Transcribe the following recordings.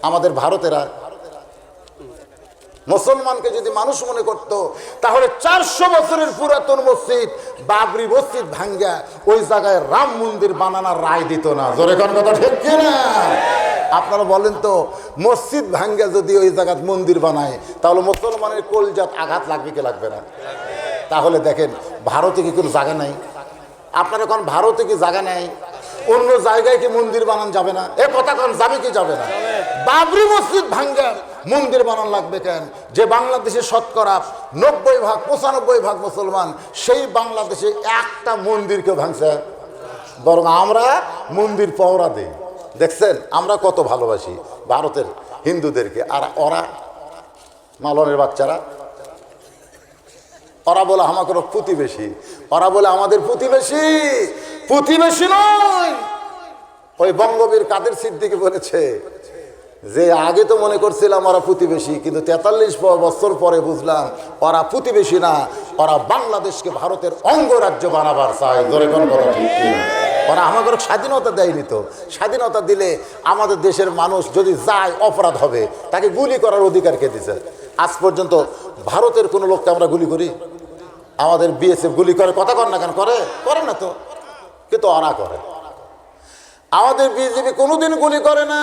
আমাদের ভারতেরা মুসলমানকে যদি মানুষ মনে করত তাহলে 400 বছরের পুরাতন মসজিদ বাবরি মসজিদ ভাঙ্গা ওই জায়গায় রাম মন্দির বানানোর রায় দিত না। জোরে কোন কথা ঠিক কি না? আপনারা বলেন তো, মসজিদ ভাঙ্গা যদি ওই জায়গায় মন্দির বানায় তাহলে মুসলমানের কলজাত আঘাত লাগবে কি লাগবে না? তাহলে দেখেন ভারতে কি কোনো জায়গা নাই? আপনার এখন ভারতে কি জায়গা নেই? অন্য জায়গায় কি মন্দির বানান যাবে না? এ কথা কোন যাবে কি যাবে না? বাবরি মসজিদ ভাঙ্গা মন্দির বানান লাগবে কেন? যে বাংলাদেশে শতকরা 95% মুসলমান, সেই বাংলাদেশে একটা মন্দিরকে ভাঙছে, বরং আমরা মন্দির পহরা দিই। দেখছেন আমরা কত ভালোবাসি ভারতের হিন্দুদেরকে, আর ওরা মালনের বাচ্চারা, ওরা বলে আমাদের প্রতিবেশী, ওরা বলে আমাদের প্রতিবেশী। প্রতিবেশী নয়, ওই বঙ্গবীর কাদের সিদ্দিকী বলেছে যে আগে তো মনে করছিলাম ওরা প্রতিবেশী, কিন্তু 43 বছর পরে বুঝলাম ওরা প্রতিবেশী না, ওরা বাংলাদেশকে ভারতের অঙ্গরাজ্য বানাবার চায়। ধরে কোন কথা ঠিক কিনা? ওরা আমাদের স্বাধীনতা দেয়নি তো, স্বাধীনতা দিলে আমাদের দেশের মানুষ যদি যায় অপরাধ হবে, তাকে গুলি করার অধিকার কে দিছে? আজ পর্যন্ত ভারতের কোনো লোককে আমরা গুলি করি? আমাদের বিএসএফ গুলি করে, কথা কর না কেন? করে না তো, কিন্তু ওরা করে। আমাদের বিজেপি কোনোদিন গুলি করে না,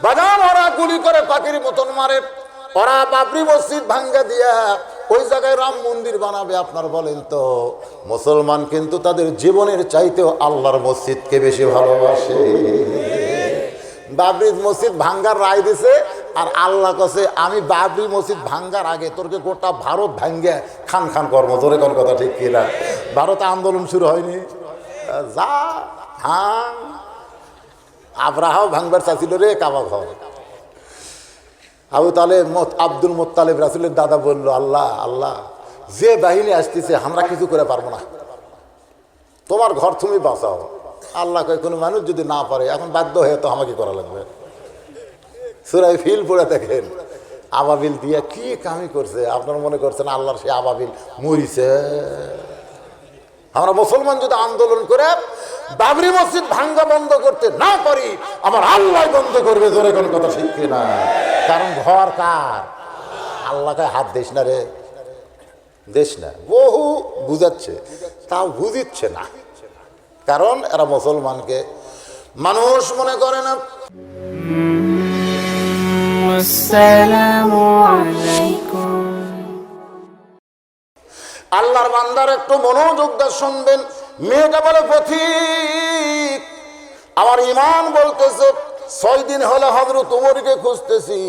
বাজার ওরা গুলি করে পাখির মতন মারে। ওরা বাবরি মসজিদ ভাঙ্গা দিয়া ওই জায়গায় রাম মন্দির বানাবে। আপনার বলেন তো, মুসলমান কিন্তু তাদের জীবনের চাইতেও আল্লাহর মসজিদকে বেশি ভালোবাসে। বাবরি মসজিদ ভাঙ্গার রায় দিছে, আর আল্লাহ কাছে আমি বাবরি মসজিদ ভাঙ্গার আগে তোরকে গোটা ভারত ভাঙ্গে খান খান কর্ম। জোরে কোন কথা ঠিক কিনা? ভারতে আন্দোলন শুরু হয়নি? যা ভাঙ, আব্রাহাও ভাঙবার চাচ্ছিল রে কাবা ঘর। আবু তালেব আব্দুল মোত্তালেব রাসূলের দাদা বলল, আল্লাহ আল্লাহ, যে বাহিনী আসতেছে আমরা কিছু করে পারবো না, তোমার ঘর তুমি বাঁচাও। আল্লাহ কয় কোনো মানুষ যদি না পারে এখন বাধ্য হয়ে তো আমাকে করা লাগবে। সূরা ফিল পড়ে দেখেন, আবাবিল দিয়া কি কামি করছে। আপনারা মনে করছেন আল্লাহর সে আবাবিল মরিছে? আমরা মুসলমান যদি আন্দোলন করে বাবরি মসজিদ ভাঙ্গা বন্ধ করতে না পারি, আমার আল্লাহ বন্ধ করবে। জোরে কোন কথা ঠিক কিনা? কারণ ঘর কার? আল্লাহকে হাত দিস না রে, দেশ না। বহু বুঝাচ্ছে, তাও বুঝিচ্ছে না, কারণ এরা মুসলমানকে মানুষ মনে করে না। আসসালামু আলাইকুম। আল্লাহর বান্দার একটু মনোযোগ দিয়ে শুনবেন। মেয়েটা বলে, পথিক আমার ঈমান বলতেছে 6 দিন হলে হযরত ওমরকে খুঁজতেছি,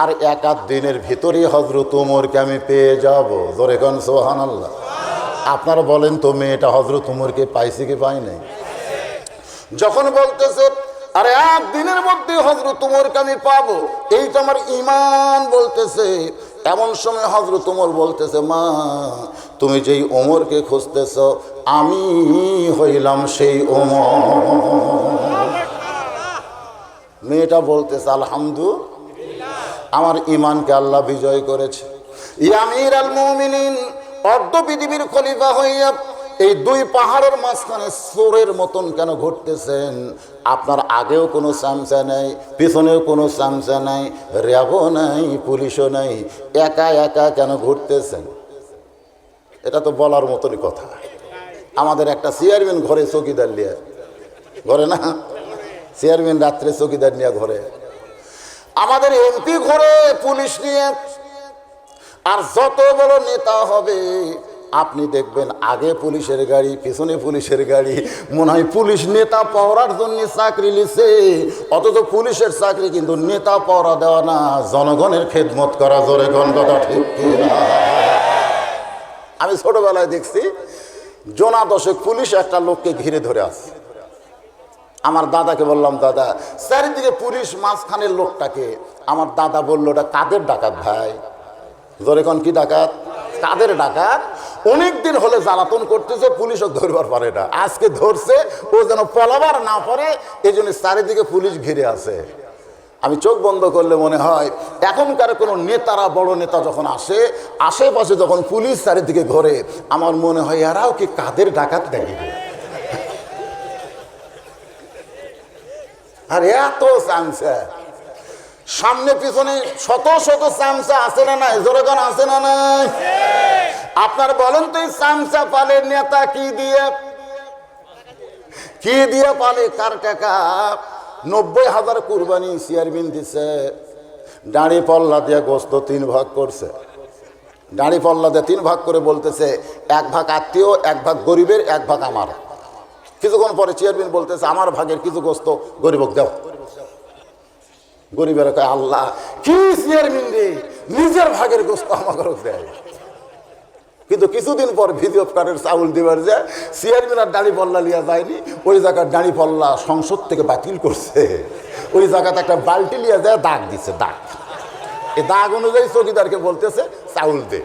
আর 1 দিনের ভিতরে হযরত ওমরকে আমি পেয়ে যাব। জোরে কোন সুবহানাল্লাহ। আপনারা বলেন তো, মেয়েটা হযরত ওমরকে পাইছে কি পায় নাই? যখন বলতেছে আরে 1 দিনের মধ্যে হযরত ওমরকে আমি পাবো, এইটা আমার ঈমান বলতেছে, এমন সময় হযরত ওমর বলতেছে, মা তুমি যেই ওমরকে খুঁজতেছ আমি হইলাম সেই ওমর। মেয়েটা বলতেছে, আলহামদুলিল্লাহ, আমার ঈমানকে আল্লাহ বিজয় করেছে। ইয়া আমিরাল মুমিনিন, অর্ধ পৃথিবীর খলিফা হইয়া এই 2 পাহাড়ের মাঝখানে চোরের মতন কেন ঘুরতেছেন? আপনার আগেও কোনো চামচা নাই, পিছনেও কোনো চামচা নাই, র্যাবও নাই, পুলিশও নাই, একা একা কেন ঘুরতেছেন? এটা তো বলার মতনই কথা। আমাদের একটা চেয়ারম্যান ঘরে চৌকিদার নিয়ে ঘরে না, চেয়ারম্যান রাত্রে চৌকিদার নিয়ে ঘরে, আমাদের এমপি ঘরে পুলিশ নিয়ে। আর যত বড় নেতা হবে আপনি দেখবেন আগে পুলিশের গাড়ি, পিছনে পুলিশের গাড়ি। মনে হয় পুলিশ নেতা পাওয়ার জন্য চাকরি লিছে, অথচ পুলিশের চাকরি কিন্তু নেতা পাওয়া দেওয়া না, জনগণের খেদমত করা। জোরে কোন কথা ঠিক কিনা? আমি ছোটবেলায় দেখছি জোনা 10 পুলিশ একটা লোককে ঘিরে ধরে আছে। আমার দাদাকে বললাম, দাদা চারিদিকে পুলিশ, মাঝখানের লোকটাকে। আমার দাদা বলল, ওটা কাদের ডাকাত ভাই? জোরে কোন কি ডাকাত? কাদের ডাকাত? অনেকদিন হলে জ্বালাতন করতেছে, পুলিশও ধরবার পারে না, আজকে ধরছে, ও যেন পলাবার না পারে, এই জন্য চারিদিকে পুলিশ ঘিরে আছে। আমি চোখ বন্ধ করলে মনে হয় এখনকার কোনো নেতারা, বড় নেতা যখন আসে, আশেপাশে যখন পুলিশ চারিদিকে ঘোরে, আমার মনে হয় এরাও কি কাদের ডাকাত দেখি। আর এত চান্স, সামনে পিছনে শত শত চামচা আছে না নাই? জোরে কোন আছে না নাই? আপনার বলেন তো, এই চামচা পালে নেতা কি দিয়ে পালে? কার টাকা? 90,000 কুরবানি চেয়ারম্যান দিছে। দাড়ি পাল্লা দিয়ে গোস্ত 3 ভাগ করছে। দাড়ি পাল্লা দিয়ে 3 ভাগ করে বলতেছে 1 ভাগ আত্মীয়, 1 ভাগ গরিবের, 1 ভাগ আমার। কিছুক্ষণ পরে চেয়ারম্যান বলতেছে আমার ভাগের কিছু গোস্ত গরিবক দাও। গরিবের কয় আল্লাহ কি চেয়ারম্যান রে, নিজের ভাগের গোস্ত আমাকে দেয়। কিন্তু কিছুদিন পর ভিডিও কার্ডের চাউল দিবার যায়, চেয়ারম্যান আর দাড়ি পাল্লা লিয়া যায়নি, ওই জায়গার দাড়ি পাল্লা সংসদ থেকে বাতিল করছে। ওই জায়গাতে একটা বালতি লিয়া যায়, দাগ দিচ্ছে, দাগ। এই দাগ অনুযায়ী চকিদারকে বলতেছে চাউল দে।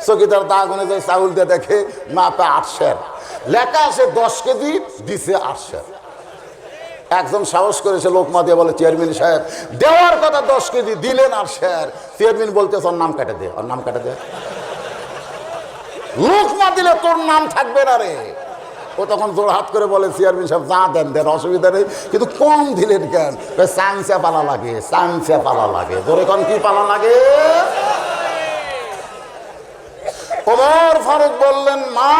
চকিদার দাগ অনুযায়ী চাউল দিয়ে দেখে মাপে 8 সের, লেখা আছে 10 কেজি, দিছে 8 সের। একজন সাহস করেছে লোকমা দিয়ে বলে চেয়ারম্যান সাহেব দেওয়ার কথা 10 কেজি, দিলেন 8 সের। চেয়ারম্যান বলতেছে ওর নাম কেটে দে, ওর নাম কেটে দে। লোকমা দিলে তোর নাম থাকবে না রে। ও তখন জোর হাত করে বলে চেয়ারম্যান সাহেব যা দেন দেন, অসুবিধা নেই, কিন্তু কম দিলেন কেন? চামচা পালা লাগে, চামচা পালা লাগে। জোরে কোন কি পালা লাগে? ওমর ফারুক বললেন মা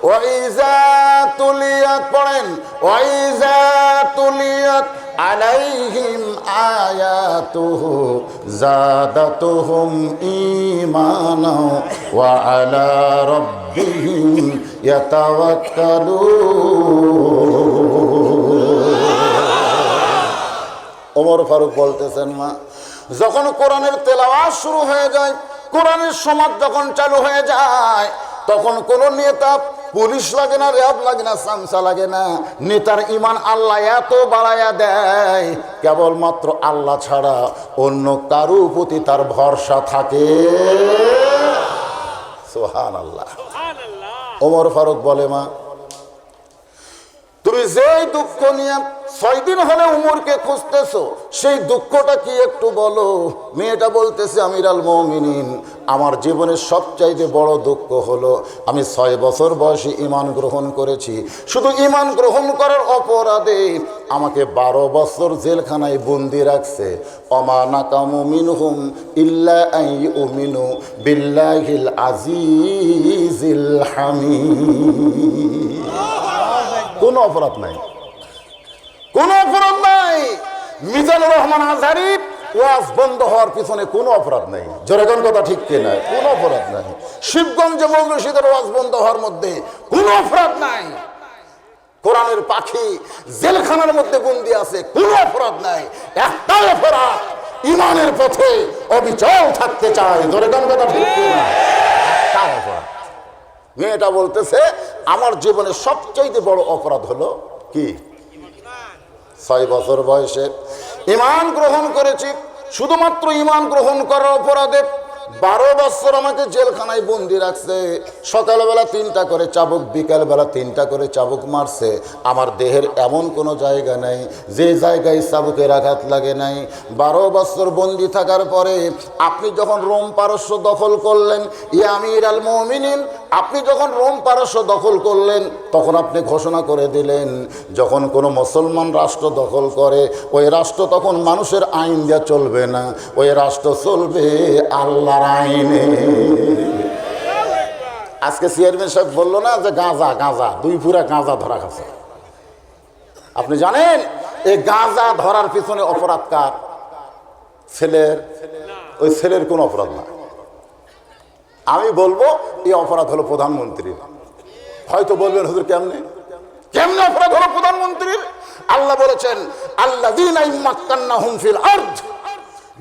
ওয়াইজা তুলিয়াত, পড়েন ওয়াইজা তুলিয়াত আলাইহিম আয়াতুহু জাদাতুহুম ঈমানা ওয়া আলা রাব্বিহিম ইয়াতাওয়াক্কালুন। ওমর ফারুক বলতেছেন মা, যখন কোরআনের তেলাওয়াত শুরু হয়ে যায়, কোরআনের সমাজ যখন চালু হয়ে যায়, তখন কোন নেতা পুলিশ লাগে না, র্যাব লাগে না, চামচা লাগে না। নেতার ইমান আল্লাহ এত বাড়াইয়া দেয়, কেবলমাত্র আল্লাহ ছাড়া অন্য কারো প্রতি তার ভরসা থাকে। সুবহানাল্লাহ। ওমর ফারুক বলে মা তুমি যেই দুঃখ নিয়ে 6 দিন হলে উমরকে খুঁজতেছো, সেই দুঃখটা কি একটু বলো। মেয়েটা বলতেছে আমিরাল মুমিনিন, আমার জীবনের সবচাইতে বড় দুঃখ হলো আমি 6 বছর বয়সে ঈমান গ্রহণ করেছি। শুধু ঈমান গ্রহণ করার অপরাধে আমাকে 12 বছর জেলখানায় বন্দি রাখছে। ওমা নাকামু মিনহুম ইল্লা আন ইউমিনু বিল্লাহিল আজিজিল হামিদ। কোনো অপরাধ নাই, কোনো অপরাধ নাই। মিজানুর রহমান আজহারী ওয়াজ বন্ধ হওয়ার পিছনে কোনো অপরাধ নাই। জোরেগন কথা ঠিক কিনা? কোনো অপরাধ নাই। শিবগঞ্জ মৌলশীদের ওয়াজ বন্ধ হওয়ার মধ্যে কোনো অপরাধ নাই। কোরআনের পাখি জেলখানার মধ্যে বন্দী আছে, কোনো অপরাধ নাই। একটাই অপরাধ, ঈমানের পথে অবিচল থাকতে চায়। জোরেগন কথা ঠিক কিনা? একটাই অপরাধ। মেয়েটা বলতেছে আমার জীবনের সবচেয়ে বড় অপরাধ হলো কি? 6 বছর বয়সে ঈমান গ্রহণ করেছি। শুধুমাত্র ঈমান গ্রহণ করার অপরাধে 12 বছর আমাকে জেলখানায় বন্দি রাখছে। সকালবেলা 3টা করে চাবুক, বিকালবেলা 3টা করে চাবুক মারছে। আমার দেহের এমন কোনো জায়গা নাই যে জায়গায় চাবুকের আঘাত লাগে নাই। 12 বছর বন্দি থাকার পরে আপনি যখন রোম পারস্য দখল করলেন, ইয়া আমিরাল মুমিনিন, আপনি যখন রোম পারস্য দখল করলেন, তখন আপনি ঘোষণা করে দিলেন যখন কোনো মুসলমান রাষ্ট্র দখল করে, ওই রাষ্ট্র তখন মানুষের আইন দিয়ে চলবে না, ওই রাষ্ট্র চলবে আল্লাহর আইনে। আজকে চেয়ারম্যান সাহেব বললো না যে গাঁজা, গাঁজা 2 পুরা গাঁজা ধরা গেছে। আপনি জানেন এই গাঁজা ধরার পিছনে অপরাধ কার? ছেলের। ওই ছেলের কোনো অপরাধ না। আমি বলবো এই অপরাধ হলো প্রধানমন্ত্রীর। হয়তো বলবেন হুজুর কেমনে কেমনে অপরাধ হলো প্রধানমন্ত্রীর? আল্লাহ বলেছেন আল্লাযীনা ইম্মাক্কান্নাহুম ফিল আরদ,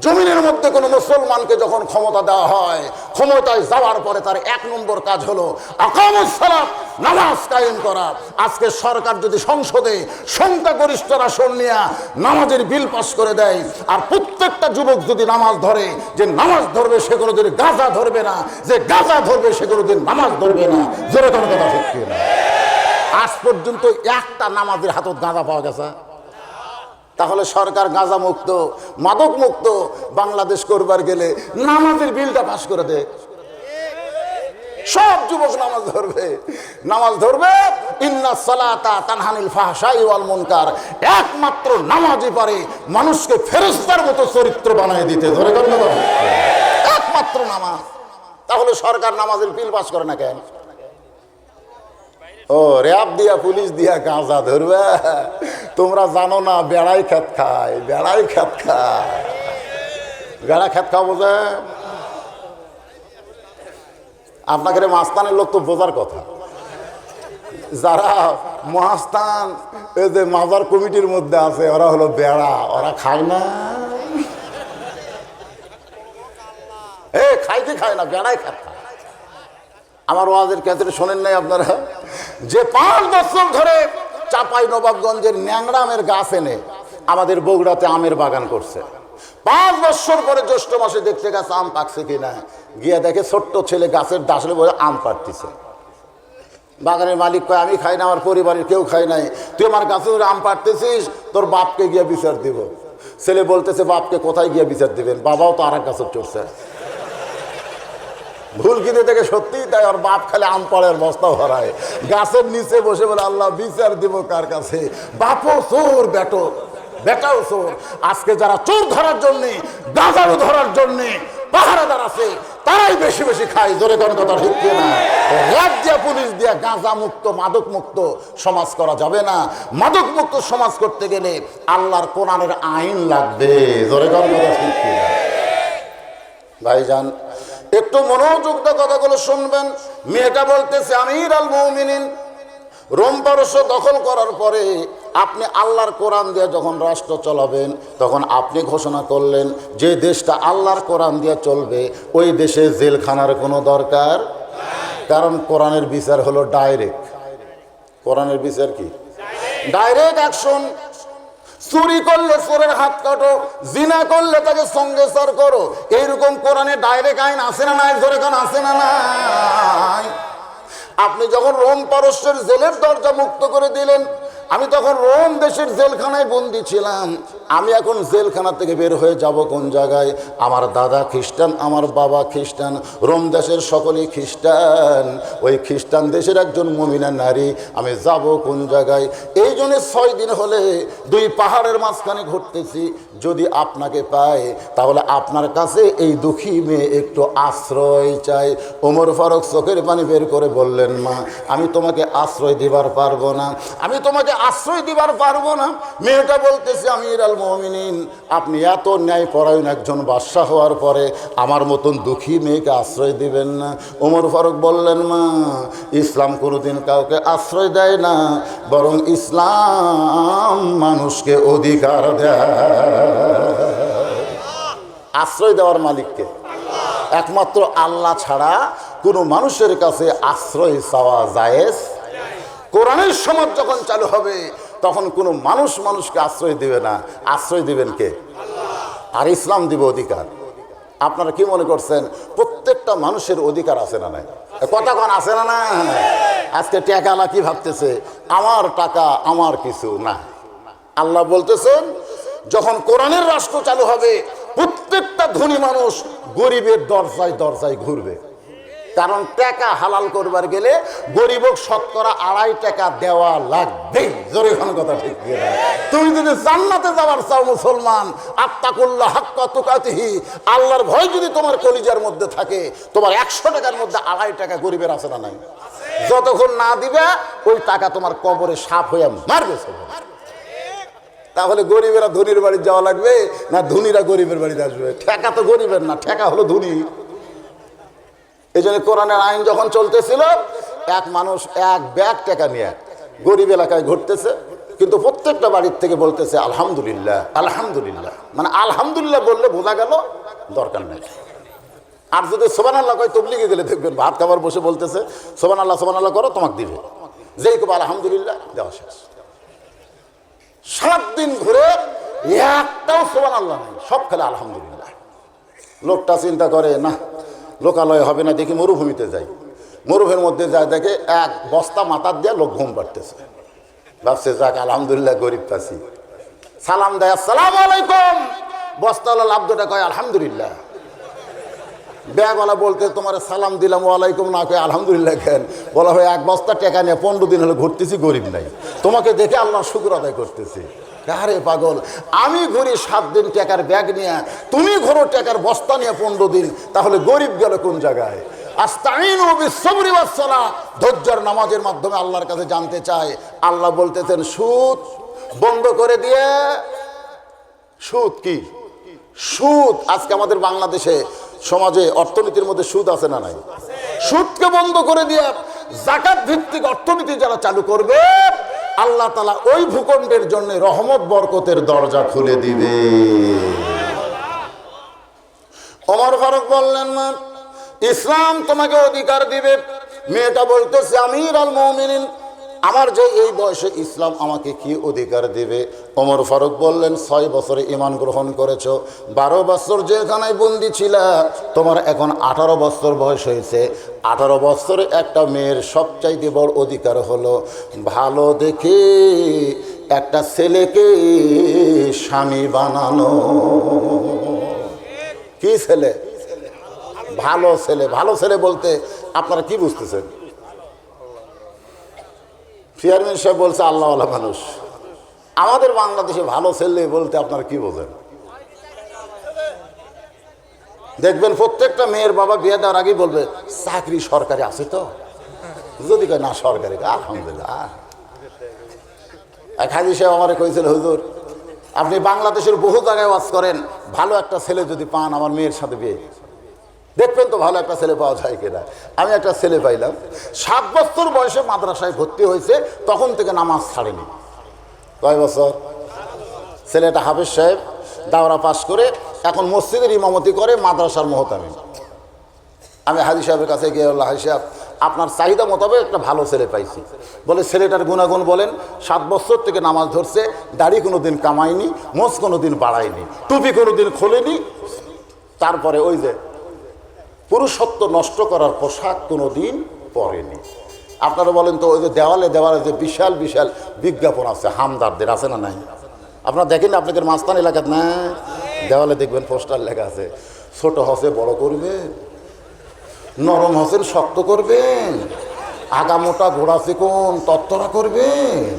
জমিনের মধ্যে কোনো মুসলমানকে যখন ক্ষমতা দেওয়া হয়, ক্ষমতায় যাওয়ার পরে তার 1 নম্বর কাজ হলো আকামুস সালাত, নামাজ কায়েম করা। আজকে সরকার যদি সংসদে সংখ্যাগরিষ্ঠ আসন নিয়ে নামাজের বিল পাস করে দেয়, আর প্রত্যেকটা যুবক যদি নামাজ ধরে, যে নামাজ ধরবে সে কোনোদিন গাঁজা ধরবে না, যে গাঁজা ধরবে সে কোনোদিন নামাজ ধরবে না। জোরে কোনো কথা ঠিক না? আজ পর্যন্ত একটা নামাজের হাতত গাঁজা পাওয়া গেছে? তাহলে সরকার গাঁজা মুক্ত, মাদক মুক্ত বাংলাদেশ করবার গেলে নামাজের বিলটা পাস করে দে। সব যুবক নামাজ ধরবে, নামাজ ধরবে। ইন্নাস সালাতা তানহানিল ফাহশাই ওয়াল মুনকার, একমাত্র নামাজই পারে মানুষকে ফেরেশতার মতো চরিত্র বানিয়ে দিতে। ধরে গেল একমাত্র নামাজ। তাহলে সরকার নামাজের বিল পাস করে না কেন? ও র্যাব দিয়া পুলিশ দিয়া গাঁজা ধরবে? তোমরা জানো না বেড়াই খেত খায়, বেড়াই খেত খায়, বেড়া খেত খাওয়া বোঝে। আপনাকে মাস্তানের লোক তো বোঝার কথা। যারা মহাস্থান এই যে মাজার কমিটির মধ্যে আছে ওরা হলো বেড়া, ওরা খায় না। খাইতে খায় না, বেড়াই খেত খায়। আমার ওয়াজের ক্ষেত্রে শোনেন নাই আপনারা? যে 5 বছর ধরে চাপাই নবাবগঞ্জের ন্যাংরামের গাছ এনে আমাদের বগুড়াতে আমের বাগান করছে, 5 বছর পরে জ্যৈষ্ঠ মাসে দেখতে গেছে আম পাকছে কিনা, গিয়ে দেখে ছোট্ট ছেলে গাছের ডাসলে বলে আম পাড়তিছে। বাগানের মালিক কয় আমি খাই না, আমার পরিবারের কেউ খায় নাই, তুই আমার গাছে আম পাড়তেছিস, তোর বাপকে গিয়ে বিচার দিব। ছেলে বলতেছে বাপকে কোথায় গিয়ে বিচার দিবেন, বাবাও তো আর এক গাছের চড়ছে। ভুল কিনে দেখে সত্যি তাই, ওর বাপ খালি আম পাড়ের বস্তা ভরায়, গাছের নিচে বসে বলে আল্লাহ বিচার দিব কার কাছে। বাপও চোর, বেটাও চোর। আজকে যারা চোর ধরার জন্যে, গাঁজারু ধরার জন্যে পাহারাদার আছে, তারাই বেশি বেশি খায়। জোরে কোন কথা ঠিক না? র্যাব দিয়া পুলিশ দিয়া গাঁজা মুক্ত মাদক মুক্ত সমাজ করা যাবে না। মাদক মুক্ত সমাজ করতে গেলে আল্লাহর কোরআনের আইন লাগবে। জোরে কোন কথা ঠিক না? ভাইজান একটু মনোযোগ দিয়ে কথাগুলো শুনবেন। মেয়েটা বলতেছে আমির আল মুমিনিন, রোম পারস্য দখল করার পরে আপনি আল্লাহর কোরআন দিয়ে যখন রাষ্ট্র চালাবেন, তখন আপনি ঘোষণা করলেন যে দেশটা আল্লাহর কোরআন দিয়ে চলবে ওই দেশে জেলখানার কোনো দরকার, কারণ কোরআনের বিচার হলো ডাইরেক্ট। কোরআনের বিচার কি? Direct action. চুরি করলে চোরের হাত কাটো, জিনা করলে তাকে সঙ্গে সার করো, এইরকম কোরআনে ডাইরেক্ট আইন আছে না নাই? জোরে কোন আছে না নাই? আপনি যখন রোম পারস্যের জেলের দরজা মুক্ত করে দিলেন, আমি তখন রোম দেশের জেলখানায় বন্দী ছিলাম। আমি এখন জেলখানা থেকে বের হয়ে যাব কোন জায়গায়? আমার দাদা খ্রিস্টান, আমার বাবা খ্রিস্টান, রোম দেশের সকলেই খ্রিস্টান। ওই খ্রিস্টান দেশের একজন মুমিনা নারী, আমি যাব কোন জায়গায়? এই জন্য 6 দিন হলে 2 পাহাড়ের মাঝখানে ঘুরতেছি। যদি আপনাকে পাই তাহলে আপনার কাছে এই দুঃখী মেয়ে একটু আশ্রয় চাই। ওমর ফারুক চোখের পানি বের করে বললেন, মা আমি তোমাকে আশ্রয় দিবার পারবো না, আমি তোমাকে আশ্রয় দিবার পারবো না। মেয়েটা বলতেছে আমির আল মুমিনিন, আপনি এত ন্যায় পরায়ণ একজন বাদশা হওয়ার পরে আমার মতন দুঃখী মেয়েকে আশ্রয় দিবেন না? ওমর ফারুক বললেন, মা ইসলাম কোনোদিন কাউকে আশ্রয় দেয় না, বরং ইসলাম মানুষকে অধিকার দেয়। আশ্রয় দেওয়ার মালিককে একমাত্র আল্লাহ ছাড়া কোনো মানুষের কাছে আশ্রয় চাওয়া জায়েজ। কোরআনের সমাজ যখন চালু হবে তখন কোনো মানুষ মানুষকে আশ্রয় দিবে না, আশ্রয় দিবেন কে? আর ইসলাম দিব অধিকার। আপনারা কি মনে করছেন প্রত্যেকটা মানুষের অধিকার আছে না নাই? কথা কোন আছে না না? আজকে টাকালা কি ভাবতেছে আমার টাকা আমার কিছু না। আল্লাহ বলতেছেন যখন কোরআনের রাষ্ট্র চালু হবে প্রত্যেকটা ধনী মানুষ গরিবের দরজায় দরজায় ঘুরবে। কারণ টাকা হালাল করবার গেলে গরিবক শতকরা 2.5 টাকা দেওয়া লাগবে। জোরে কোন কথা ঠিক না? তুমি যদি জান্নাতে যাওয়ার চাও মুসলমান, আত্তাকুল্লাহ হাক্কা তুকাতিহি, আল্লাহর ভয় যদি তোমার কলিজার মধ্যে থাকে, তোমার 100 টাকার মধ্যে 2.5 টাকা গরিবের আছে না নাই? যতক্ষণ না দিবে ওই টাকা তোমার কবরে সাপ হয়ে মারবে। তাহলে গরিবেরা ধনীর বাড়ি যাওয়া লাগবে না ধনীরা গরিবের বাড়িতে আসবে? ঠেকা তো গরিবের না, ঠেকা হলো ধনী। এই জন্য কোরআনের আইন যখন চলতেছিল এক মানুষ 1 ব্যাগ টাকা নিয়ে গরিব এলাকায় ঘুরতেছে, কিন্তু প্রত্যেকটা বাড়ির থেকে বলতেছে আলহামদুলিল্লাহ আলহামদুলিল্লাহ। মানে আলহামদুলিল্লাহ বললে বোঝা গেল দরকার নেই। আর যদি সুবহানাল্লাহ কয় তবলিগে গেলে দেখবেন ভাত খাবার বসে বলতেছে সুবহানাল্লাহ করো তোমাকে দিবে, যেই কবে আলহামদুলিল্লাহ দেওয়া শেষ। 7 দিন ঘুরে একটাও সুবহানাল্লাহ নেই, সব খেলে আলহামদুলিল্লাহ। লোকটা চিন্তা করে না লোকালয় হবে না, দেখি মরুভূমিতে যাই। মরুভূমির মধ্যে যায় দেখে 1 বস্তা মাথার দিয়ে লোক ঘুম পাড়তেছে। ভাবছে যাক আলহামদুলিল্লাহ গরিব পাচ্ছি। সালাম দেয় আসসালামু আলাইকুম, বস্তাওয়ালা লাভ দুটা কয় আলহামদুলিল্লাহ। ব্যাগওয়ালা বলতে তোমার সালাম দিলাম ওয়ালাইকুম না কয়ে আলহামদুলিল্লাহ কেন, বলা হয় 1 বস্তা টাকা নিয়ে 15 দিন হলো ঘুরতেছি, গরিব নাই, তোমাকে দেখে আল্লাহর শুকর আদায় করতেছি। আরে পাগল, আমি ঘুরি 7 দিন টাকার ব্যাগ নিয়ে, তুমি ঘোরো টাকার বস্তা নিয়ে 15 দিন, তাহলে গরিব গেল কোন জায়গায়? আস্তাইনু বিস-সাবরি ওয়াস-সালাহ, ধৈর্যের নামাজের মাধ্যমে আল্লাহর কাছে জানতে চায়। আল্লাহ বলতেছেন সুদ বন্ধ করে দিয়ে। সুদ কি? সুদ আজকে আমাদের বাংলাদেশে সমাজে অর্থনীতির মধ্যে সুদ আছে না নাই? সুদকে বন্ধ করে দিয়ে যাকাত ভিত্তিক অর্থনীতি যারা চালু করবে, আল্লাহ তাআলা ওই ভূখণ্ডের জন্য রহমত বরকতের দরজা খুলে দিবে। ওমর ফারুক বললেন, মা ইসলাম তোমাকে অধিকার দিবে। মেয়েটা বলতেছে, আমিরুল মুমিনিন, আমার যে এই বয়সে ইসলাম আমাকে কি অধিকার দিবে? ওমর ফারুক বললেন, 6 বছরে ঈমান গ্রহণ করেছো, 12 বছর জেলখানায় বন্দী ছিলা, তোমার এখন 18 বছর বয়স হয়েছে। 18 বছরে একটা মেয়ের সবচাইতে বড় অধিকার হলো ভালো দেখে একটা ছেলেকে স্বামী বানানো। কি ছেলে? ভালো ছেলে। ভালো ছেলে বলতে আপনারা কি বুঝতেছেন? চেয়ারম্যান সাহেব বলছে আল্লাহওয়ালা মানুষ। আমাদের বাংলাদেশে ভালো ছেলে বলতে আপনারা কি বোঝেন? দেখবেন প্রত্যেকটা মেয়ের বাবা বিয়ে দেওয়ার আগেই বলবে চাকরি সরকারি আছে তো, যদি কয় না সরকারি, আলহামদুলিল্লাহ। এক হাজী সাহেব আমারে কইছিল, হুজুর আপনি বাংলাদেশের বহু জায়গায় ওয়াজ করেন, ভালো একটা ছেলে যদি পান আমার মেয়ের সাথে বিয়ে দেখবেন তো ভালো একটা ছেলে পাওয়া যায় কিনা। আমি একটা ছেলে পাইলাম, 7 বছর বয়সে মাদ্রাসায় ভর্তি হয়েছে, তখন থেকে নামাজ ছাড়েনি। কয় বছর? ছেলেটা হাফেজ সাহেব, দাওরা পাস করে এখন মসজিদের ইমামতি করে, মাদ্রাসার মুহতামিম। আমি হাজী সাহেবের কাছে গিয়ে বললাম, হাজী সাহেব আপনার চাহিদা মোতাবেক একটা ভালো ছেলে পাইছি। বলে ছেলেটার গুণাগুণ বলেন। 7 বছর থেকে নামাজ ধরছে, দাড়ি কোনো দিন কামায়নি, মোচ কোনো দিন বাড়ায়নি, টুপি কোনো দিন খোলেনি, তারপরে ওই যে পুরুষত্ব নষ্ট করার পোশাক কোনো দিন পরেনি। আপনারা বলেন তো, ওই যে দেওয়ালে দেওয়ালে যে বিশাল বিশাল বিজ্ঞাপন আছে হামদারদের, আছে না নাই? আপনারা দেখেন না, আপনাদের মাস্তান এলাকাত না দেওয়ালে দেখবেন পোস্টার লেখা আছে, ছোট হসে বড় করবেন, নরম হসেন শক্ত করবেন, আগা মোটা ঘোড়া চিকন তত্তরা করবেন।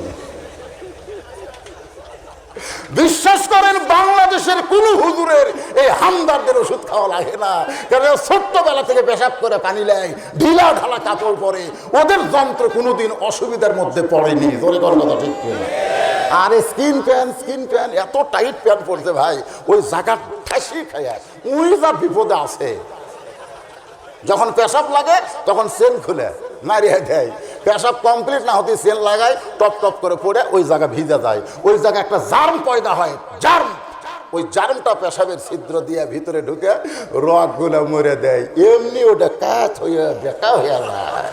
বিশ্বাস করেন বাংলাদেশের কোন হুজুরের এই হামদারদের ওষুধ খাওয়া লাগে না, কারণ ছোট্টবেলা থেকে পেশাব করে পানি নেয়, ঢিলা ঢালা কাপড় পরে, ওদের যন্ত্র কোনোদিন অসুবিধার মধ্যে পড়েনি। জোরে করার কথা ঠিক কিনা? আর স্কিন প্যান্ট এত টাইট প্যান্ট পড়ছে ভাই, ওই জায়গা ঠাসি খায়, ওই যা বিপদে আছে। যখন পেশাব লাগে তখন চেন খুলে মারিয়ে দেয়, পেশাব কমপ্লিট না হতে চেন লাগায়, টপ টপ করে পড়ে ওই জায়গা ভিজে যায়, ওই জায়গায় একটা জার্ম পয়দা হয়, জার্ম। ওই জার্মটা পেশাবের ছিদ্র দিয়ে ভিতরে ঢুকে রগগুলো মরে দেয়, এমনি ওটা কাজ হয়ে বেকা হয়ে যায়।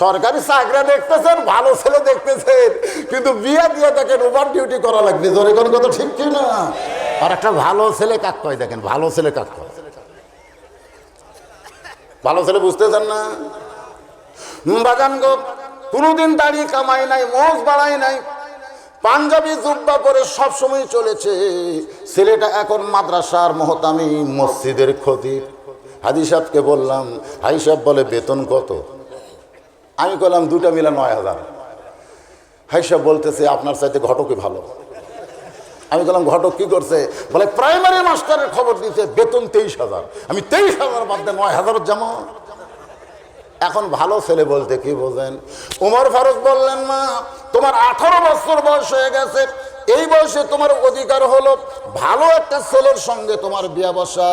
সরকারি চাকরি দেখতেছেন, ভালো ছেলে দেখতেছেন, কিন্তু বিয়ে দিয়ে দেখেন ওভার ডিউটি করা লাগবে। জোরে কোন কথা ঠিক কি না? আর একটা ভালো ছেলে কাক কয়, দেখেন ভালো ছেলে কাক কয়, ভালো ছেলে বুঝতেছেন না? বাগান গো কোনোদিন দাঁড়িয়ে কামাই নাই, মোজ বাড়াই নাই, পাঞ্জাবি জুব্বা পরে সবসময় চলেছে। ছেলেটা এখন মাদ্রাসার মুহতামিম, মসজিদের খতিব। হাজী সাহেবকে বললাম, হাজী সাহেব বলে বেতন কত? আমি বললাম 2টা মিলে 9000। হাজী সাহেব বলতেছে আপনার চাইতে ঘটকই ভালো। আমি বললাম ঘটক কি করছে? বলে প্রাইমারি মাস্টারের খবর দিতে বেতন 23,000। আমি 23,000 বাদ দিয়ে 9,000 যেমন। এখন ভালো ছেলে বলতে কি বোঝেন? ওমর ফারুক বললেন, মা তোমার 18 বছর বয়স হয়ে গেছে, এই বয়সে তোমার অধিকার হলো ভালো একটা ছেলের সঙ্গে তোমার বিয়ে বসা।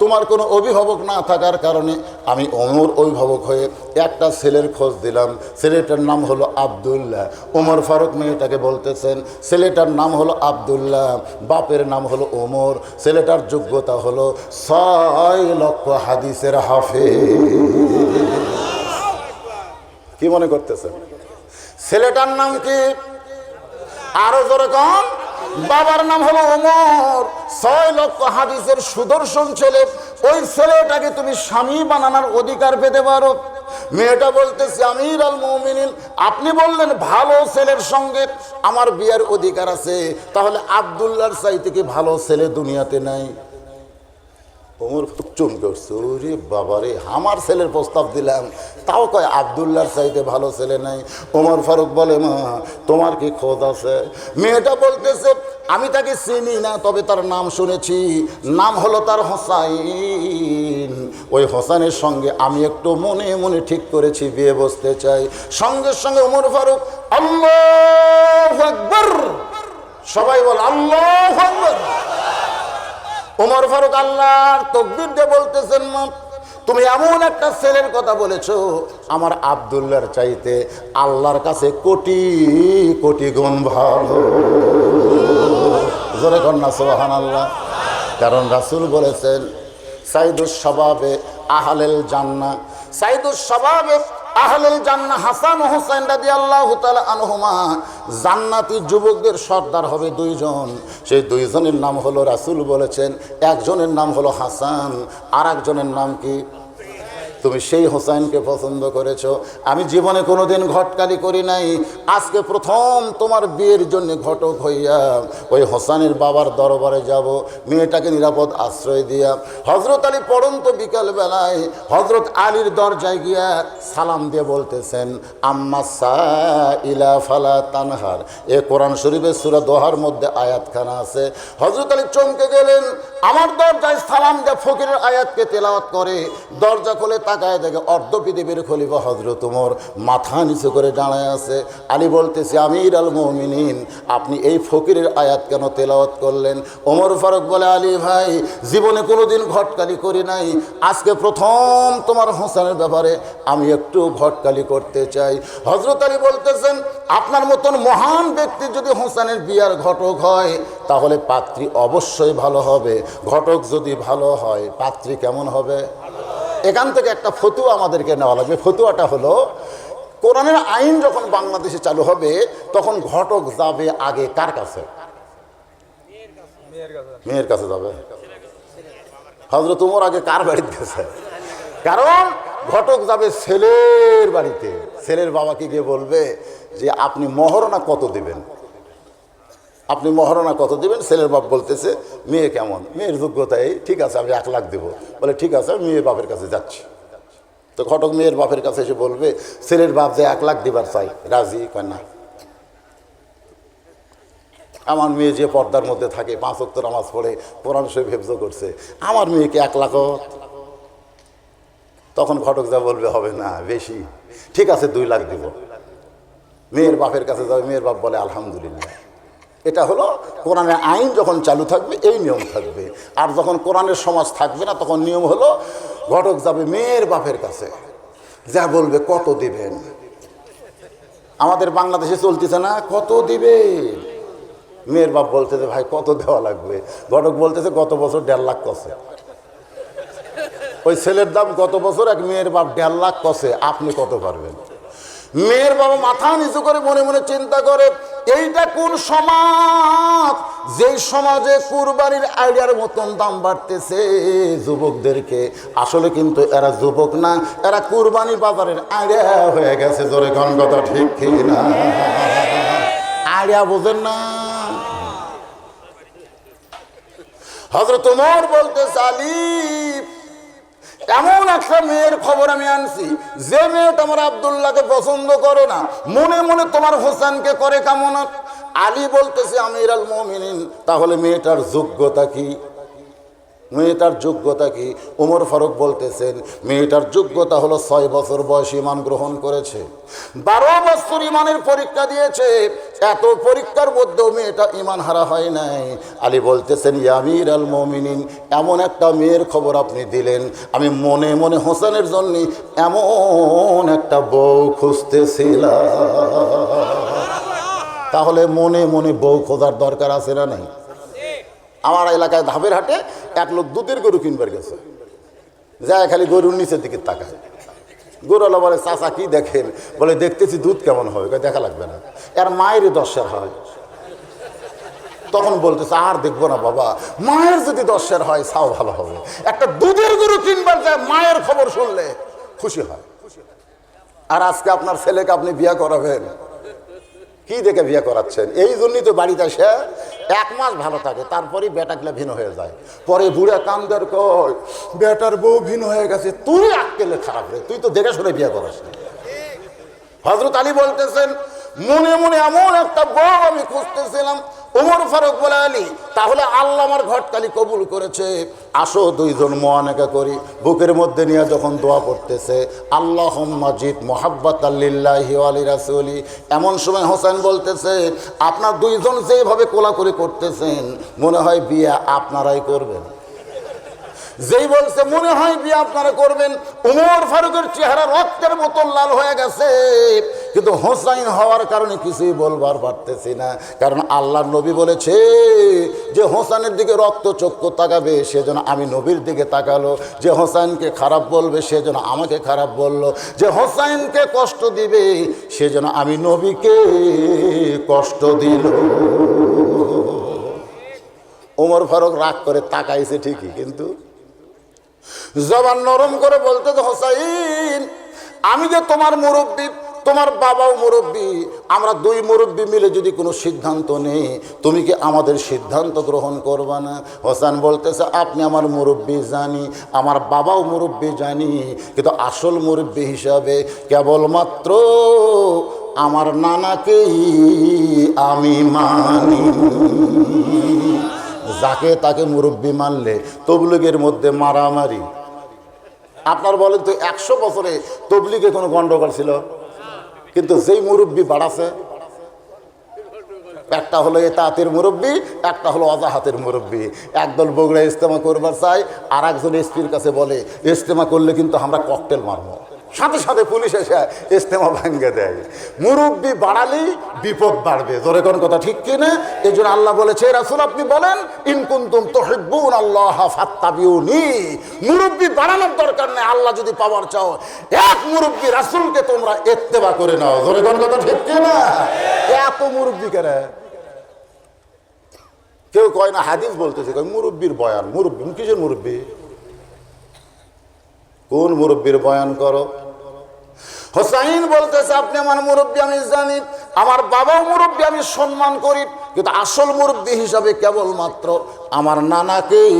তোমার কোনো অভিভাবক না থাকার কারণে আমি ওমর অভিভাবক হয়ে একটা ছেলের খোঁজ দিলাম। ছেলেটার নাম হলো আব্দুল্লাহ। ওমর ফারুক মেয়েটাকে বলতেছেন, ছেলেটার নাম হলো আব্দুল্লাহ, বাপের নাম হলো ওমর, ছেলেটার যোগ্যতা হলো 6 লক্ষ হাদিসের হাফেজ। কি মনে করতেছেন? ছেলেটার নাম কি? আরো জোরে কন। বাবার নাম হলো ওমর, 6 লক্ষ হাদিসের সুদর্শন ছেলে। ওই ছেলেটাকে তুমি স্বামী বানানোর অধিকার পেতে পারো। মেয়েটা বলতেছে আমিরুল মুমিনিন, আপনি বললেন ভালো ছেলের সঙ্গে আমার বিয়ের অধিকার আছে, তাহলে আব্দুল্লাহর চাইতে কি ভালো ছেলে দুনিয়াতে নাই? ওমর চমকে উঠছে, ওরে বাবারে, আমার ছেলের প্রস্তাব দিলাম, তাও কয় আব্দুল্লাহর চাইতে ভালো ছেলে নাই। ওমর ফারুক বলে, মা তোমার কি খোঁজ আছে? মেয়েটা বলতেছে আমি তাকে চিনি না, তবে তার নাম শুনেছি, নাম হলো তার হোসাইন। ওই হোসেনের সঙ্গে আমি একটু মনে মনে ঠিক করেছি বিয়ে বসতে চাই। সঙ্গে সঙ্গে ওমর ফারুক আল্লাহু আকবার, সবাই বল আল্লাহু আকবার। ওমর ফারুক আল্লাহর তাকবীর দিয়ে বলতেছেন, মা তুমি এমন একটা ছেলের কথা বলেছো আমার আব্দুল্লাহর চাইতে আল্লাহর কাছে কোটি কোটি গুণ ভালো। জোরে কন্যা সুবহানাল্লাহ। কারণ রাসূল বলেছেন সাইদুস শাবাবে আহলেল জান্নাহ, সাইদুস শাবাবে আহলেল জান্নাহ হাসান ও হুসাইন রাদিয়াল্লাহু তাআলা আনহুমা, জান্নাতি যুবকদের সর্দার হবে দুইজন। সেই দুইজনের নাম হলো, রাসূল বলেছেন একজনের নাম হলো হাসান, আর একজনের নাম কি? তুমি সেই হোসেনকে পছন্দ করেছো। আমি জীবনে কোনোদিন ঘটকালি করি নাই, আজকে প্রথম তোমার বিয়ের জন্য ঘটক হইয়া ওই হোসেনের বাবার দরবারে যাব, মেয়েটাকে নিরাপদ আশ্রয় দিয়া। হযরত আলী পড়ন্ত বিকালবেলায় হযরত আলীর দরজায় গিয়া সালাম দিয়ে বলতেছেন আম্মা সাইলা ফালা তানহার। এ কোরআন শরীফের সূরা দোহার মধ্যে আয়াতখানা আছে। হযরত আলী চমকে গেলেন, আমার দরজায় সালাম দিয়ে ফকিরের আয়াতকে তেলাওয়াত করে, দরজা খুলে তাকায় দেখে অর্ধ পৃথিবীর খলিফা হযরত ওমর মাথা নিচু করে দাঁড়ায় আছে। আলী বলতেছে আমিরুল মুমিনিন, আপনি এই ফকিরের আয়াত কেন তেলাওয়াত করলেন? ওমর ফারুক বলে, আলী ভাই জীবনে কোনোদিন ঘটকালি করি নাই, আজকে প্রথম তোমার হোসেনের ব্যাপারে আমি একটু ঘটকালি করতে চাই। হযরত আলী বলতেছেন আপনার মতন মহান ব্যক্তি যদি হোসেনের বিয়ার ঘটক হয় তাহলে পাত্রী অবশ্যই ভালো হবে, ঘটক যদি ভালো হয় পাত্রী কেমন হবে? এখান থেকে একটা ফতুয়া আমাদেরকে নেওয়া লাগবে। ফতুয়াটা হলো, কোরআনের আইন যখন বাংলাদেশে চালু হবে তখন ঘটক যাবে আগে কার কাছে? মেয়ের কাছে যাবে। হযরত ওমর আগে কার বাড়িতে গেছে? কারণ ঘটক যাবে ছেলের বাড়িতে, ছেলের বাবাকে গিয়ে বলবে যে আপনি মহারণা কত দিবেন, আপনি মহারণা কত দিবেন? ছেলের বাপ বলতেছে মেয়ে কেমন, মেয়ের যোগ্যতা এই, ঠিক আছে আমি 1 লাখ দেব। বলে ঠিক আছে আমি মেয়ের বাপের কাছে যাচ্ছি। তো ঘটক মেয়ের বাপের কাছে এসে বলবে ছেলের বাপ যে 1 লাখ দিবার চাই, রাজি? কয় না, আমার মেয়ে যে পর্দার মধ্যে থাকে, 5 ওয়াক্ত নামাজ পড়ে, কোরআন শরীফ হিফজ করছে, আমার মেয়েকে 1 লাখ। তখন ঘটক যা বলবে হবে না, বেশি, ঠিক আছে 2 লাখ দিব। মেয়ের বাপের কাছে যাবে, মেয়ের বাপ বলে আলহামদুলিল্লাহ। এটা হলো কোরআনের আইন যখন চালু থাকবে এই নিয়ম থাকবে, আর যখন কোরআনের সমাজ থাকবে না তখন নিয়ম হলো ঘটক যাবে মেয়ের বাপের কাছে, যা বলবে কত দিবেন। আমাদের বাংলাদেশে চলতেছে না, কত দিবেন? মেয়ের বাপ বলতেছে ভাই কত দেওয়া লাগবে? ঘটক বলতেছে গত বছর 1.5 লাখ কষে। ওই ছেলের দাম গত বছর, এক মেয়ের বাপ 1.5 লাখ কষে, আপনি কত পারবেন? মেয়ের বাবা মাথা নিচু করে মনে মনে চিন্তা করে এইটা কোন সমাজ, যেই সমাজে কুরবানির আইডিয়ার মতন দাম বাড়তেছে যুবকদেরকে। আসলে কিন্তু এরা যুবক না, এরা কুরবানি বাজারের আইডিয়া হয়ে গেছে। জোরে কোন কথা ঠিক কি না? আইডিয়া বোঝেন না? হযরত ওমর বলতেছে আলী এমন একটা মেয়ের খবর আমি আনছি, যে মেয়েটা আমার আব্দুল্লাহকে পছন্দ করে না, মনে মনে তোমার হোসেনকে করে কামনা। আলী বলতেছে আমিরুল মুমিনিন, তাহলে মেয়েটার যোগ্যতা কি? মেয়েটার যোগ্যতা কি? ওমর ফারুক বলতেছেন মেয়েটার যোগ্যতা হলো 6 বছর বয়সে ঈমান গ্রহণ করেছে, 12 বছর ঈমানের পরীক্ষা দিয়েছে। এত পরীক্ষার মধ্যেও মেয়েটা ঈমান হারা হয় নাই। আলী বলতেছেন ইয়া আমিরুল মুমিনিন, এমন একটা মেয়ের খবর আপনি দিলেন, আমি মনে মনে হোসেনের জন্য এমন একটা বউ খুঁজতেছিলাম। তাহলে মনে মনে বউ খোঁজার দরকার আছে না নাই? আমার এলাকায় ধাবের হাটে এক লোক দুধের গরু কিনবার গেছে, যায় খালি গরুর নিচের দিকে তাকায়। গরুওয়ালা বলে চাচা কি দেখেন? বলে দেখতেছি দুধ কেমন হয়। দেখা লাগবে না, এর মায়ের 10 সের হয়। তখন বলতেছে আর দেখবো না বাবা, মায়ের যদি 10 সের হয় তাও ভালো হবে। একটা দুধের গরু কিনবার যায়, মায়ের খবর শুনলে খুশি হয়। আর আজকে আপনার ছেলেকে আপনি বিয়ে করাবেন, কি দেখে বিয়ে করাচ্ছেন? এই জন্যই তো বাড়িতে এসে 1 মাস ভালো থাকে, তারপরেই বেটাগুলা ভিন্ন হয়ে যায়। পরে বুড়া কান্দার কয় বেটার বউ ভিন্ন হয়ে গেছে। তুই আক্কেলে খারাপ রে, তুই তো দেখে শুনে বিয়ে করাস। হযরত আলী বলতেছেন মনে মনে এমন একটা বউ আমি খুঁজতেছিলাম। ওমর ফারুক বলে আলী তাহলে আল্লাহ আমার ঘটকালি কবুল করেছে, আসো দুইজন মুআনাকা করি। বুকের মধ্যে নিয়ে যখন দোয়া করতেছে আল্লাহুম্মা জিদ মুহাব্বাতাল লিল্লাহি ওয়া লিরাসূলি, এমন সময় হোসেন বলতেছে আপনার দুইজন যেভাবে কোলাকুলি করতেছেন মনে হয় বিয়ে আপনারাই করবেন। যেই বলছে মনে হয় বিয়ে আপনারা করবেন, ওমর ফারুকের চেহারা রক্তের মতো লাল হয়ে গেছে, কিন্তু হোসাইন হওয়ার কারণে কিছুই বলবার পারতেছি না। কারণ আল্লাহর নবী বলেছে যে হোসেনের দিকে রক্ত চক্ষু তাকাবে সেজন্য আমি নবীর দিকে তাকালো, যে হোসেনকে খারাপ বলবে সেজন্য আমাকে খারাপ বলল, যে হোসেনকে কষ্ট দিবে সেজন্য আমি নবীকে কষ্ট দিল। ওমর ফারুক রাগ করে তাকাইছে ঠিকই, কিন্তু জবান নরম করে বলতে হোসাইন আমি যে তোমার মুরব্বী, তোমার বাবাও মুরব্বী, আমরা 2 মুরব্বী মিলে যদি কোনো সিদ্ধান্ত নেই তুমি কি আমাদের সিদ্ধান্ত গ্রহণ করবা না? হোসেন বলতেছে আপনি আমার মুরব্বী জানি, আমার বাবাও মুরব্বী জানি, কিন্তু আসল মুরব্বী হিসাবে কেবলমাত্র আমার নানাকেই আমি মানি। যাকে তাকে মুরব্বী মানলে তবলিগের মধ্যে মারামারি। আপনার বলেন তো 100 বছরে তবলিগে কোনো গন্ডগোল ছিল? কিন্তু যেই মুরব্বী বাড়াছে, একটা হলো এতাহাতের মুরব্বী, একটা হলো অজাহাতের মুরব্বী। একদল বগুড়া ইজতেমা করবার চাই, আর একজন এসপির কাছে বলে ইজতেমা করলে কিন্তু আমরা ককটেল মারবো, সাথে সাথে পুলিশ এসে ইজতেমা ভাঙ্গে দেয়। মুরব্বী বাড়ালেই বিপদ বাড়বে, জোরে কোন কথা ঠিক কিনা? এই জন্য আল্লাহ বলেছে রাসূল আপনি বলেন ইন কুনতুম তুহিব্বুন আল্লাহ ফাত্তাবিউনি, মুরব্বী বাড়ানোর দরকার নেই, আল্লাহ যদি পাওয়ার চাও এক মুরব্বী রাসূলকে তোমরা ইত্তেবা করে নাও, জোরে কোন কথা ঠিক কিনা? এত মুরব্বী কেন? কেউ কয় না হাদিস বলতেছে, কয় মুরব্বীর বয়ান। মুরব্বী কিসের মুরব্বী? কোন মুরব্বীর বয়ান করো? হোসাইন বলতেছে আপনি আমার মুরব্বী আমি জানি, আমার বাবাও মুরব্বী আমি সম্মান করি, কিন্তু আসল মুরব্বী হিসাবে কেবলমাত্র আমার নানাকেই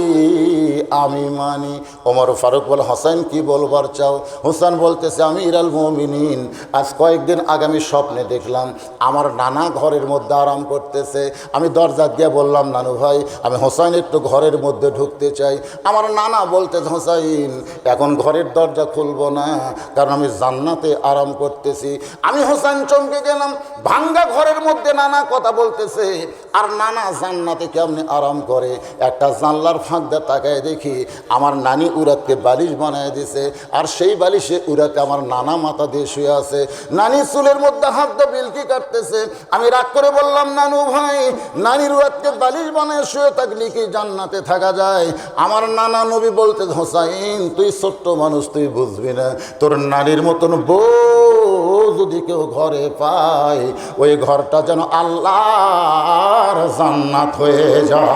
আমি মানি। ওমর ফারুক বলে হোসেন কি বলবার চাও? হোসেন বলতেছে আমিরুল মুমিনিন আজ কয়েকদিন আগে আমি স্বপ্নে দেখলাম আমার নানা ঘরের মধ্যে আরাম করতেছে। আমি দরজা দিয়ে বললাম নানু ভাই আমি হোসেন একটু ঘরের মধ্যে ঢুকতে চাই। আমার নানা বলতেছে হোসেন এখন ঘরের দরজা খুলবো না, কারণ আমি জান্নাতে আরাম করতেছি। আমি হোসেন চমকে গেলাম, ভাঙ্গা ঘরের মধ্যে নানা কথা বলতেছে, আর নানা জান্নাতে কেমনে আরাম করে? একটা জানলার ফাঁক দিয়ে তাকায় দেখি আমার নানি উরাতকে বালিশ বানায় দিছে, আর সেই বালিশে উরাতে আমার নানা মাথা দিয়ে শুয়ে আছে। নানি চুলের মধ্যে হাত দিয়ে বিলকি কাটতেছে। আমি রাগ করে বললাম নানু ভাই নানির উরাতকে বালিশ বানায় শুয়ে থাকলে কি জান্নাতে থাকা যায়? আমার নানা নবী বলতে হোসাইন তুই ছোট্ট মানুষ, তুই বুঝবি না, তোর নানির মতন বউ যদি কেউ ঘরে পায় ওই ঘরটা যেন আল্লাহর জান্নাত হয়ে যায়।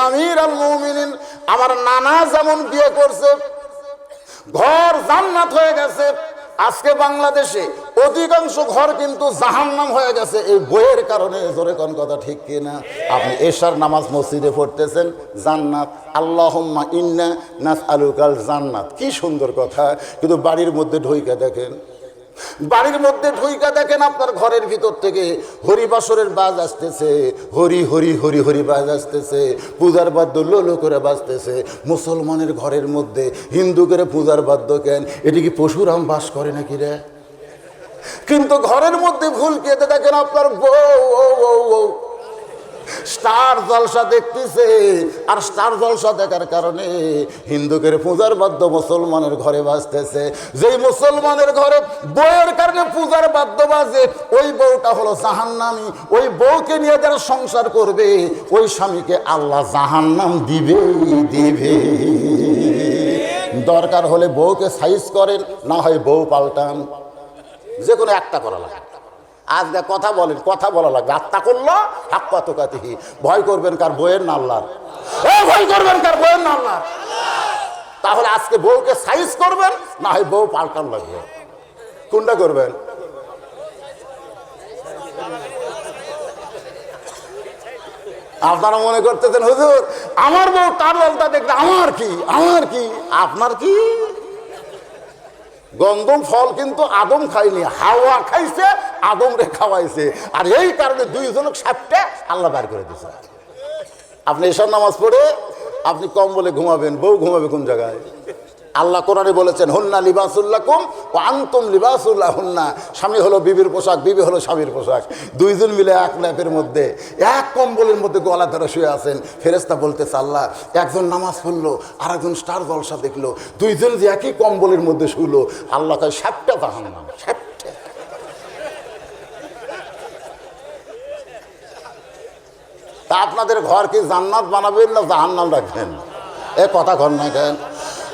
আমিরুল মুমিনিন আমার নানা যেমন বিয়ে করছে ঘর জান্নাত হয়ে গেছে, আজকে বাংলাদেশে অধিকাংশ ঘর কিন্তু জাহান্নাম হয়ে গেছে এই বইয়ের কারণে। জোরে কোন কথা ঠিক কিনা? আপনি এশার নামাজ মসজিদে পড়তেছেন জান্নাত, আল্লাহুম্মা ইন্না নাসআলুকাল জান্নাত, কি সুন্দর কথা, কিন্তু বাড়ির মধ্যে ঢুইকা দেখেন, বাড়ির মধ্যে ঢুইকা দেখেন আপনার ঘরের ভিতর থেকে হরিবাসরের বাজ আসতেছে, হরি হরি হরি হরি বাজ আসতেছে, পূজার বাদ্য লোলো করে বাজতেছে। মুসলমানের ঘরের মধ্যে হিন্দু করে পূজার বাদ্য কেন? এটি কি পশুরাম বাস করে নাকি রে? কিন্তু ঘরের মধ্যে ভুল কেটে দেখেন আপনার বউ স্টার জলসা দেখতেছে, আর স্টার জলসা দেখার কারণে হিন্দুদের পূজার বাদ্য মুসলমানের ঘরে বাজতেছে। যেই মুসলমানের ঘরে বউয়ের কারণে পূজার বাদ্য বাজে ওই বউটা হলো জাহান্নামী। ওই বউকে নিয়ে যারা সংসার করবে ওই স্বামীকে আল্লাহ জাহান্নাম দিবে দিবে। দরকার হলে বউকে সাইজ করেন, না হয় বউ পাল্টান, যে কোনো একটা করা লাগে। আজকে কথা বলেন, কথা বলা লাগবে, আত্মা করলো হাক্কা তুকাতিহি। ভয় করবেন কার? বইয়ের না আল্লাহর? ভয় করবেন কার? বইয়ের না আল্লাহর? তাহলে আজকে বউকে সাইজ করবেন, না হয় বউ পাল্টান লাগবে। কোনটা করবেন? আপনারা মনে করতেছেন হুজুর আমার বউ তার ললটা দেখলে আমার কি, আমার কি, আপনার কি? গন্ধম ফল কিন্তু আদম খায়নি, হাওয়া খাইছে, আদম রে খাওয়াইছে। আর এই কারণে দুইজন সাপটা আল্লাহ বার করে দিয়েছে। আপনি এশার নামাজ পড়ে আপনি কম্বলে ঘুমাবেন, বউ ঘুমাবে কোন জায়গায়? আল্লাহ কোরআনে বলেছেন হুন্না লিবাসুল্লাকুম ওয়া আনতুম লিবাসুল্লাহুন্না। স্বামী হলো বিবির পোশাক, বিবি হলো স্বামীর পোশাক। দুইজন মিলে এক ল্যাপের মধ্যে, এক কম্বলের মধ্যে গলা ধরে শুয়ে আছেন। ফেরেশতা বলতেছে আল্লাহ একজন নামাজ পড়লো আর একজন স্টার জলসা দেখলো, দুইজন যে একই কম্বলের মধ্যে শুলো। আল্লাহ কয় সাতটা জাহান্নাম, সাতটা। তা আপনাদের ঘর কি জান্নাত বানাবেন না জাহান্নাম রাখবেন? এ কথা ঘর না কেন?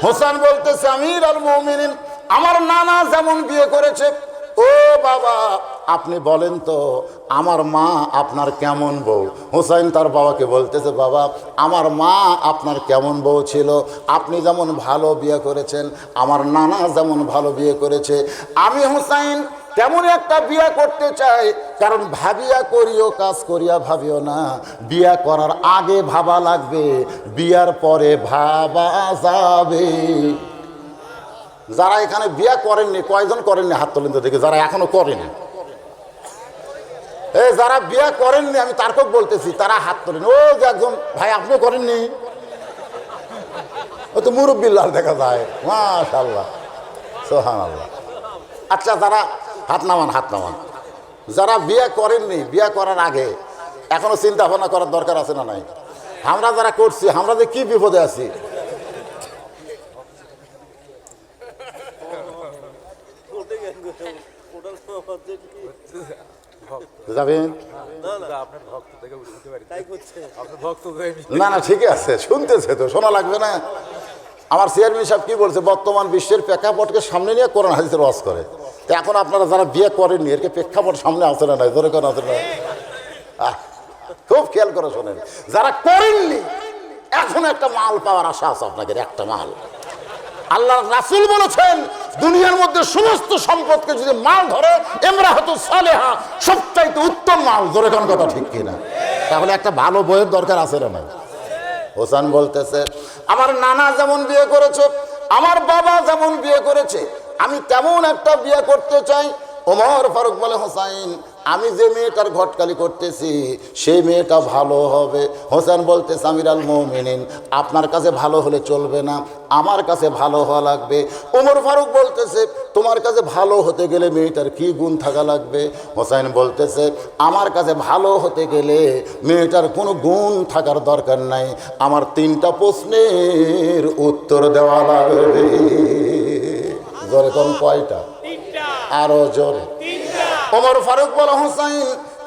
হোসেন বলতেছে আমির আল মুমিনিন আমার নানা যেমন বিয়ে করেছে, ও বাবা আপনি বলেন তো আমার মা আপনার কেমন বউ? হোসেন তার বাবাকে বলতেছে বাবা আমার মা আপনার কেমন বউ ছিল? আপনি যেমন ভালো বিয়ে করেছেন, আমার নানা যেমন ভালো বিয়ে করেছে, আমি হোসেন তেমনই একটা বিয়া করতে চাই। কারণ ভাবিয়া করিও কাজ করিয়া ভাবিও না, বিয়া করার আগে ভাবা লাগবে, বিয়ার পরে ভাবা যাবে। যারা এখানে বিয়া করেননি, কয়জন করেননি হাত তোলেন তো দেখি, যারা এখনো করেনি। এই যারা বিয়া করেননি আমি তারপর বলতেছি, তারা হাত তোলেন। ও যে একজন ভাই আপনিও করেননি, ও তো মুরব্বিল্লাহ দেখা যায়, মাশাআল্লাহ সুবহানাল্লাহ। আচ্ছা যারা হাত নামান, হাত নামান। যারা বিয়ে করেননি, বিয়ে করার আগে এখনো চিন্তা ভাবনা করার দরকার আছে না নাই? আমরা যারা করছি আমরা যে কি বিপদে আছি। যাবেন না? না ঠিকই আছে, শুনতেছে তো, শোনা লাগবে না? আমার চেয়ারম্যান সাহেব কি বলছে, বর্তমান বিশ্বের প্রেক্ষাপটকে সামনে নিয়ে কোরআন হাদিসের ওয়াজ করে। তো এখন আপনারা যারা বিয়ে করেননি এর প্রেক্ষাপট সামনে আসে না নাই? ধরে কেন আসে না? খুব খেয়াল করে শোনেন, যারা করেননি এখন একটা মাল পাওয়ার আশা আছে আপনাদের, একটা মাল। আল্লাহ রাসূল বলেছেন দুনিয়ার মধ্যে সমস্ত সম্পদকে যদি মাল ধরে ইমরাতুস সালেহা সবচাইতে উত্তম মাল। ধরে কোন কথা ঠিক কিনা? তাহলে একটা ভালো বইয়ের দরকার আছে না নাই? হোসেন বলতেছে আমার নানা যেমন বিয়ে করেছে, আমার বাবা যেমন বিয়ে করেছে, আমি তেমন একটা বিয়ে করতে চাই। ওমর ফারুক বলে হোসেন আমি যে মেয়েটার ঘটকালি করতেছি সেই মেয়েটা ভালো হবে। হোসেন বলতেছে আমির আল মুমিনিন আপনার কাছে ভালো হলে চলবে না, আমার কাছে ভালো হওয়া লাগবে। ওমর ফারুক বলতেছে তোমার কাছে ভালো হতে গেলে মেয়েটার কি গুণ থাকা লাগবে? হোসেন বলতেছে আমার কাছে ভালো হতে গেলে মেয়েটার কোনো গুণ থাকার দরকার নাই, আমার তিনটা প্রশ্নের উত্তর দেওয়া লাগবে। জোরে কোন কয়টা? আরো জোরে। ওমর ফারুক বলে হোসেন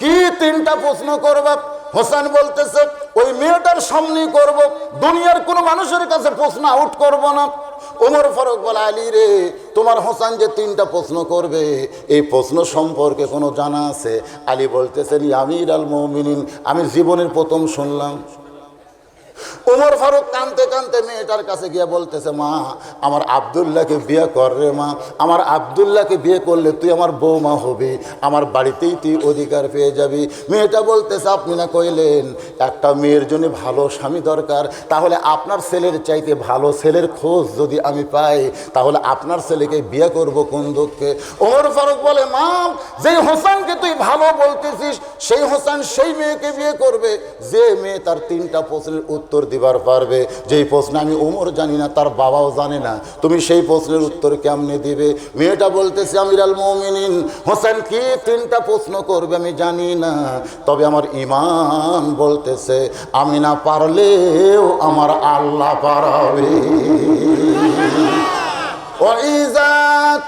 কি তিনটা প্রশ্ন করবা? হোসেন বলতেছে ওই মেয়েটার সামনে করব, দুনিয়ার কোনো মানুষের কাছে প্রশ্ন আউট করব না। ওমর ফারুক বলে আলী রে তোমার হোসেন যে তিনটা প্রশ্ন করবে এই প্রশ্ন সম্পর্কে কোনো জানা আছে? আলী বলতেছেন আমির আল মুমিনিন আমি জীবনের প্রথম শুনলাম। ওমর ফারুক কাঁদতে কাঁদতে মেয়েটার কাছে গিয়ে বলতেছে মা আমার আব্দুল্লাহকে বিয়ে কর রে মা, আমার আব্দুল্লাহকে বিয়ে করলে তুই আমার বৌমা হবি, আমার বাড়িতেই তুই অধিকার পেয়ে যাবি। মেয়েটা বলতেছে আপনি না কইলেন একটা মেয়ের জন্য ভালো স্বামী দরকার, তাহলে আপনার ছেলের চাইতে ভালো ছেলের খোঁজ যদি আমি পাই তাহলে আপনার ছেলেকে বিয়ে করব কোন দুঃখে? ওমর ফারুক বলে মা যেই হোসেনকে তুই ভালো বলতেছিস সেই হোসেন সেই মেয়েকে বিয়ে করবে যে মেয়ে তার তিনটা প্রশ্নের উত্তর দিবার পারবে, যেই প্রশ্ন আমি ওমর জানি না তার বাবাও জানে না, তুমি সেই প্রশ্নের উত্তর কেমনে দিবে? মেয়েটা বলতেছে আমির আল মুমিনিন হোসেন কি তিনটা প্রশ্ন করবে আমি জানি না, তবে আমার ঈমান বলতেছে আমি না পারলেও আমার আল্লাহ পারাবে। ওয়াইযা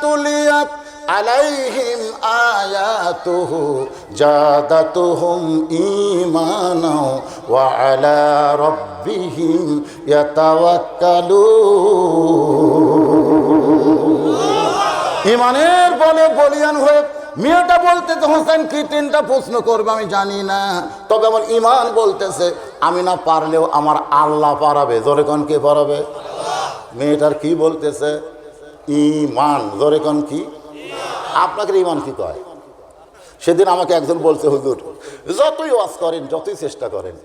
তুলিয়াত আলাইহিম আয়াতুহু জাদাতুহুম ঈমানা ওয়া আলা রাব্বিহিম ইয়াতাওয়াক্কালুন। ঈমানের বলে বলিয়ান হয়ে মেয়েটা বলতেছে হোসেন কি তিনটা প্রশ্ন করবে আমি জানি না, তবে আমার ঈমান বলতেছে আমি না পারলেও আমার আল্লাহ পারাবে। জোরে কোন কে পারাবে? মেয়েটার কি বলতেছে? ঈমান। জোরে কোন কি? আপনাকে ঈমান কি কয়? সেদিন আমাকে একজন বলছে, হুজুর যতই ওয়াজ করেন, যতই চেষ্টা করেন,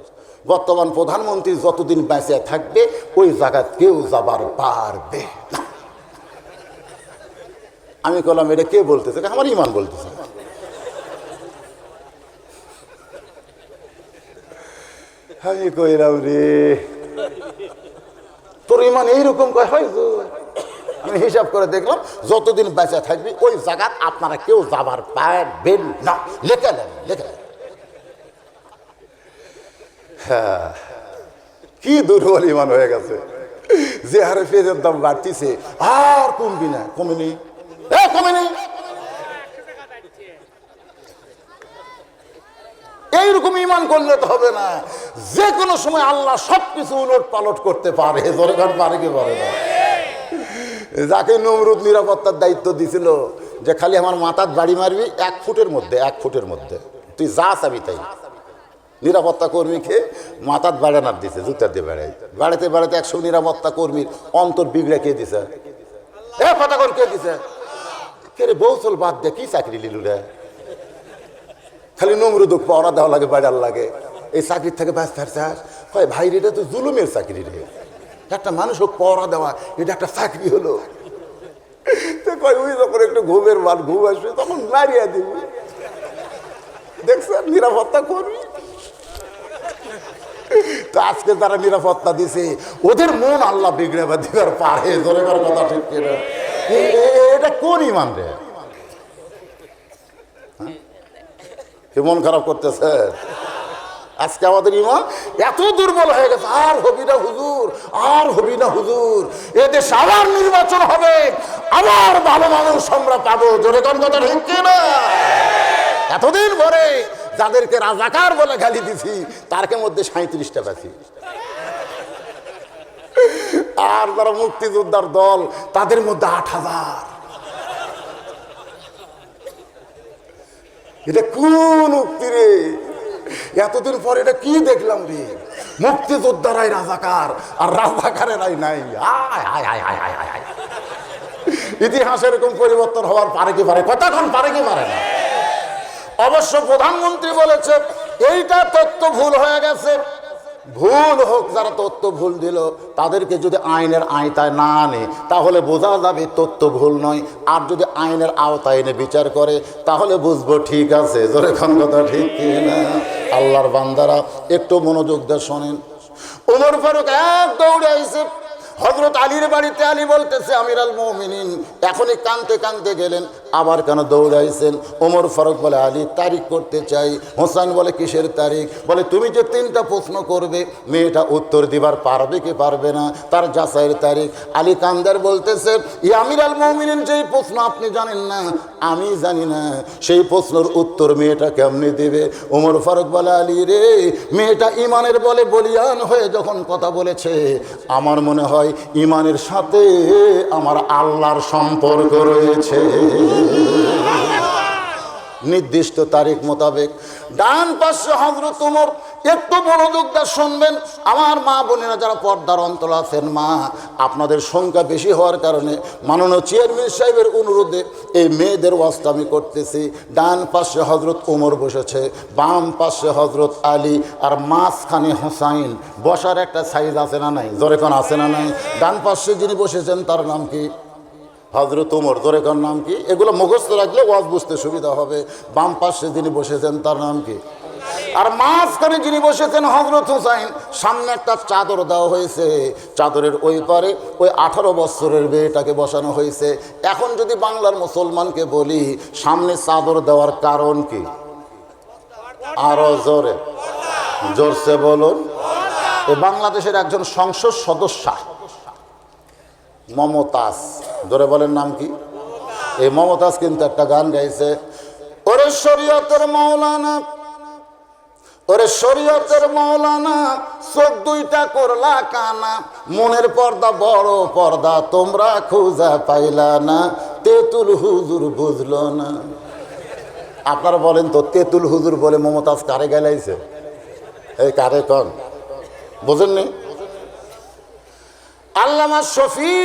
বর্তমান প্রধানমন্ত্রী যতদিন বেঁচে থাকবে ওই জায়গায় কেউ যাবার পারবে না। আমি বললাম, এটা কে বলতেছে? আমার ঈমান বলতেছে। আমি কইলাম, রে তোর ঈমান এইরকম কয় হয়? আমি হিসাব করে দেখলাম, যতদিন বেঁচে থাকবি ওই জায়গা আপনারা কেউ যাবার পারবেন না। লেখা নেন, লেখা নেন। হ্যাঁ, কি দুর্বল ঈমান হয়ে গেছে। যে হারে পেঁয়াজের দাম বাড়তিছে, আর কমবি না। কমেনি, কমেনি। এইরকম ঈমান করলে তো হবে না। যে কোনো সময় আল্লাহ সবকিছু উলট পালট করতে পারে। দরকার পারে কি পারে না? যাকে নমরুদ নিরাপত্তার দায়িত্ব দিছিল যে খালি আমার মাথার বাড়ি মারবি 1 ফুটের মধ্যে, 1 ফুটের মধ্যে তুই যা চাবি তাই। নিরাপত্তা কর্মীকে মাথার বাড়ানার দিছে, জুতা দিয়ে বেড়াই। বেড়াতে বেড়াতে 100 নিরাপত্তা কর্মীর অন্তর বিগড়ে কে দিছে? কথা কর, কে দিছে? কে রে? বৌচল বাদ দে, কি চাকরি লিলু রে? খালি নমরুদ পড়া দেওয়া লাগে, বাড়ার লাগে। এই চাকরির থেকে ব্যস্ত চাস? কয় ভাই, এটা তো জুলুমের চাকরি রে। একটা মানুষ হোক পড়া দেওয়া, এটা একটা চাকরি হলো। কয় ওই যখন একটু ঘুমের মান ঘুম আসবে তখন মারিয়া দিব। দেখছেন নিরাপত্তা করবি তো আজকে যারা নিরাপত্তা দিছে ওদের মন আল্লাহ বিগড়ে বা দিবার পারে। ধরে করার কথা ঠিক কিনা? এটা কোন ঈমান রে? মন খারাপ করতেছে আজকে আমাদের ঈমান এত দুর্বল হয়ে গেছে। আর হবি না হুজুর, আর হবি না হুজুর। এদেশে আবার নির্বাচন হবে, আবার ভালো মানুষ আমরা পাবো। জোরে কোন কথা ঠিক কিনা? এতদিন পরে যাদেরকে রাজাকার বলে গালি দিছি তারকে মধ্যে 37টা পাচ্ছি। আর যারা মুক্তিযোদ্ধার দল তাদের মধ্যে 8000। এটা কোন উক্তি রে? এতদিন পরে এটা কি দেখলাম রে? মুক্তিযোদ্ধারাই রাজাকার আর রাজাকারেরাই নাই। ইতিহাস এরকম পরিবর্তন হওয়ার পারে কি পারে? কতক্ষণ পারে কি পারে না? অবশ্য প্রধানমন্ত্রী বলেছে এইটা তথ্য ভুল হয়ে গেছে। ভুল হোক, যারা তথ্য ভুল দিল তাদেরকে যদি আইনের আওতায় না আনে তাহলে বোঝা যাবে তথ্য ভুল নয়। আর যদি আইনের আওতায় এনে বিচার করে তাহলে বুঝবো ঠিক আছে। জোরে কোন কথা ঠিক কিনা? আল্লাহর বান্দারা একটু মনোযোগ দিয়ে শোনেন। ওমর ফারুক এক দৌড়ে আইছে হযরত আলীর বাড়িতে। আলী বলতেছে, আমির আল মুমিনিন। এখনই কাঁদতে কাঁদতে গেলেন, আবার কেন দৌড়াইছেন? ওমর ফারুক বলে, আলী তারিখ করতে চাই। হোসেন বলে, কিসের তারিখ? বলে, তুমি যে 3টা প্রশ্ন করবে মেয়েটা উত্তর দিবার পারবে কি পারবে না তার যাচাইয়ের তারিখ। আলী কান্দার বলতেছে, আমির আল মুমিনিন, যেই প্রশ্ন আপনি জানেন না, আমি জানি না, সেই প্রশ্নের উত্তর মেয়েটা কেমনে দেবে? ওমর ফারুক বলে, আলী রে, মেয়েটা ইমানের বলে বলিয়ান হয়ে যখন কথা বলেছে, আমার মনে হয় ঈমানের সাথে আমার আল্লাহর সম্পর্ক রয়েছে। নির্দিষ্ট তারিখ মোতাবেক ডান পাশে হযরত ওমর। একটু মনোযোগ দিয়ে শুনবেন আমার মা বোনেরা যারা পর্দার অন্তর আছেন। মা, আপনাদের সংখ্যা বেশি হওয়ার কারণে মাননীয় চেয়ারম্যান সাহেবের অনুরোধে এই মেয়েদের ওয়াজটা আমি করতেছি। ডান পাশে হযরত ওমর বসেছে, বাম পাশে হযরত আলী, আর মাঝখানে হোসাইন। বসার একটা সাইজ আছে না নাই? জোরে কোন আছে না নাই? ডান পাশে যিনি বসেছেন তার নাম কি? হযরত ওমর। জোরে কোন নাম কি? এগুলো মুখস্থ রাখলে ওয়াজ বুঝতে সুবিধা হবে। বাম পাশে যিনি বসেছেন তার নাম কি? আর মাঝখানে যিনি বসেছেন হযরত হোসাইন। সামনে একটা চাদর দেওয়া হয়েছে, চাদরের ওই পারে ওই 18 বছরের মেয়েটাকে বসানো হয়েছে। এখন যদি বাংলার মুসলমানকে বলি সামনে চাদর দেওয়ার কারণ কি? আরো জোরে, জোরসে বলুন। এই বাংলাদেশের একজন সংসদ সদস্য মমতাজ, ধরে বলেন নাম কি? এই মমতাজ কিন্তু একটা গান গাইছে, ওরে শরীয়তের মাওলানা, ওরে শরীয়তের মাওলানা, চোখ দুইটা করলা কানা, মনের পর্দা বড় পর্দা তোমরা খুঁজা পাইলা না, তেতুল হুজুর বুঝলো না। আপনারা বলেন তো, তেতুল হুজুর বলে মমতাজ কারে গাইলাইছে? এই কারে কন? বোঝেননি? আল্লামা শফী,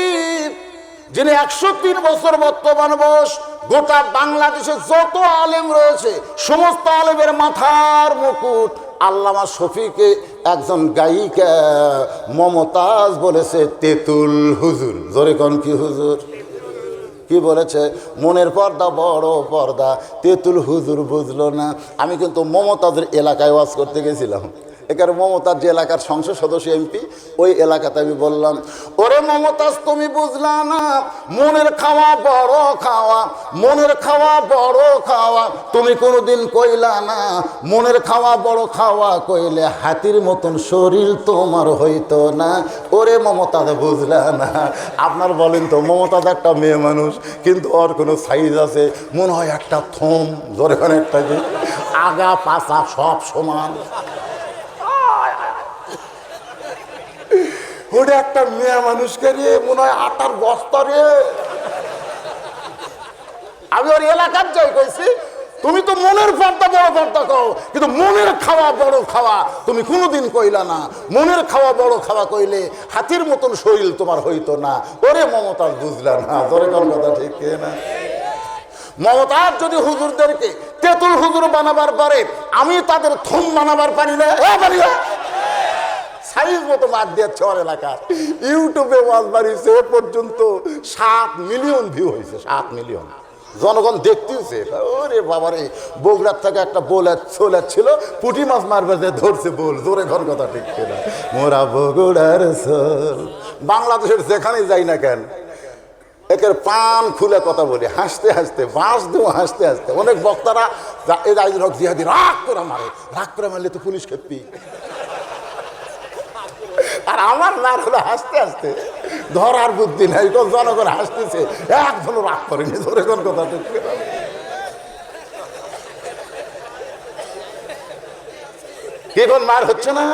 যিনি 103 বছর বর্তমান বয়স, গোটা বাংলাদেশে যত আলেম রয়েছে সমস্ত আলেমের মাথার মুকুট। আল্লামা শফীকে একজন গায়িকা মমতাজ বলেছে তেঁতুল হুজুর। জোরে কোন কি হুজুর? কি বলেছে? মনের পর্দা বড় পর্দা, তেঁতুল হুজুর বুঝলো না। আমি কিন্তু মমতাজের এলাকায় ওয়াজ করতে গেছিলাম। এখানে মমতাজ যে এলাকার সংসদ সদস্য এমপি, ওই এলাকাতে আমি বললাম, ওরে মমতাজ তুমি বুঝলা না, মনের খাওয়া বড় খাওয়া, মনের খাওয়া বড় খাওয়া। তুমি কোনোদিন কইলা না মনের খাওয়া বড় খাওয়া, কইলে হাতির মতন শরীর তোমার হইতো না। ওরে মমতাজ বুঝলা না। আপনার বলেন তো, মমতাজ একটা মেয়ে মানুষ, কিন্তু ওর কোনো সাইজ আছে? মনে হয় একটা থম, জোরে একটা যে আগা পাছা সব সমান। ওটা একটা মেয়ে মানুষকে রে, মনে হয় আটার বস্তা রে। আমি ওর এলাকার যাই কইছি, তুমি তো মনের পর্দা বড় পর্দা কও, কিন্তু মনের খাওয়া বড় খাওয়া তুমি কোনোদিন কইলা না। মনের খাওয়া বড় খাওয়া কইলে হাতির মতন শরীর তোমার হইতো না। ওরে মমতাজ বুঝলা না। ধরে কোন কথা ঠিক না? মমতাজ যদি হুজুরদেরকে তেঁতুল হুজুর বানাবার পারে, আমি তাদের থম বানাবার পারি না। সাইজ মতো বাদ দিয়েছে ওর এলাকার। ইউটিউবে ওয়াজ বাড়িছে, এ পর্যন্ত 7 মিলিয়ন ভিউ হয়েছে। 7 মিলিয়ন জনগণ দেখতেছে। ওরে বাবারে, বগুড়ার থেকে একটা বোল চলে ছিল, পুঁটি মাছ মারবে যে ধরছে বোল। জোরে ঘর কথা ঠিক না? মোরা বগুড়ার সোল। বাংলাদেশের যেখানে যাই না কেন, একের পান খুলে কথা বলি, হাসতে হাসতে বাঁশ দেবো, হাসতে হাসতে। অনেক বক্তারা জিহাদি রাগ করে মারে, রাগ করে মারলে তো পুলিশ খেপি। আর আমার না হলো হাসতে হাসতে ধরার বুদ্ধি নাই, জনগণ হাসতেছে, একজন রাগ করেনি। ধরে কোন কথা ঠিক কি কোন মার হচ্ছে না?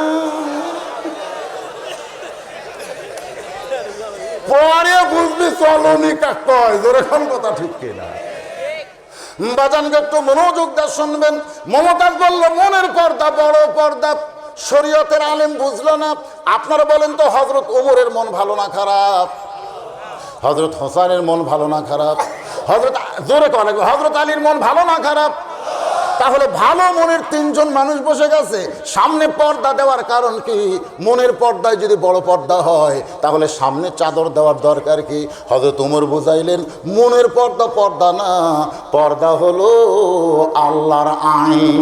পরে বুঝবি চলনি কাক। ধরে কোন কথা ঠিক কিনা? বাজানকে একটু মনোযোগ দিয়ে শুনবেন। মমতাজ বলল মনের পর্দা বড় পর্দা, শরীয়তের আলেম বুঝলো না। আপনারা বলেন তো, হযরত ওমরের মন ভালো না খারাপ? হযরত হোসেনের মন ভালো না খারাপ? হযরত আলীর মন ভালো না খারাপ? তাহলে ভালো মনের 3 জন মানুষ বসে গেছে, সামনে পর্দা দেওয়ার কারণ কি? মনের পর্দায় যদি বড় পর্দা হয়, তাহলে সামনে চাদর দেওয়ার দরকার কি? হযরত ওমর বুঝাইলেন, মনের পর্দা পর্দা না, পর্দা হলো আল্লাহর আইন।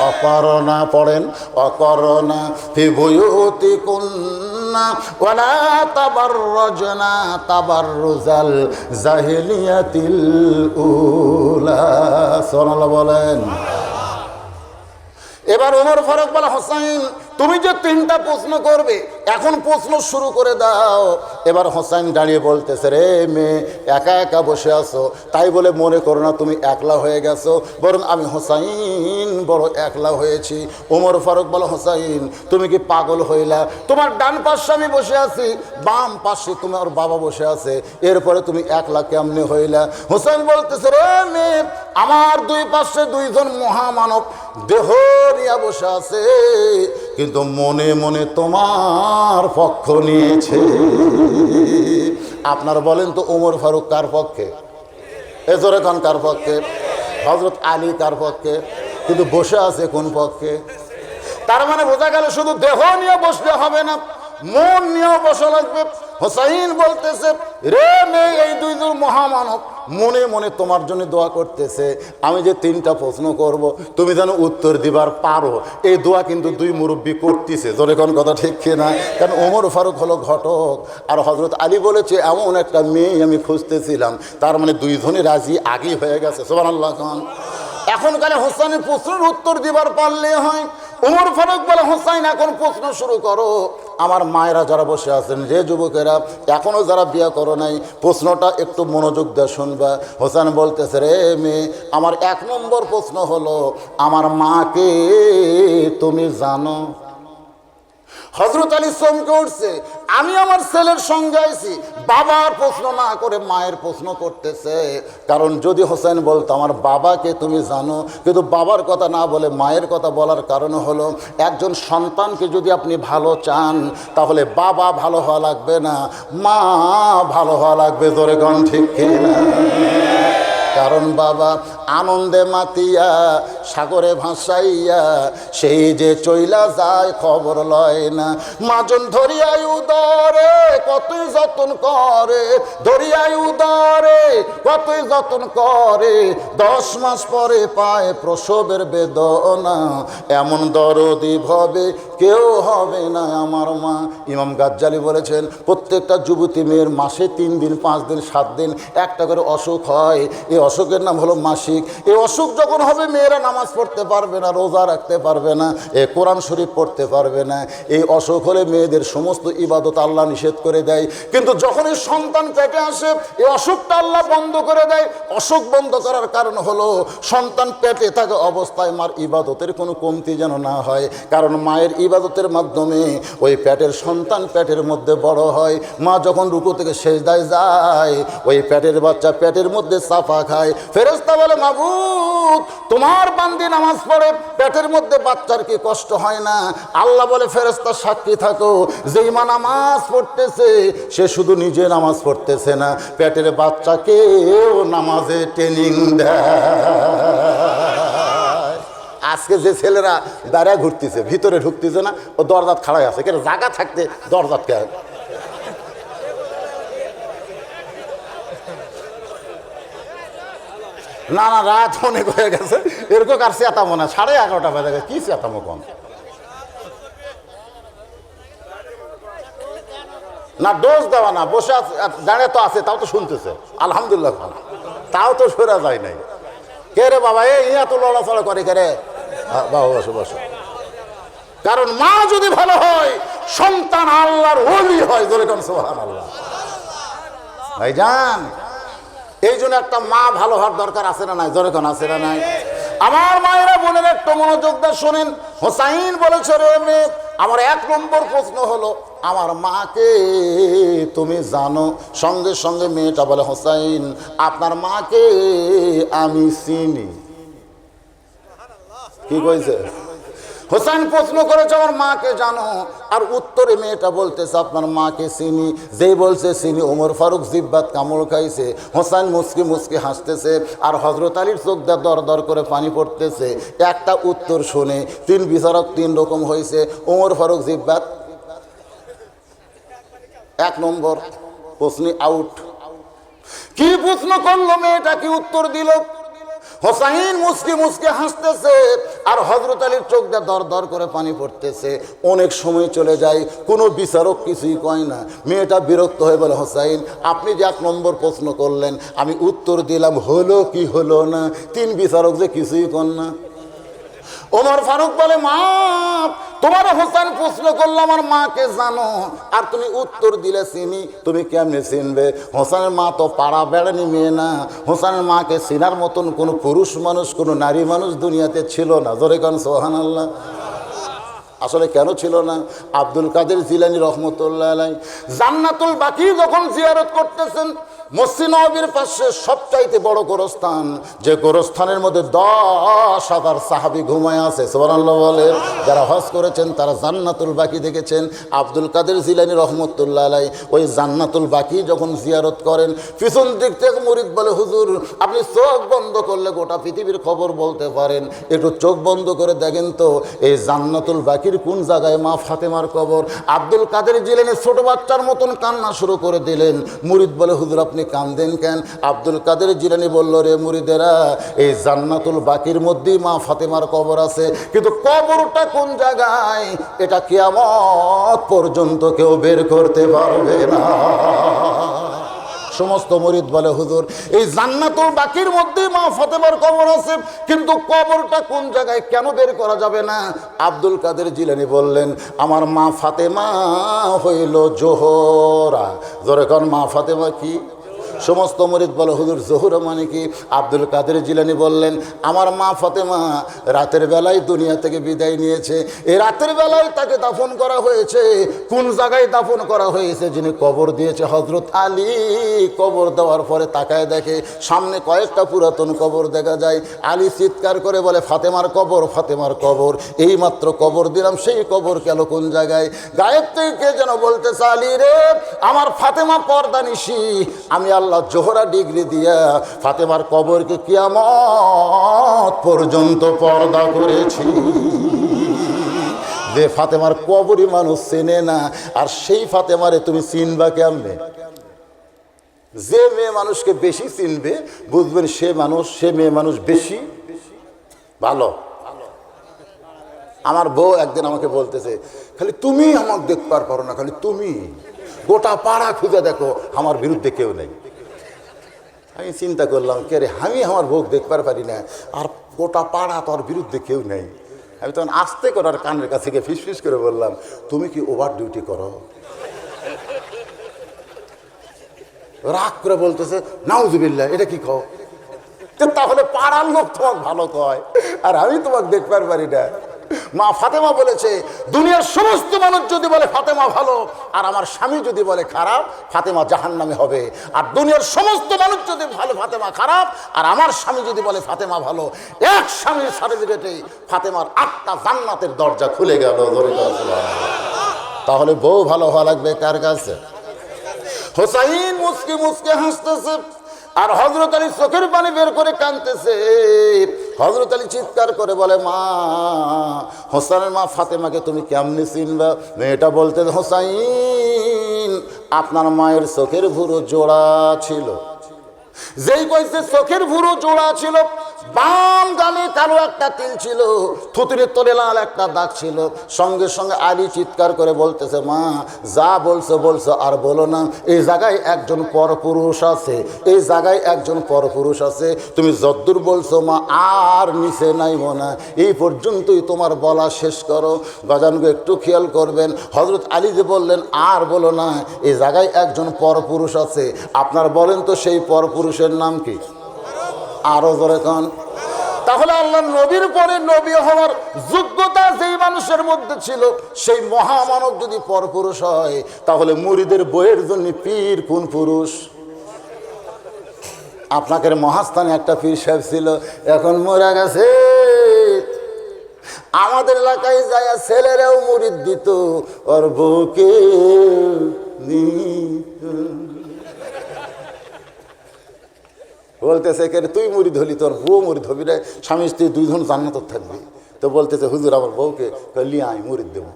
অকরনা পড়েন, অকরনা ফি বুয়ুতিকুন্না ওয়ালা তাবাররাজনা তাবাররুজাল জাহিলিয়াতিল উলা। সুবহানাল্লাহ বলেন। এবার ওমর ফারুক বলে, হোসেন তুমি যে 3টা প্রশ্ন করবে, এখন প্রশ্ন শুরু করে দাও। এবার হোসেন দাঁড়িয়ে বলতেছে, রে মেয়ে একা একা বসে আছো, তাই বলে মনে করো না তুমি একলা হয়ে গেছো, বরং আমি হোসেন বড় একলা হয়েছি। ওমর ফারুক বলে, হোসেন তুমি কি পাগল হইলা? তোমার ডান পাশে আমি বসে আছি, বাম পাশে তোমার বাবা বসে আছে, এরপরে তুমি একলা কেমনে হইলা? হোসেন বলতেছে, রে মেয়ে আমার 2 পাশে 2 জন মহামানব দেহ নিয়ে বসে আছে, কিন্তু মনে মনে তোমার পক্ষ নিয়েছে। আপনারা বলেন তো, ওমর ফারুক কার পক্ষে? এজরে খান কার পক্ষে? হযরত আলী কার পক্ষে? কিন্তু বসে আছে কোন পক্ষে? তার মানে বোঝা গেল শুধু দেহ নিয়ে বসলে হবে না, মন নিয়েও বসা লাগবে। হোসেন বলতেছে, রে মেয়ে এই 2 জন মহামানব মনে মনে তোমার জন্য দোয়া করতেছে। আমি যে 3টা প্রশ্ন করব, তুমি যেন উত্তর দিবার পারো, এই দোয়া কিন্তু 2 মুরব্বী করতেছে। জোরে কোন কথা ঠিক কিনা? কারণ ওমর ফারুক হলো ঘটক, আর হযরত আলী বলেছে এমন একটা মেয়ে আমি খুঁজতেছিলাম। তার মানে 2 জনই রাজি আগেই হয়ে গেছে। সুবহানাল্লাহ। এখন কালে হোসেনের প্রশ্নের উত্তর দিবার পারলে হয়। ওমর ফারুক বলে, হোসেন এখন প্রশ্ন শুরু করো। আমার মায়েরা যারা বসে আছেন, যে যুবকেরা এখনো যারা বিয়ে করো নাই, প্রশ্নটা একটু মনোযোগ দিয়ে শুনবা। হোসেন বলতেছে, রে মেয়ে আমার 1 নম্বর প্রশ্ন হলো, আমার মাকে তুমি জানো? হযরত আলী চমকে উঠছে, আমি আমার ছেলের সঙ্গে আইছি, বাবার প্রশ্ন না করে মায়ের প্রশ্ন করতেছে। কারণ যদি হোসেন বলতো আমার বাবাকে তুমি জানো, কিন্তু বাবার কথা না বলে মায়ের কথা বলার কারণ হলো একজন সন্তানকে যদি আপনি ভালো চান তাহলে বাবা ভালো হওয়া লাগবে না, মা ভালো হওয়া লাগবে। জোরে কোন ঠিক কিনা? কারণ বাবা আনন্দে মাতিয়া সাগরে ভাসাইয়া সেই যে চইলা যায় খবর লয় না। মাজন ধরিয়াই উদরে কতই যতন করে, ধরিয়াই উদরে কতই যতন করে, 10 মাস পরে পায় প্রসবের বেদনা। এমন দরদি ভবে কেউ হবে না আমার মা। ইমাম গাজ্জালি বলেছেন প্রত্যেকটা যুবতী মেয়ের মাসে 3 দিন 5 দিন 7 দিন একটা করে অসুখ হয়। এই অসুখের নাম হলো মাসিক। এই অসুখ যখন হবে মেয়েরা নামাজ পড়তে পারবে না, রোজা রাখতে পারবে না, কোরআন শরীফ পড়তে পারবে না। এই অসুখ হলে মেয়েদের সমস্ত ইবাদত আল্লাহ নিষেধ করে দেয়। কিন্তু যখন এই সন্তান পেটে আসে এই অসুখটা আল্লাহ বন্ধ করে দেয়। অসুখ বন্ধ করার কারণ হলো সন্তান পেটে থাকা অবস্থায় মার ইবাদতের কোনো কমতি যেন না হয়। কারণ মায়ের ইবাদতের মাধ্যমে ওই পেটের সন্তান পেটের মধ্যে বড় হয়। মা যখন রুকু থেকে সেজদায় যায় ওই পেটের বাচ্চা পেটের মধ্যে চাপা খায়। ফেরেশতা বলে মাবুদ তোমার বান্দি নামাজ পড়ে পেটের মধ্যে বাচ্চার কি কষ্ট হয় না? আল্লাহ বলে ফেরেশতা সাক্ষী থাকো, যেই মা নামাজ পড়তেছে সে শুধু নিজে নামাজ পড়তেছে না, পেটের বাচ্চাকেও নামাজে ট্রেনিং দেয়। আজকে যে ছেলেরা দাঁড়ায় ঘুরতেছে ভিতরে ঢুকতেছে না, ও দরজাত খাড়াই আছে, কেন জায়গা থাকতে দরজাত কে? না না রাত অনেক হয়ে গেছে, এরকম আর চেতামো না, 11:30 বেজে গেছে, কি চেতামো কম না। ডোজ দেওয়া না, বসে দাঁড়িয়ে তো আছে, তাও তো শুনতেছে আলহামদুলিল্লাহ, তাও তো সরা যায় নাই। কে রে বাবা ইয়া তো লড়াচড়া করে কে রে? বাবা বসো বসো। কারণ মা যদি ভালো হয় সন্তান আল্লাহর ওলি হয়। জোরে কোন সুবহানাল্লাহ। ভাইজান এই জন্য একটা মা ভালো হওয়ার দরকার আছে না নাই? জোরে কোন আছে না নাই? আমার মায়েরা বোনের একটু মনোযোগ দিয়ে শোনেন। হোসাইন বলেছে রে মেয়ে, আমার 1 নম্বর প্রশ্ন হলো আমার মাকে তুমি জানো? সঙ্গে সঙ্গে মেয়েটা বলে হোসাইন আপনার মাকে আমি চিনি। কি কইছে? হোসেন প্রশ্ন করেছে আমার মাকে জানো? আর উত্তরে মেয়েটা বলতেছে আপনার মাকে চিনি। যেই বলছে চিনি ওমর ফারুক জিব্বাত কামড় খাইছে। হোসেন মুস্কি মুস্কি হাসতেছে আর হযরত আলীর চোখ দিয়ে দর দর করে পানি পড়তেছে। একটা উত্তর শুনে 3 বিচারক 3 রকম হয়েছে। ওমর ফারুক জিব্বাত 1 নম্বর প্রশ্ন আউট। কি প্রশ্ন করলো মেয়েটা, কি উত্তর দিল? হোসাইন মুস্কি মুস্কি হাসতেছে আর হযরত আলীর চোখ দিয়ে দর দর করে পানি পড়তেছে। অনেক সময় চলে যায়, কোনো বিচারক কিছুই কয় না। মেয়েটা বিরক্ত হয়ে বলে হোসাইন আপনি যে 1 নম্বর প্রশ্ন করলেন আমি উত্তর দিলাম, হলো কি হলো না? 3 বিচারক যে কিছুই কন না। ওমর ফারুক বলে মা তোমার হোসেন প্রশ্ন করলো আমার মাকে জানো আর তুমি উত্তর দিলে চিনি। তুমি কেমনে চিনবে? হোসেনের মা তো পাড়া বেড়ানি মেয়ে না। হোসেনের মাকে চিনার মতন কোনো পুরুষ মানুষ কোনো নারী মানুষ দুনিয়াতে ছিল না। জোরে কান সুবহানাল্লাহ। আসলে কেন ছিল না? আব্দুল কাদের জিলানী রহমতুল্লাহ আলাইহি জান্নাতুল বাকি যখন জিয়ারত করতেছেন, মসজিদ নববীর পাশে সবচাইতে বড় গোরস্থান, যে গোরস্থানের মধ্যে 10,000 সাহাবী ঘুমায় আছে। সুবহানাল্লাহ বলে। যারা হজ করেছেন তারা জান্নাতুল বাকি দেখেছেন। আব্দুল কাদের জিলানী রহমতুল্লাহ আলাইহি ওই জান্নাতুল বাকি যখন জিয়ারত করেন, পিছন দিক থেকে মুরিদ বলে হুজুর আপনি চোখ বন্ধ করলে গোটা পৃথিবীর খবর বলতে পারেন, একটু চোখ বন্ধ করে দেখেন তো এই জান্নাতুল বাকির কোন জায়গায় মা ফাতেমার কবর। আব্দুল কাদের জিলানী ছোট বাচ্চার মতন কান্না শুরু করে দিলেন। মুরিদ বলে হুজুর আপনি কান্দেন কেন? আব্দুল কাদের জিলানী বলল রে মুরিদেরা এই জান্নাতুল বাকির মধ্যেই মা ফাতেমার কবর আছে, কিন্তু কবরটা কোন জায়গায় এটা কিয়ামত পর্যন্ত কেউ বের করতে পারবে না। সমস্ত মুরিদ বলে হুজুর এই জান্নাতুল বাকির মধ্যে মা ফাতেমার কবর আছে, কিন্তু কবরটা কোন জায়গায় কেন বের করা যাবে না? আব্দুল কাদের জিলানী বললেন আমার মা ফাতেমা হইল জোহরা। জোরে কোন মা ফাতেমা কি? সমস্ত মুরিদ বলে হুজুর জহুরা মানে কি? আব্দুল কাদের জিলানী বললেন আমার মা ফাতেমা রাতের বেলায় দুনিয়া থেকে বিদায় নিয়েছে, এই রাতের বেলায় তাকে দাফন করা হয়েছে। কোন জায়গায় দাফন করা হয়েছে? যিনি কবর দিয়েছে হযরত আলী। কবর দেওয়ার পরে তাকায় দেখে সামনে কয়েকটা পুরাতন কবর দেখা যায়। আলী চিৎকার করে বলে ফাতেমার কবর, ফাতেমার কবর, এইমাত্র কবর দিলাম, সেই কবর গেল কোন জায়গায়? গায়েব থেকে কে যেন বলতেছে আলী রে আমার ফাতেমা পর্দা নিশি, আমি আল্লাহ জোহরা ডিগ্রি দিয়া ফাতেমার কবরকে কিয়ামত পর্যন্ত পর্দা করেছি। যে ফাতেমার কবরই মানুষ চেনে না, আর সেই ফাতেমারে তুমি চিনবা কেমনে? যে মেয়ে মানুষকে বেশি চিনবে বুঝবেন সে মেয়ে মানুষ বেশি ভালো। আমার বউ একদিন আমাকে বলতেছে খালি তুমি আমাকে দেখবার পারো না, খালি তুমি, গোটা পাড়া খুঁজে দেখো আমার বিরুদ্ধে কেউ নেই। আমি চিন্তা করলাম কে রে, আমি আমার বউ দেখবার পারি না আর গোটা পাড়া তোর বিরুদ্ধে কেউ নেই। আমি তখন আস্তে করে আর কানের কাছে গিয়ে ফিসফিস করে বললাম তুমি কি ওভার ডিউটি করো? রাগ করে বলতেছে নাউজুবিল্লাহ, এটা কি কও? তাহলে পাড়ার লোক তোমাকে ভালো কয় আর আমি তোমাকে দেখবার পারি না। মা ফাতেমা বলেছে দুনিয়ার সমস্ত মানুষ যদি বলে ফাতেমা ভালো আর আমার স্বামী যদি বলে খারাপ, ফাতেমা জাহান্নামে হবে। আর দুনিয়ার সমস্ত মানুষ যদি ভালো ফাতেমা খারাপ আর আমার স্বামী যদি বলে ফাতেমা ভালো, এক স্বামীর সার্টিফিকেটে ফাতেমার 8টা জান্নাতের দরজা খুলে গেল। তাহলে বউ ভালো হওয়া লাগবে কার কাছে? হোসাইন মুসকি মুসকে হাসতেছে আর হযরত আলী চোখের পানি বের করে কাঁদতেছে। হযরত আলী চিৎকার করে বলে মা, হোসেনের মা ফাতেমাকে তুমি কেমনে চিনবা? মেয়েটা বলতে হোসাইন আপনার মায়ের চোখের ভুরু জোড়া ছিল। যেই কইছে চোখের ভুরু জোড়া ছিল, বাম গালে কালো একটা তিল ছিল, থুতুরের তলে লাল একটা দাগ ছিল। সঙ্গে সঙ্গে আলী চিৎকার করে বলতেছে মা যা বলছো বলছো আর বলো না, এই জায়গায় একজন পরপুরুষ আছে, এই জায়গায় একজন পরপুরুষ আছে। তুমি যদ্দূর বলছো মা, আর নিচে নাইব না, এই পর্যন্তই তোমার বলা শেষ করো। বাজানগো একটু খেয়াল করবেন, হযরত আলী যে বললেন আর বলো না, এই জায়গায় একজন পরপুরুষ আছে, আপনার বলেন তো সেই পরপুরুষের নাম কি? আরো জোরে কান। তাহলে আল্লাহ নবীর পরে নবী হওয়ার যোগ্যতা যেই মানুষের মধ্যে ছিল, সেই মহামানব যদি পরপুরুষ হয়, তাহলে মুরিদের বইয়ের জন্য পীর কোন পুরুষ? আপনাকে মহাস্থানে একটা পীর সাহেব ছিল, এখন মরে গেছে। আমাদের এলাকায় যায় ছেলেরাও মুরিদ দিত, ওর বউকে বলতেছে কে তুই মুরিদ হলি, তোর বউ মুরিদ হবি রে, স্বামী স্ত্রী দুইজন জান্নাত থাকবি। তো বলতেছে হুজুর আমার বউকে লিয়ে আমি মুরিদ দেবো।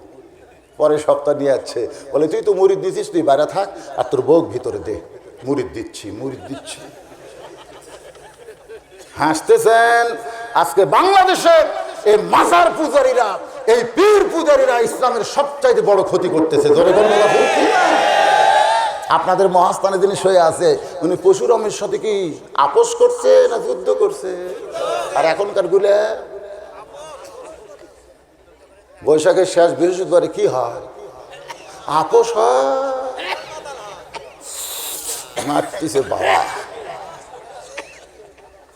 পরের সপ্তাহ নিয়ে যাচ্ছে, বলে তুই তো মুরিদ দিছিস, তুই বাইরে থাক আর তোর বউ ভিতরে দে, মুরিদ দিচ্ছি মুরিদ দিচ্ছি। হাসতেছেন। আজকে বাংলাদেশে এই মাজার পূজারীরা, এই পীর পূজারীরা ইসলামের সবচাইতে বড় ক্ষতি করতেছে। ধরে আপনাদের মহাস্থানে যিনি শুয়ে আছে, উনি পশুরামের সাথে কি আপোষ করছে না যুদ্ধ করছে? আর এখনকার গুলে বৈশাখের শেষ বৃহস্পতিবারে কি হয়? আপোষ হয়। মারতিছে বাবা।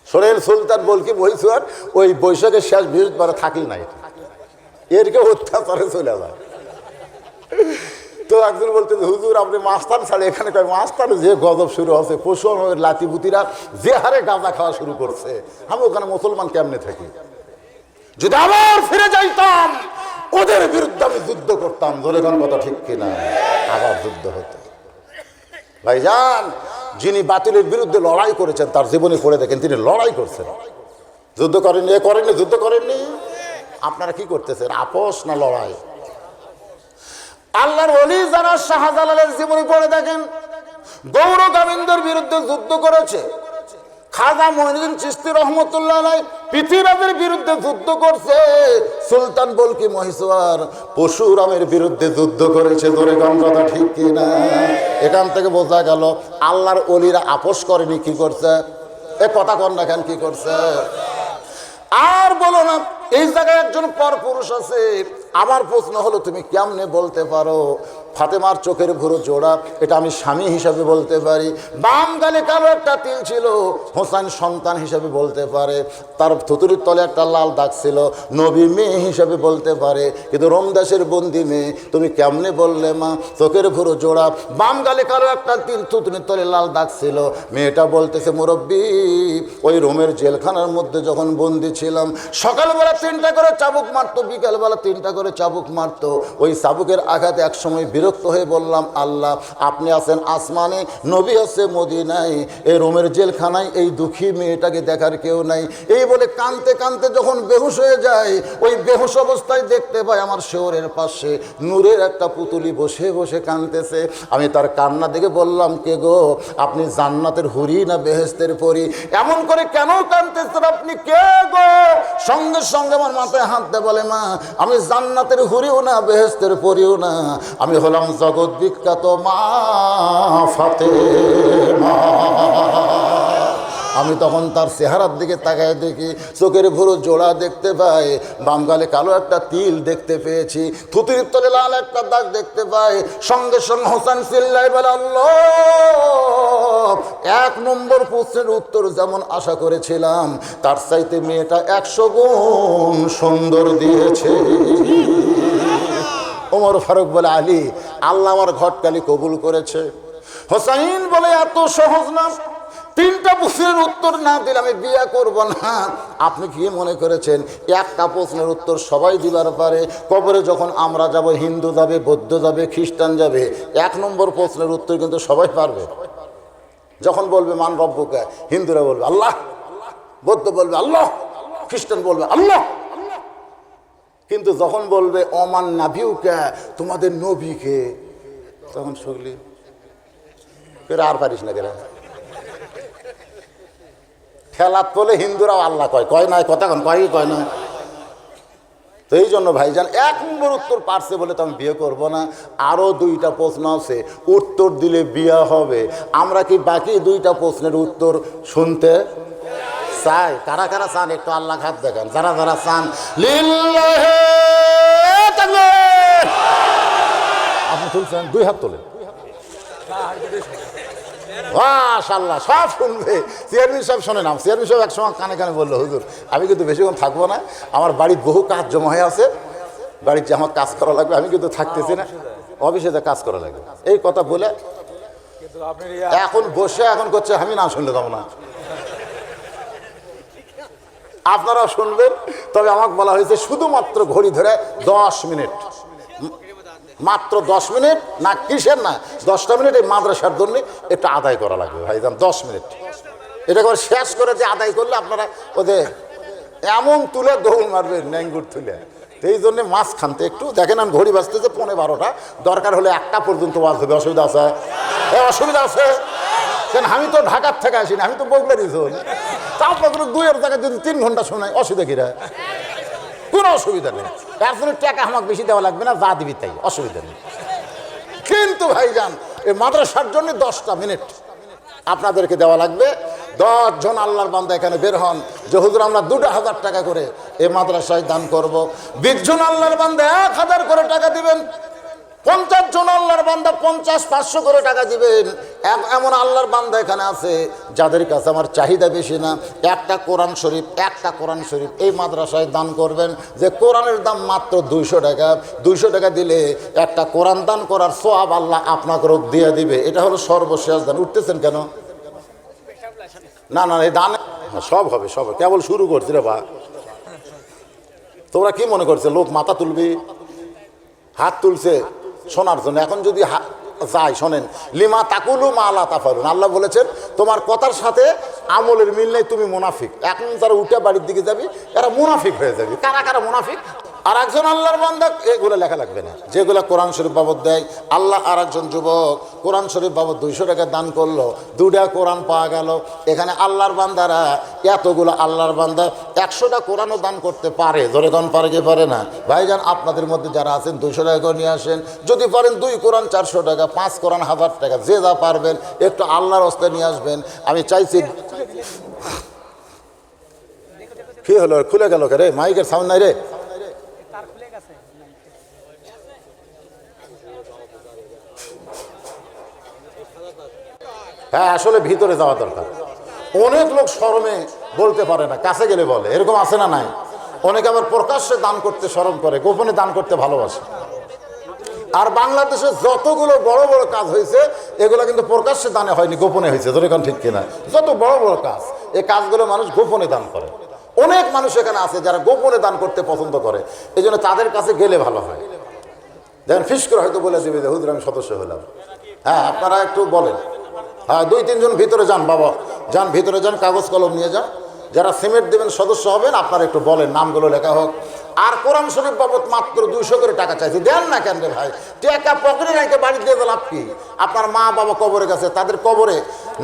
শোনেন, সুলতান বলকি বইছুয়ার ওই বৈশাখের শেষ বৃহস্পতিবারে থাকি নাই, এরকে অত্যাচারে চলে যায়। তো একজন বলতে হুজুর আপনি মাস্তান ছাড়ে এখানে কয় মাস্তানে যে গজব শুরু হচ্ছে, পশু লাতিপুতিরা যে হারে গাঁজা খাওয়া শুরু করছে, আমি ওখানে মুসলমান কেমনে থাকি? যদি আবার ফিরে যাইতাম ওদের বিরুদ্ধে আমি যুদ্ধ করতাম। ধরে কোন কথা ঠিক কিনা? আবার যুদ্ধ হতো। ভাইজান, যিনি বাতিলের বিরুদ্ধে লড়াই করেছেন তার জীবনে পড়ে দেখেন তিনি লড়াই করছেন, যুদ্ধ করেননি। করেননি, যুদ্ধ করেননি। আপনারা কি করতেছেন? আপোষ না লড়াই? আল্লাহর ওলি যারা শাহজালালের জীবনী পড়ে দেখেন, গৌর গোবিন্দর বিরুদ্ধে যুদ্ধ করেছে। খাজা মঈনুদ্দিন চিশতি রহমতুল্লাহ আলাইহি পৃথিবীর বিরুদ্ধে যুদ্ধ করছে। সুলতান বলকি মহিষওয়ার পশুরামের বিরুদ্ধে যুদ্ধ করেছে। ধরে কোন কথা ঠিক কিনা? এখান থেকে বোঝা গেল আল্লাহর ওলিরা আপোষ করেনি। কি করছে? এ কথা কন না কেন? কি করছে? আর বলো না, এই জায়গায় একজন পরপুরুষ আছে। আমার প্রশ্ন হলো তুমি কেমনে বলতে পারো ফাতেমার চোখের ভুরু জোড়া, এটা আমি স্বামী হিসাবে বলতে পারি। বাম গালে কালো একটা তিল ছিল, হোসেন সন্তান হিসাবে বলতে পারে। তার থুতুরির তলে একটা লাল দাগ ছিল, নবী মেয়ে হিসাবে বলতে পারে। কিন্তু রমদাসের বন্দি মেয়ে, তুমি কেমনে বললে মা চোখের ভুরু জোড়া, বাম গালে কালো একটা তিল, থুতুরির তলে লাল দাগ ছিল? মেয়েটা বলতেছে, মুরব্বী, ওই রোমের জেলখানার মধ্যে যখন বন্দি ছিলাম, সকালবেলা 3টা করে চাবুক মারতো, বিকালবেলা 3টা করে চাবুক মারতো। ওই চাবুকের আঘাতে একসময় বিরক্ত হয়ে বললাম, আল্লাহ আপনি আছেন আসমানে, নবী আছে মদিনায়, এই রোমের জেলখানায় এই দুঃখী মেয়েটাকে দেখার কেউ নাই। এই বলে কাঁদতে কাঁদতে যখন বেহুশ হয়ে যায়, ওই বেহুশ অবস্থায় দেখতে পাই আমার শহরের পাশে নূরের একটা পুতুলি বসে বসে কাঁদতেছে। আমি তার কান্না দেখে বললাম, কে গো, আপনি জান্নাতের হুরি না বেহেশতের পরী? এমন করে কেন কাঁদতেছেন আপনি, কে গো? সঙ্গে সঙ্গে আমার মাথায় হাত দিয়ে বলে, মা আমি জান্নাতের হুরিও না বেহেশতের পরীও না, আমি হলাম জগৎ বিখ্যাত মা ফাতেমা। আমি তখন তার চেহারার দিকে তাকায় দেখি, চোখের ভুরু জোড়া দেখতে পাই, বাম গালে কালো একটা তিল দেখতে পেয়েছি, থুতুরির তলে লাল একটা দাগ দেখতে পাই। সঙ্গে সঙ্গে হোসেন চিল্লাই বলে, আল্লাহ, 1 নম্বর প্রশ্নের উত্তর যেমন আশা করেছিলাম, তার চাইতে মেয়েটা 100 গুণ সুন্দর দিয়েছে। ওমর ফারুক বলে, আলী, আল্লাহ আমার ঘটকালি কবুল করেছে। হোসাইন বলে, এত সহজ না, 3টা প্রশ্নের উত্তর না দিলে আমি বিয়ে করব না। আপনি কি মনে করেছেন একটা প্রশ্নের উত্তর সবাই দিবার পারে? কবরে যখন আমরা যাব, হিন্দু যাবে, বৌদ্ধ যাবে, খ্রিস্টান যাবে, 1 নম্বর প্রশ্নের উত্তর কিন্তু সবাই পারবে। যখন বলবে মান রব্বুকা, হিন্দুরা বলবে আল্লাহ, বৌদ্ধ বলবে আল্লাহ, খ্রিস্টান বলবে আল্লাহ। কিন্তু যখন বলবে অমান নাবিউকা, তোমাদের নবীকে, তখন শুনলি আর পারিস না কেরা খেলাত বলে হিন্দুরাও আল্লাহ কয়, কয় না কথা কয় না। তো এই জন্য ভাইজান 1 নম্বর উত্তর পারছে বলে তো আমি বিয়ে করবো না। আরও 2টা প্রশ্ন আছে, উত্তর দিলে বিয়ে হবে। আমরা কি বাকি 2টা প্রশ্নের উত্তর শুনতে চাই? কারা কারা চান একটু আল্লাহ হাত দেখান, যারা যারা চান লিল্লাহি তাকবীর। আপনি তুলছেন, 2 হাত তোলেন। মাশাআল্লাহ, সব শুনবে। চেয়ারম্যান সাহেব শোনেন, চেয়ারম্যান সাহেব একসময় কানে কানে বললো, হুজুর আমি কিন্তু বেশিক্ষণ থাকবো না, আমার বাড়ির বহু কাজ জমা হয়ে আছে, বাড়ির যে আমার কাজ করা লাগবে, আমি কিন্তু থাকতেছি না, অফিসে যে কাজ করা লাগবে। এই কথা বলে এখন বসে এখন করছে, আমি না শুনলে যাবো না। আপনারাও শুনবেন, তবে আমাকে বলা হয়েছে শুধুমাত্র ঘড়ি ধরে 10 মিনিট, মাত্র 10 মিনিট না, কিসের না, 10টা মিনিট এই মাদ্রাসার জন্য একটু আদায় করা লাগবে ভাইজান। 10 মিনিট এটা করে শেষ করে যে আদায় করলে আপনারা ওদের এমন তুলে দৌড় মারবেন, ন্যাঙ্গুর তুলে। এই জন্য মাঝখানতে একটু দেখেন, আমি ঘড়ি বাজতেছে 11:15, দরকার হলে 1টা পর্যন্ত বাজবে। অসুবিধা আছে? অসুবিধা আছে কেন? আমি তো ঢাকার থেকে আসিনি, আমি তো বগুড়ারই জন। তারপর 2-এর জায়গায় যদি 3 ঘন্টা শোনায়, অসুবিধা কিরা? কোনো অসুবিধা নেই। এর জন্য টাকা আমাকে বেশি দেওয়া লাগবে না, যা দিবি তাই, অসুবিধা নেই। কিন্তু ভাইজান এই মাদ্রাসার জন্য 10টা মিনিট আপনাদেরকে দেওয়া লাগবে। 10 জন আল্লাহর বান্দা এখানে বের হন যে হুজুর আমরা 2,000 টাকা করে এই মাদ্রাসায় দান করব। 20 জন আল্লাহর বান্দা 1,000 করে টাকা দিবেন। 50 জন আল্লাহর বান্দা 50-500 করে টাকা দিবেন। এমন আল্লাহর বান্দা এখানে আছে যাদের কাছে আমার চাহিদা বেশি না, একটা কোরআন শরীফ এই মাদ্রাসায় দান করবেন, যে কোরআনের দাম মাত্র 200 টাকা। 200 টাকা দিলে একটা কোরআন দান করার সওয়াব আল্লাহ আপনাকে দিয়ে দিবে। এটা হলো সর্বশেষ দান। উঠতেছেন কেন? না এই দান সব হবে, সব কেবল শুরু করছি রে বা। তোমরা কি মনে করছে লোক মাথা তুলবি? হাত তুলছে শোনার জন্য। এখন যদি যাই শোনেন, লিমা তাকুলু মা লা তাফালুন, আল্লাহ বলেছেন তোমার কথার সাথে আমলের মিল নেই, তুমি মুনাফিক। এখন যারা উঠে বাড়ির দিকে যাবি এরা মুনাফিক হয়ে যাবি। কারা কারা মুনাফিক? আর একজন আল্লাহর বান্দা, এগুলো লেখা লাগবে না, যেগুলো কোরআন শরীফ বাবদ দেয়। আল্লাহ আর একজন যুবক কোরআন শরীফ বাবদ 200 টাকা দান করলো, 2টা কোরআন পাওয়া গেল। এখানে আল্লাহর বান্দারা এতগুলো আল্লাহর বান্দা 100টা কোরআনও দান করতে পারে। ধরে দান পারে কি পারে না? ভাইজান আপনাদের মধ্যে যারা আছেন 200 টাকা করে নিয়ে আসেন। যদি পারেন 2 কোরআন 400 টাকা, 5 কোরআন 1000 টাকা, যে যা পারবেন একটু আল্লাহর হস্তে নিয়ে আসবেন। আমি চাইছি কি হলো, খুলে গেল রে, মাইকের সাউন্ড নাই রে। হ্যাঁ, আসলে ভিতরে যাওয়া দরকার। অনেক লোক শরমে বলতে পারে না, কাছে গেলে বলে, এরকম আছে না নাই? অনেকে আবার প্রকাশ্যে দান করতে শরম করে, গোপনে দান করতে ভালোবাসে। আর বাংলাদেশে যতগুলো বড় বড় কাজ হয়েছে এগুলো কিন্তু প্রকাশ্যে দানে হয়নি, গোপনে হয়েছে। ধরে কোন ঠিক কিনা? যত বড় বড় কাজ, এই কাজগুলো মানুষ গোপনে দান করে। অনেক মানুষ এখানে আছে যারা গোপনে দান করতে পছন্দ করে, এই জন্য তাদের কাছে গেলে ভালো হয়। দেখেন ফিস করে হয়তো বলে দেবে যে হুজুর আমি সদস্য হলাম। হ্যাঁ, আপনারা একটু বলেন। হ্যাঁ, 2-3 জন ভিতরে যান, বাবা যান, ভিতরে যান, কাগজ কলম নিয়ে যান। যারা সিমেন্ট দেবেন, সদস্য হবেন, আপনারা একটু বলেন, নামগুলো লেখা হোক। আর কোরআন শরীফ বাবদ মাত্র 200 করে টাকা চাইছে, দেন না কেন রে ভাই? টাকা পকেটে রেখে বাড়ি দিয়ে লাভ কি? আপনার মা বাবা কবরে গেছে, তাদের কবরে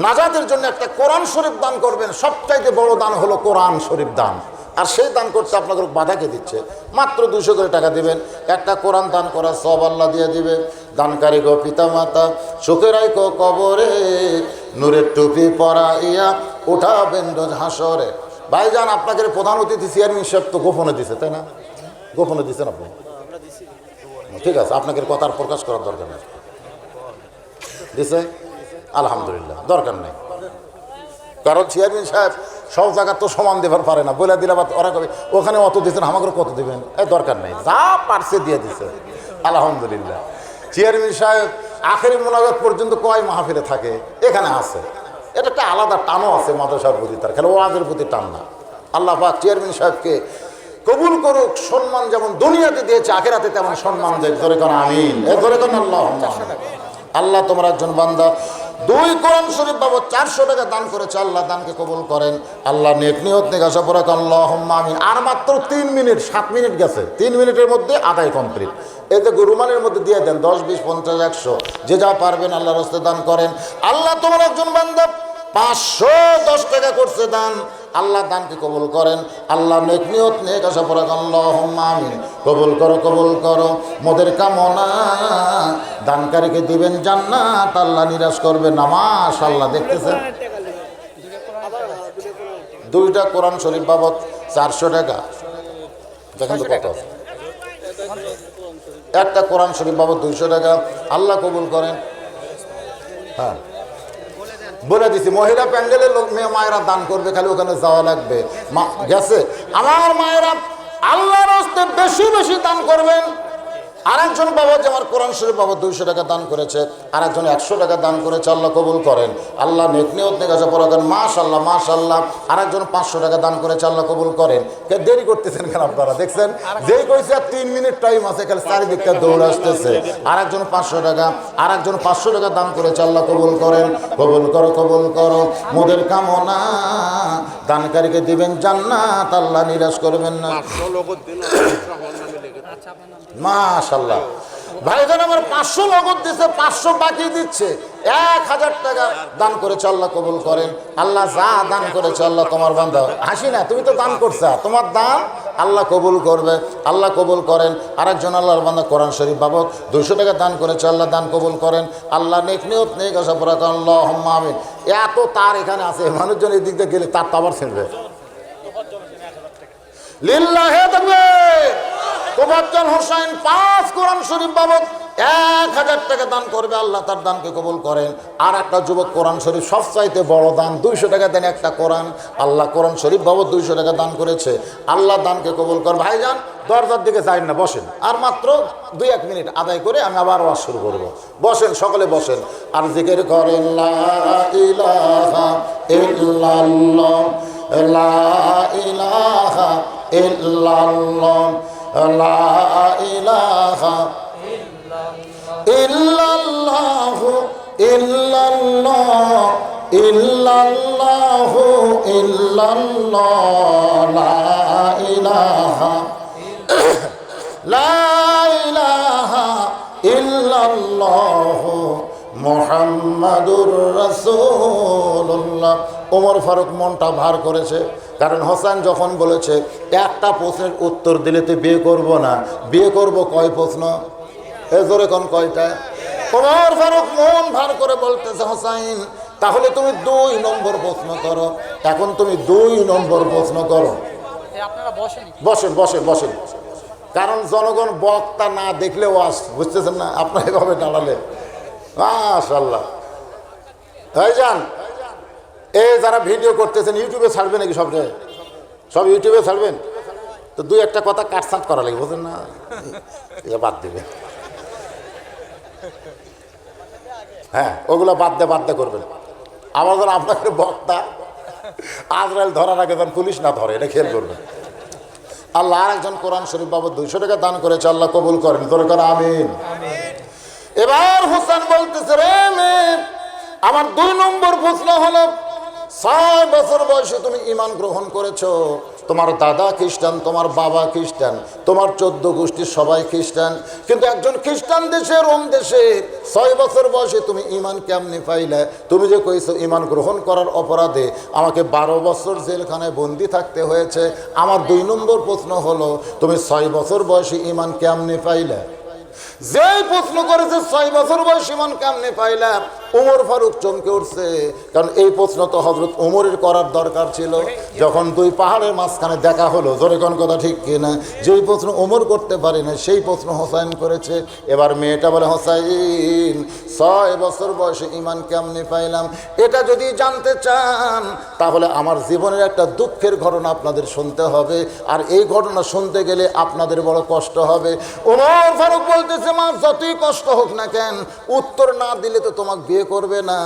নাজাতের জন্য একটা কোরআন শরীফ দান করবেন। সবচাইতে বড় দান হলো কোরআন শরীফ দান। আর সেই দান করতে আপনাদের বাধাকে দিচ্ছে। মাত্র 200 করে টাকা দিবেন, একটা কোরআন দান করার সব আল্লাহ দিয়ে দিবে। দানকারী গো পিতা মাতা, সুখে রাইকো কবরে, নূরের টুপি পরাইয়া উঠাবেন রোজ হাসরে। ভাইজান, আপনাকে প্রধান অতিথি চেয়ারম্যান সাহেব তো গোপনে দিছে, তাই না? গোপনে দিচ্ছেন আপনি? ঠিক আছে, আপনাকে কথার প্রকাশ করার দরকার নেই। দিছে? আলহামদুলিল্লাহ, দরকার নেই। কারণ চেয়ারম্যান সাহেব সব জায়গা তো সমান দেবার পারে না। বলে দিলে ওরা কবে ওখানে অত দিচ্ছেন, আমাকে কত দিবেন? দরকার নেই, যা পারছে দিয়ে দিছে। আলহামদুলিল্লাহ। চেয়ারম্যান সাহেব আখেরি মোনাজাত পর্যন্ত কয় মাহফিলে থাকে, এখানে আছে। এটা একটা আলাদা টানও আছে মাদ্রাসার প্রতি, তার খেলে ওয়াজের প্রতি টান না। আল্লাহ পাক চেয়ারম্যান সাহেবকে কবুল করুক। সম্মান যেমন দুনিয়াতে দিয়েছে, আখেরাতে তেমন সম্মান দেখ। ধরে কোন আমিন, ধরে কোন আল্লাহ। আল্লাহ তোমার একজন বান্দা 2 কোরআন শরীফ বাবদ 400 টাকা দান করেছে, আল্লাহ দানকে কবুল করেন। আল্লাহ নেক নিয়ত নেক আশা পড়া আল্লাহুম্মা আমিন। আর মাত্র 3 মিনিট, 7 মিনিট গেছে, 3 মিনিটের মধ্যে আদায় কমপ্লিট। এই যে রুমালের মধ্যে দিয়ে দেন 10, 20, 50, 100, যে যা পারবেন আল্লাহর রাস্তায় দান করেন। আল্লাহ তোমার একজন বান্দা 510 টাকা করছে দান, আল্লাহ দানকে কবুল করেন। আল্লাহ নেক নিয়ত নেক আশা পড়া আল্লাহুম্মা আমিন। কবুল করো, কবুল করো মোদের কামনা, দানকারীকে দিবেন জান্নাত, আল্লাহ নিরাশ করবে না। মাশাআল্লাহ, দেখতেছেন 2টা কোরআন শরীফ বাবদ 400 টাকা। দেখেন তো কত। একটা কোরআন শরীফ বাবদ 200 টাকা, আল্লাহ কবুল করেন। হ্যাঁ, বলে দিছি মহিলা প্যান্ডেলের লোক মেয়ে মায়েরা দান করবে, খালি ওখানে যাওয়া লাগবে। গেছে আমার মায়েরা আল্লাহর রাস্তে বেশি বেশি দান করবেন। আরেকজন বাবা যে আমার কোরআন শরীফ বাবা 200 টাকা দান করেছে, আরেকজন 100 টাকা দান করেছে, আল্লাহ কবুল করেন। আল্লাহ নেক নিয়ত নেক আশা পড়া করেন। মাশাআল্লাহ, মাশাআল্লাহ। আরেকজন 500 টাকা দান করেছে, আল্লাহ কবুল করেন। দেরি করতেছেন কেন আপনারা? দেখছেন যেই কইছে 3 মিনিট টাইম আছে, খালি চারিদিকটা দৌড় আসতেছে। আরেকজন 500 টাকা, আরেকজন 500 টাকা দান করেছে, আল্লাহ কবুল করেন। কবুল করো, কবুল করো মোদের কামনা, দানকারীকে দিবেন জান্নাত, আল্লাহ নিরাশ করবেন না। মাশাআল্লাহ। ভাইজান আমার 500 নগদ দিচ্ছে, 500 বাকি দিচ্ছে, 1000 টাকা দান করেছে, আল্লাহ কবুল করেন। আল্লাহ যা দান করেছে আল্লাহ তোমার বান্দা, হাসি না, তুমি তো দান করছো, তোমার দান আল্লাহ কবুল করবে, আল্লাহ কবুল করেন। আরেকজন আল্লাহর বান্দা কোরআন শরীফ বাবদ 200 টাকা দান করেছে, আল্লাহ দান কবুল করেন। আল্লাহ নেক নিয়ত নেক আশা পড়া আল্লাহুম্মা আমিন। এত তার এখানে আছে, মানুষজন এই দিক দিয়ে গেলে তার আবার ছিনবে। লিল্লাহি তাকবীর। তোফাজ্জল হোসেন 5 কোরআন শরীফ বাবদ 1000 টাকা দান করবে, আল্লাহ তার দানকে কবুল করেন। আর একটা যুবক কোরআন শরীফ সবচাইতে বড় দান, 200 টাকা দেন একটা কোরআন, আল্লাহ কোরআন শরীফ বাবদ 200 টাকা দান করেছে, আল্লাহ দানকে কবুল করেন। ভাইজান দরজার দিকে যাই না, বসেন, আর মাত্র 2-1 মিনিট আদায় করে আমি আবার ওয়াজ শুরু করব। বসেন, সকলে বসেন, আর জিকির করেন লা ইলাহা ইল্লাল্লাহ, লা ইলাহা ইল্লাল্লাহ, লা ইলাহা ইল্লাল্লাহু ইল্লাল্লাহ, ইল্লাল্লাহু ইল্লাল্লাহ, লা ইলাহা লা ইলাহা ইল্লাল্লাহু মুহাম্মাদুর রাসূলুল্লাহ। ওমর ফারুক মনটা ভার করেছে, কারণ হোসেন যখন বলেছে একটা প্রশ্নের উত্তর দিলে তুই বিয়ে করবো না, বিয়ে করবো কয় প্রশ্ন, এ জোরে কোন কয়টা? ওমর ফারুক মন ভার করে বলতেছে হোসেন তাহলে তুমি 2 নম্বর প্রশ্ন করো। এখন তুমি 2 নম্বর প্রশ্ন করো। বসেন বসেন বসেন, কারণ জনগণ বক্তা না দেখলেও বুঝতেছেন না, আপনার এভাবে দাঁড়ালে। মাশাআল্লাহ, ভাইজান এই যারা ভিডিও করতেছেন ইউটিউবে ছাড়বেন নাকি? সব ইউটিউবে ছাড়বেন তো দুই একটা কথা কাটছাট করা লাগে, বুঝলেন না? এটা বাদ দেবে, হ্যাঁ ওগুলো বাদ দে করবেন। আমার যেন আপনাকে বক্তা আজরাইল ধরার আগে যেন পুলিশ না ধরে, এটা খেয়াল করবেন। আল্লাহ আর একজন কোরআন শরীফ বাবদ 200 টাকা দান করেছে, আল্লাহ কবুল করেন, তোর করে আমিন। এবার হোসেন বলতেছে, রে মেয়ে, আমার 2 নম্বর প্রশ্ন হলো 6 বছর বয়সে তুমি ঈমান গ্রহণ করেছো, তোমার দাদা খ্রিস্টান, তোমার বাবা খ্রিস্টান, তোমার 14 গোষ্ঠী সবাই খ্রিস্টান, কিন্তু একজন খ্রিস্টান দেশে, রোম দেশে 6 বছর বয়সে তুমি ঈমান কেমনে পাইলে? তুমি যে কইছো ঈমান গ্রহণ করার অপরাধে আমাকে 12 বছর জেলখানায় বন্দি থাকতে হয়েছে। আমার 2 নম্বর প্রশ্ন হলো, তুমি 6 বছর বয়সে ঈমান কেমনে পাইলে? যেই প্রশ্ন করেছে 6 বছর বয়স ঈমান কেমনে পাইলাম, ওমর ফারুক চমকে উঠছে। কারণ এই প্রশ্ন তো হযরত ওমরের করার দরকার ছিল। যখন 2 পাহাড়ের মাঝখানে দেখা হলো, জোরে কোন কথা ঠিক কিনা, যেই প্রশ্ন ওমর করতে পারে না সেই প্রশ্ন হোসাইন করেছে। এবার মেয়েটা বলে, হোসাইন 6 বছর বয়সে ঈমান কেমনে পাইলাম, এটা যদি জানতে চান তাহলে আমার জীবনের একটা দুঃখের ঘটনা আপনাদের শুনতে হবে, আর এই ঘটনা শুনতে গেলে আপনাদের বড় কষ্ট হবে। ওমর ফারুক বলতেছে, মা যতই কষ্ট হোক না কেন, উত্তর না দিলে তো তোমাকে বিয়ে করবে না,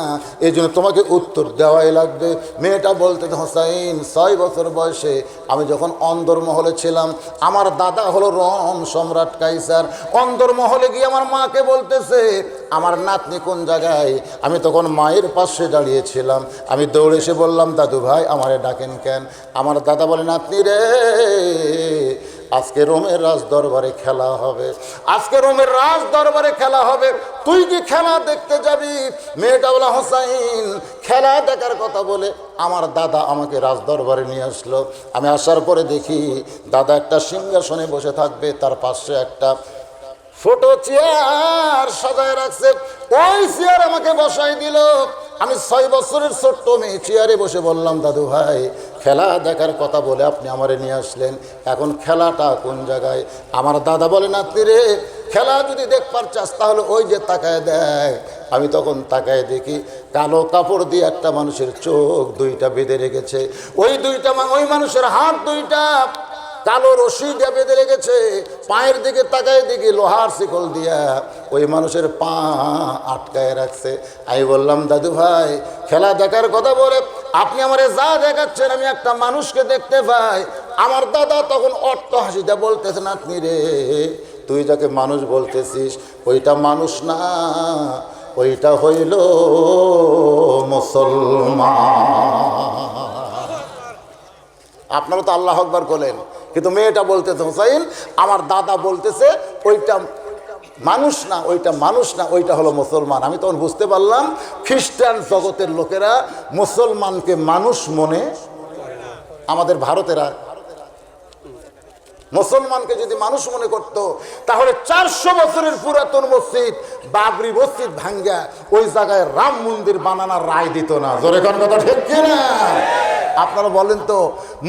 এই জন্য তোমাকে উত্তর দেওয়াই লাগবে। মেয়েটা বলতে, হোসাইন 6 বছর বয়সে আমি যখন অন্দরমহলে ছিলাম, আমার দাদা হলো রোম সম্রাট কাইসার। অন্দরমহলে গিয়ে আমার মাকে বলতেছে, আমার নাতনি কোন জায়গায়? আমি তখন মায়ের পাশে দাঁড়িয়েছিলাম, আমি দৌড়ে এসে বললাম, দাদু ভাই আমারে ডাকেন কেন? আমার দাদা বলে, নাতনি রে, আজকে রোমের রাজ দরবারে খেলা হবে, আজকে রোমের রাজ দরবারে খেলা হবে, তুই কি খেলা দেখতে যাবি? মেয়েটা বলা, হোসাইন খেলা দেখার কথা বলে আমার দাদা আমাকে রাজ দরবারে নিয়ে আসলো। আমি আসার পরে দেখি দাদা একটা সিংহাসনে বসে থাকবে, তার পাশে একটা ছোট চেয়ার সাজায় রাখছে, ওই চেয়ার আমাকে বসাই দিল। আমি 6 বছরের ছোট্ট মেয়ে চেয়ারে বসে বললাম, দাদু ভাই খেলা দেখার কথা বলে আপনি আমারে নিয়ে আসলেন, এখন খেলাটা কোন জায়গায়? আমার দাদা বলে, নাতনি রে, খেলা যদি দেখবার চাস তাহলে ওই যে তাকায় দেখ। আমি তখন তাকায় দেখি কালো কাপড় দিয়ে একটা মানুষের চোখ 2টা বেঁধে রেখেছে, ওই মানুষের হাত 2টা কালো রশি দিয়ে বেঁধে রেখেছে, পায়ের দিকে তাকায় দেখি লোহার শিকল দিয়া ওই মানুষের পা আটকায় রাখছে। আমি বললাম, দাদু ভাই খেলা দেখার কথা বলে আপনি আমারে যা দেখাচ্ছেন আমি একটা মানুষকে দেখতে পাই। আমার দাদা তখন অট্ট হাসিটা বলতেছে, নাতনি রে, তুই যাকে মানুষ বলতেছিস ওইটা মানুষ না, ওইটা হইল মুসলমান। আপনারা তো আল্লাহ আকবার বলেন, কিন্তু মেয়েটা বলতেছে, হোসাইন আমার দাদা বলতেছে ওইটা মানুষ না, ওইটা মানুষ না, ওইটা হলো মুসলমান। আমি তখন বুঝতে পারলাম খ্রিস্টান জগতের লোকেরা মুসলমানকে মানুষ মনে, আমাদের ভারতেরা মুসলমানকে যদি মানুষ মনে করত তাহলে 400 বছরের পুরাতন মসজিদ বাবরি মসজিদ ভাঙ্গা ওই জায়গায় রাম মন্দির বানানোর রায় দিত না। জোরে কোন কথা ঠিক কিনা? আপনারা বলেন তো,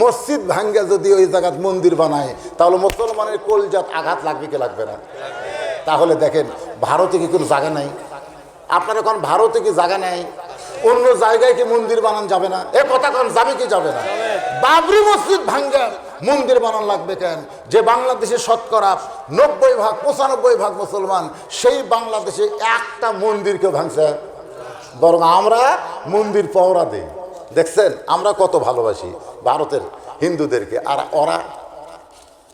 মসজিদ ভাঙ্গা যদি ওই জায়গায় মন্দির বানায় তাহলে মুসলমানের কলজাত আঘাত লাগবে কি লাগবে না? তাহলে দেখেন ভারতে কি কোনো জায়গা নাই? আপনারা এখন ভারতে কি জায়গা নেই? অন্য জায়গায় কি মন্দির বানান যাবে না? এ কথা কোন যাবে কি যাবে না? বাবরি মসজিদ ভাঙ্গা মন্দির বানান লাগবে কেন? যে বাংলাদেশে শতকরা 90 ভাগ 95 ভাগ মুসলমান, সেই বাংলাদেশে একটা মন্দিরকে ভাঙছে, বরং আমরা মন্দির পহরা দেই। দেখছেন আমরা কত ভালোবাসি ভারতের হিন্দুদেরকে, আর ওরা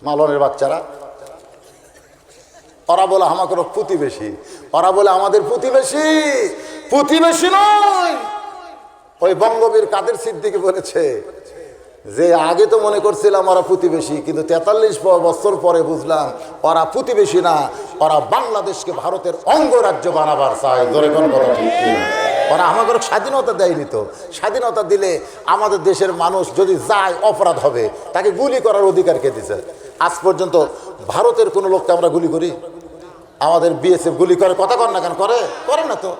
মালনের বাচ্চারা, ওরা বলে আমাকে প্রতিবেশী, ওরা বলে আমাদের প্রতিবেশী। প্রতিবেশী নয়, ওই বঙ্গবীর কাদের সিদ্দিকী বলেছে যে আগে তো মনে করছিলাম ওরা প্রতিবেশী, কিন্তু 43 বছর পরে বুঝলাম ওরা প্রতিবেশী না, ওরা বাংলাদেশকে ভারতের অঙ্গরাজ্য বানাবার চায়। ধরে কোন কথা ঠিক কিনা? ওরা আমাদের স্বাধীনতা দেয়নি তো, স্বাধীনতা দিলে আমাদের দেশের মানুষ যদি যায় অপরাধ হবে, তাকে গুলি করার অধিকার কে দিছে? আজ পর্যন্ত ভারতের কোনো লোককে আমরা গুলি করি? আমাদের বিএসএফ গুলি করে, কথা কর না কেন? করে না তো,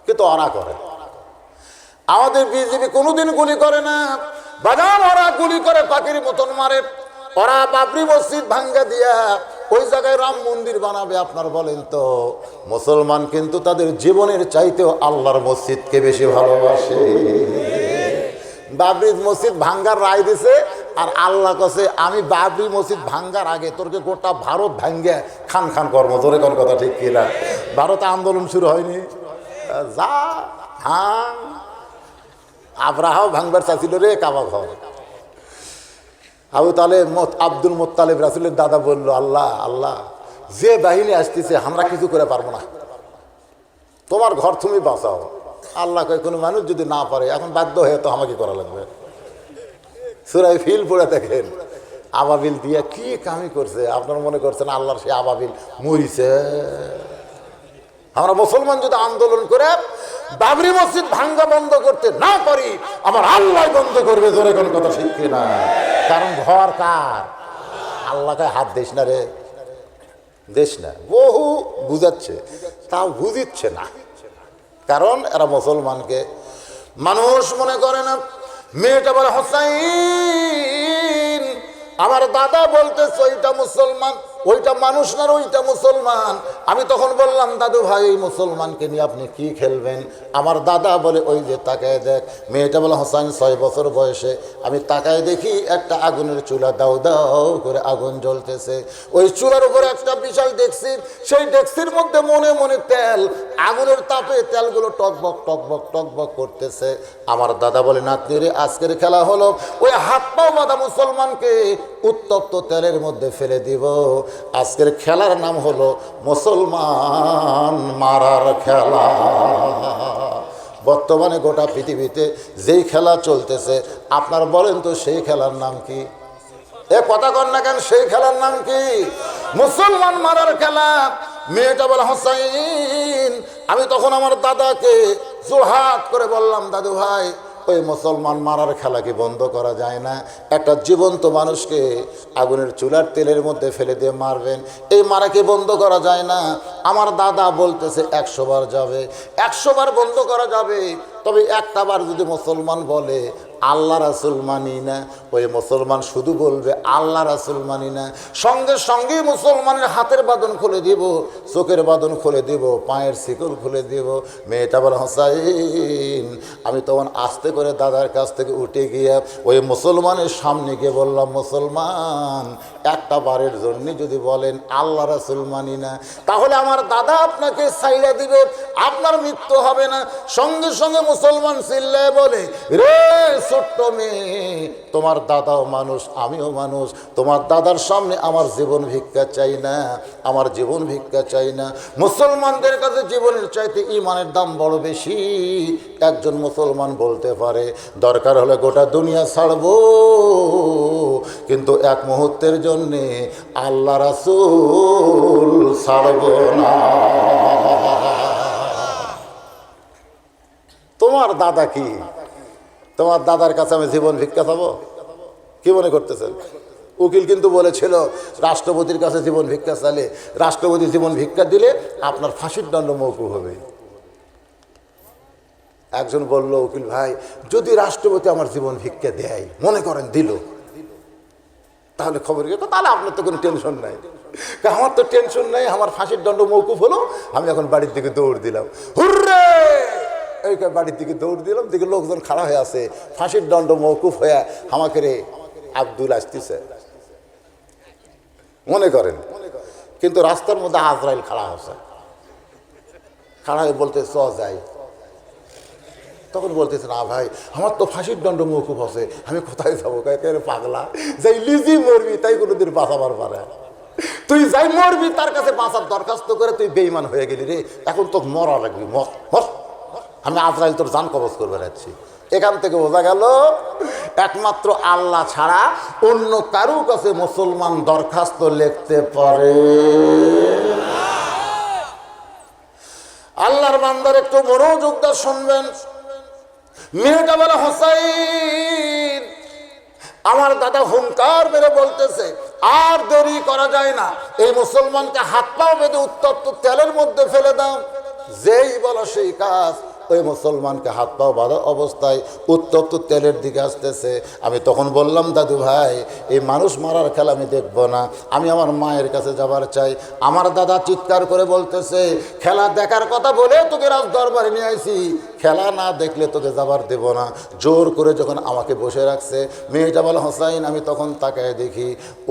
কিন্তু ওরা করে। আমাদের বিজেপি কোনোদিন গুলি করে না বাজান, ওরা গুলি করে পাখির মতন মারে। ওরা বাবরি মসজিদ ভাঙ্গা দিয়া ওই জায়গায় রাম মন্দির বানাবে। আপনার বলেন তো, মুসলমান কিন্তু তাদের জীবনের চাইতেও আল্লাহর মসজিদকে বেশি ভালোবাসে। বাবরি মসজিদ ভাঙ্গার রায় দিছে, আর আল্লাহ কাছে আমি বাবরি মসজিদ ভাঙ্গার আগে তোরকে গোটা ভারত ভাঙ্গে খান খান কর্ম। তোরে কোন কথা ঠিক কিনা? ভারতে আন্দোলন শুরু হয়নি? যা ভাঙ। আব্রাহাও ভাঙবার চাচ্ছিল রে কাবা ঘর। আবু তালেব আব্দুল মোত্তালেব রাসূলের দাদা বলল, আল্লাহ আল্লাহ, যে বাহিনী আসতেছে আমরা কিছু করে পারবো না, তোমার ঘর তুমি বাঁচাও। আল্লাহ কয়, কোনো মানুষ যদি না পারে এখন বাধ্য হয়ে তো আমাকে করা লাগবে। সূরা ফিল পড়ে দেখেন, আবাবিল দিয়া কি কামি করছে। আপনারা মনে করছেন আল্লাহর সে আবাবিল মরিছে? আমরা মুসলমান যদি আন্দোলন করে বাবরি মসজিদ ভাঙ্গা বন্ধ করতে না পারি, আমার আল্লাহ বন্ধ করবে। জোরে কোন কথা ঠিক কিনা? কারণ ঘর কার? আল্লাহকে হাত দিস না রে, দিস না। বহু বুঝাচ্ছে, তাও বুঝিচ্ছে না। কারণ এরা মুসলমানকে মানুষ মনে করে না। মেয়েটা বলে, হোসাইন আমার দাদা বলতেছে ওইটা মুসলমান, ওইটা মানুষ না, ওইটা মুসলমান। আমি তখন বললাম, দাদু ভাই এই মুসলমানকে নিয়ে আপনি কি খেলবেন? আমার দাদা বলে, ওই যে তাকায় দেখ। মেয়েটা বলে, হোসাইন 6 বছর বয়সে আমি তাকায় দেখি একটা আগুনের চুলা দাও দাও করে আগুন জ্বলতেছে। ওই চুলার উপরে একটা বিশাল ডেকসি, সেই ডেকসির মধ্যে মনে মনে তেল, আগুনের তাপে তেলগুলো টকবক টকবক টকবক করতেছে। আমার দাদা বলে, নাতনি রে, আজকের খেলা হলো ওই হাত পাও বাঁধা মুসলমানকে উত্তপ্ত তেলের মধ্যে ফেলে দিব। আজকের খেলার নাম হলো মুসলমান মারার খেলা। বর্তমানে গোটা পৃথিবীতে যেই খেলা চলতেছে, আপনার বলেন তো সেই খেলার নাম কি? এ কথা কর না কেন? সেই খেলার নাম কি? মুসলমান মারার খেলা। মেয়েটা বলে, হোসাইন আমি তখন আমার দাদাকে জোরহাট করে বললাম, দাদু ভাই ওই মুসলমান মারার খেলা কি বন্ধ করা যায় না? একটা জীবন্ত মানুষকে আগুনের চুলার তেলের মধ্যে ফেলে দিয়ে মারবেন, এই মারাকে বন্ধ করা যায় না? আমার দাদা বলতেছে 100 বার যাবে, 100 বার বন্ধ করা যাবে। তবে একটা বার যদি মুসলমান বলে আল্লাহ রাসূল মানি না, ওই মুসলমান শুধু বলবে আল্লাহ রাসূল মানি না, সঙ্গে সঙ্গে মুসলমানের হাতের বাঁধন খুলে দিব, চোখের বাঁধন খুলে দিব, পায়ের শিকল খুলে দিব। মেয়েটা বলে, হোসাইন আমি তখন আস্তে করে দাদার কাছ থেকে উঠে গিয়ে ওই মুসলমানের সামনে গিয়ে বললাম, মুসলমান একটা বারের জন্য যদি বলেন আল্লাহ রাসূল মানি না, তাহলে আমার দাদা আপনাকে ছাইড়া দিবে, আপনার মৃত্যু হবে না। সঙ্গে সঙ্গে মুসলমান চিল্লায় বলে, রে ছোট্ট মেয়ে, তোমার দাদাও মানুষ আমিও মানুষ, তোমার দাদার সামনে আমার জীবন ভিক্ষা চাই না, আমার জীবন ভিক্ষা চাই না। মুসলমানদের কাছে জীবনের চাইতে ঈমানের দাম বড় বেশি। একজন মুসলমান বলতে পারে দরকার হলে গোটা দুনিয়া ছাড়বো, কিন্তু এক মুহূর্তের জন্যে আল্লাহ রাসূল ছাড়ব না। তোমার দাদা কি? তোমার দাদার কাছে আমি জীবন ভিক্ষা চাবো? কি মনে করতেছেন? উকিল কিন্তু বলেছিল রাষ্ট্রপতির কাছে জীবন ভিক্ষা চাইলে, রাষ্ট্রপতি জীবন ভিক্ষা দিলে আপনার ফাঁসির দণ্ড মওকুফ হবে। একজন বলল, উকিল ভাই যদি রাষ্ট্রপতি আমার জীবন ভিক্ষা দেয়, মনে করেন দিল, তাহলে খবর কি? তাহলে আপনার তো কোনো টেনশন নাই। আমার তো টেনশন নাই, আমার ফাঁসির দণ্ড মওকুফ হলো, আমি এখন বাড়ির দিকে দৌড় দিলাম, হুররে! এই বাড়ির দিকে দৌড় দিলাম, দিকে লোকজন খাড়া হয়ে আছে, ফাঁসির দণ্ড মওকুফ হয়ে আমাকে রে আব্দুল আসতেছে, মনে করেন। কিন্তু রাস্তার মধ্যে আজরাইল খাড়া হচ্ছে, খাড়া হয়ে বলতে চ যাই। তখন বলতেছে, না ভাই আমার তো ফাঁসির দণ্ড মওকুফ আছে, আমি কোথায় যাবো? পাগলা, যাই লিজি মরবি, তাই কোনোদিন বাঁচাবার পারে? তুই যাই মরবি, তার কাছে বাঁচার দরখাস্ত করে তুই বেঈমান হয়ে গেলি রে, এখন তো মরা লাগবি, মর। আমি আজরাইল তোর জান কবজ করে বেড়াচ্ছি। এখান থেকে বোঝা গেল একমাত্র আল্লাহ ছাড়া অন্য কারো কাছে মুসলমান দরখাস্ত লিখতে পারে। আল্লাহর বান্দার একটু মনোযোগ দিয়ে শুনবেন। মেয়েটা বলে, হোসাইন আমার দাদা হুঙ্কার মেরে বলতেছে আর দেরি করা যায় না, এই মুসলমানকে হাত পা বেঁধে উত্তপ্ত তেলের মধ্যে ফেলে দাও। যেই বলো সেই কাজ, ওই মুসলমানকে হাত পাও বাঁধা অবস্থায় উত্তপ্ত তেলের দিকে আসতেছে। আমি তখন বললাম, দাদু ভাই, এই মানুষ মারার খেলা আমি দেখব না, আমি আমার মায়ের কাছে যাবার চাই। আমার দাদা চিৎকার করে বলতেছে, খেলা দেখার কথা বলে তোকে রাজ দরবারে নিয়ে আইছি, খেলা না দেখলে তোকে যাবার দেব না। জোর করে যখন আমাকে বসে রাখছে মেয়েটা বলে হোসাইন, আমি তখন তাকায় দেখি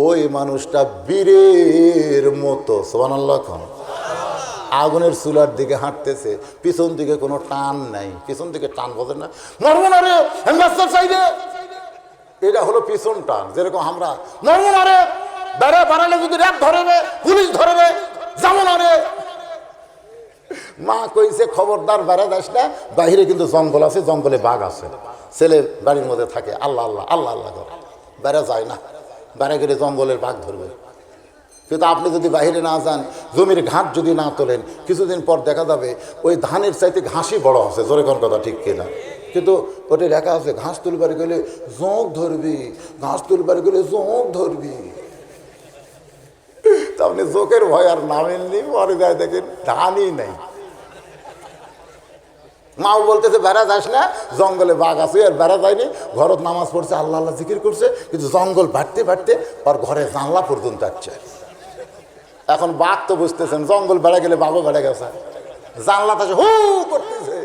ওই মানুষটা বীরের মতো, সুবহানাল্লাহ, আগুনের চুলার দিকে হাঁটতেছে, পিছন দিকে কোনো টান নাই। পিছন দিকে টান বোঝেন না, মরবো না রে চাইলে, এটা হলো পিছন টান। যেরকম আমরা মরবো না রে, বেড়ে বাড়ালে যদি র্যাব ধরবে, পুলিশ ধরবে, যাবো না রে। মা কইছে খবরদার বেড়া যাস না, বাহিরে কিন্তু জঙ্গল আছে, জঙ্গলে বাঘ আছে। ছেলে বাড়ির মধ্যে থাকে, আল্লাহ আল্লাহ আল্লাহ আল্লাহ করে, বেড়া যায় না, বেড়া গেলে জঙ্গলের বাঘ ধরবে। কিন্তু আপনি যদি বাইরে না যান, জমির ঘাট যদি না তোলেন, কিছুদিন পর দেখা যাবে ওই ধানের চাইতে ঘাসই বড় আছে। জোরে কোন কথা ঠিক কিনা? কিন্তু ওটা লেখা আছে, ঘাস তুলবার গেলে জোঁক ধরবি, ঘাস তুলবার গেলে জোঁক ধরবি। তা আপনি জোঁকের ভয় আর নামেননি, পরে যায় দেখেন ধানই নেই। মাও বলতেছে বেড়া যাস না, জঙ্গলে বাঘ আছে, আর বেড়া যায়নি, ঘরত নামাজ পড়ছে, আল্লাহ আল্লাহ জিকির করছে, কিন্তু জঙ্গল বাড়তে বাড়তে আর ঘরে জানলা পর্যন্ত আসছে। এখন বাঘ তো বুঝতেছেন, জঙ্গল বেড়া গেলে বাঘও বেড়ে গেছে, জানলাতে হু করতেছে,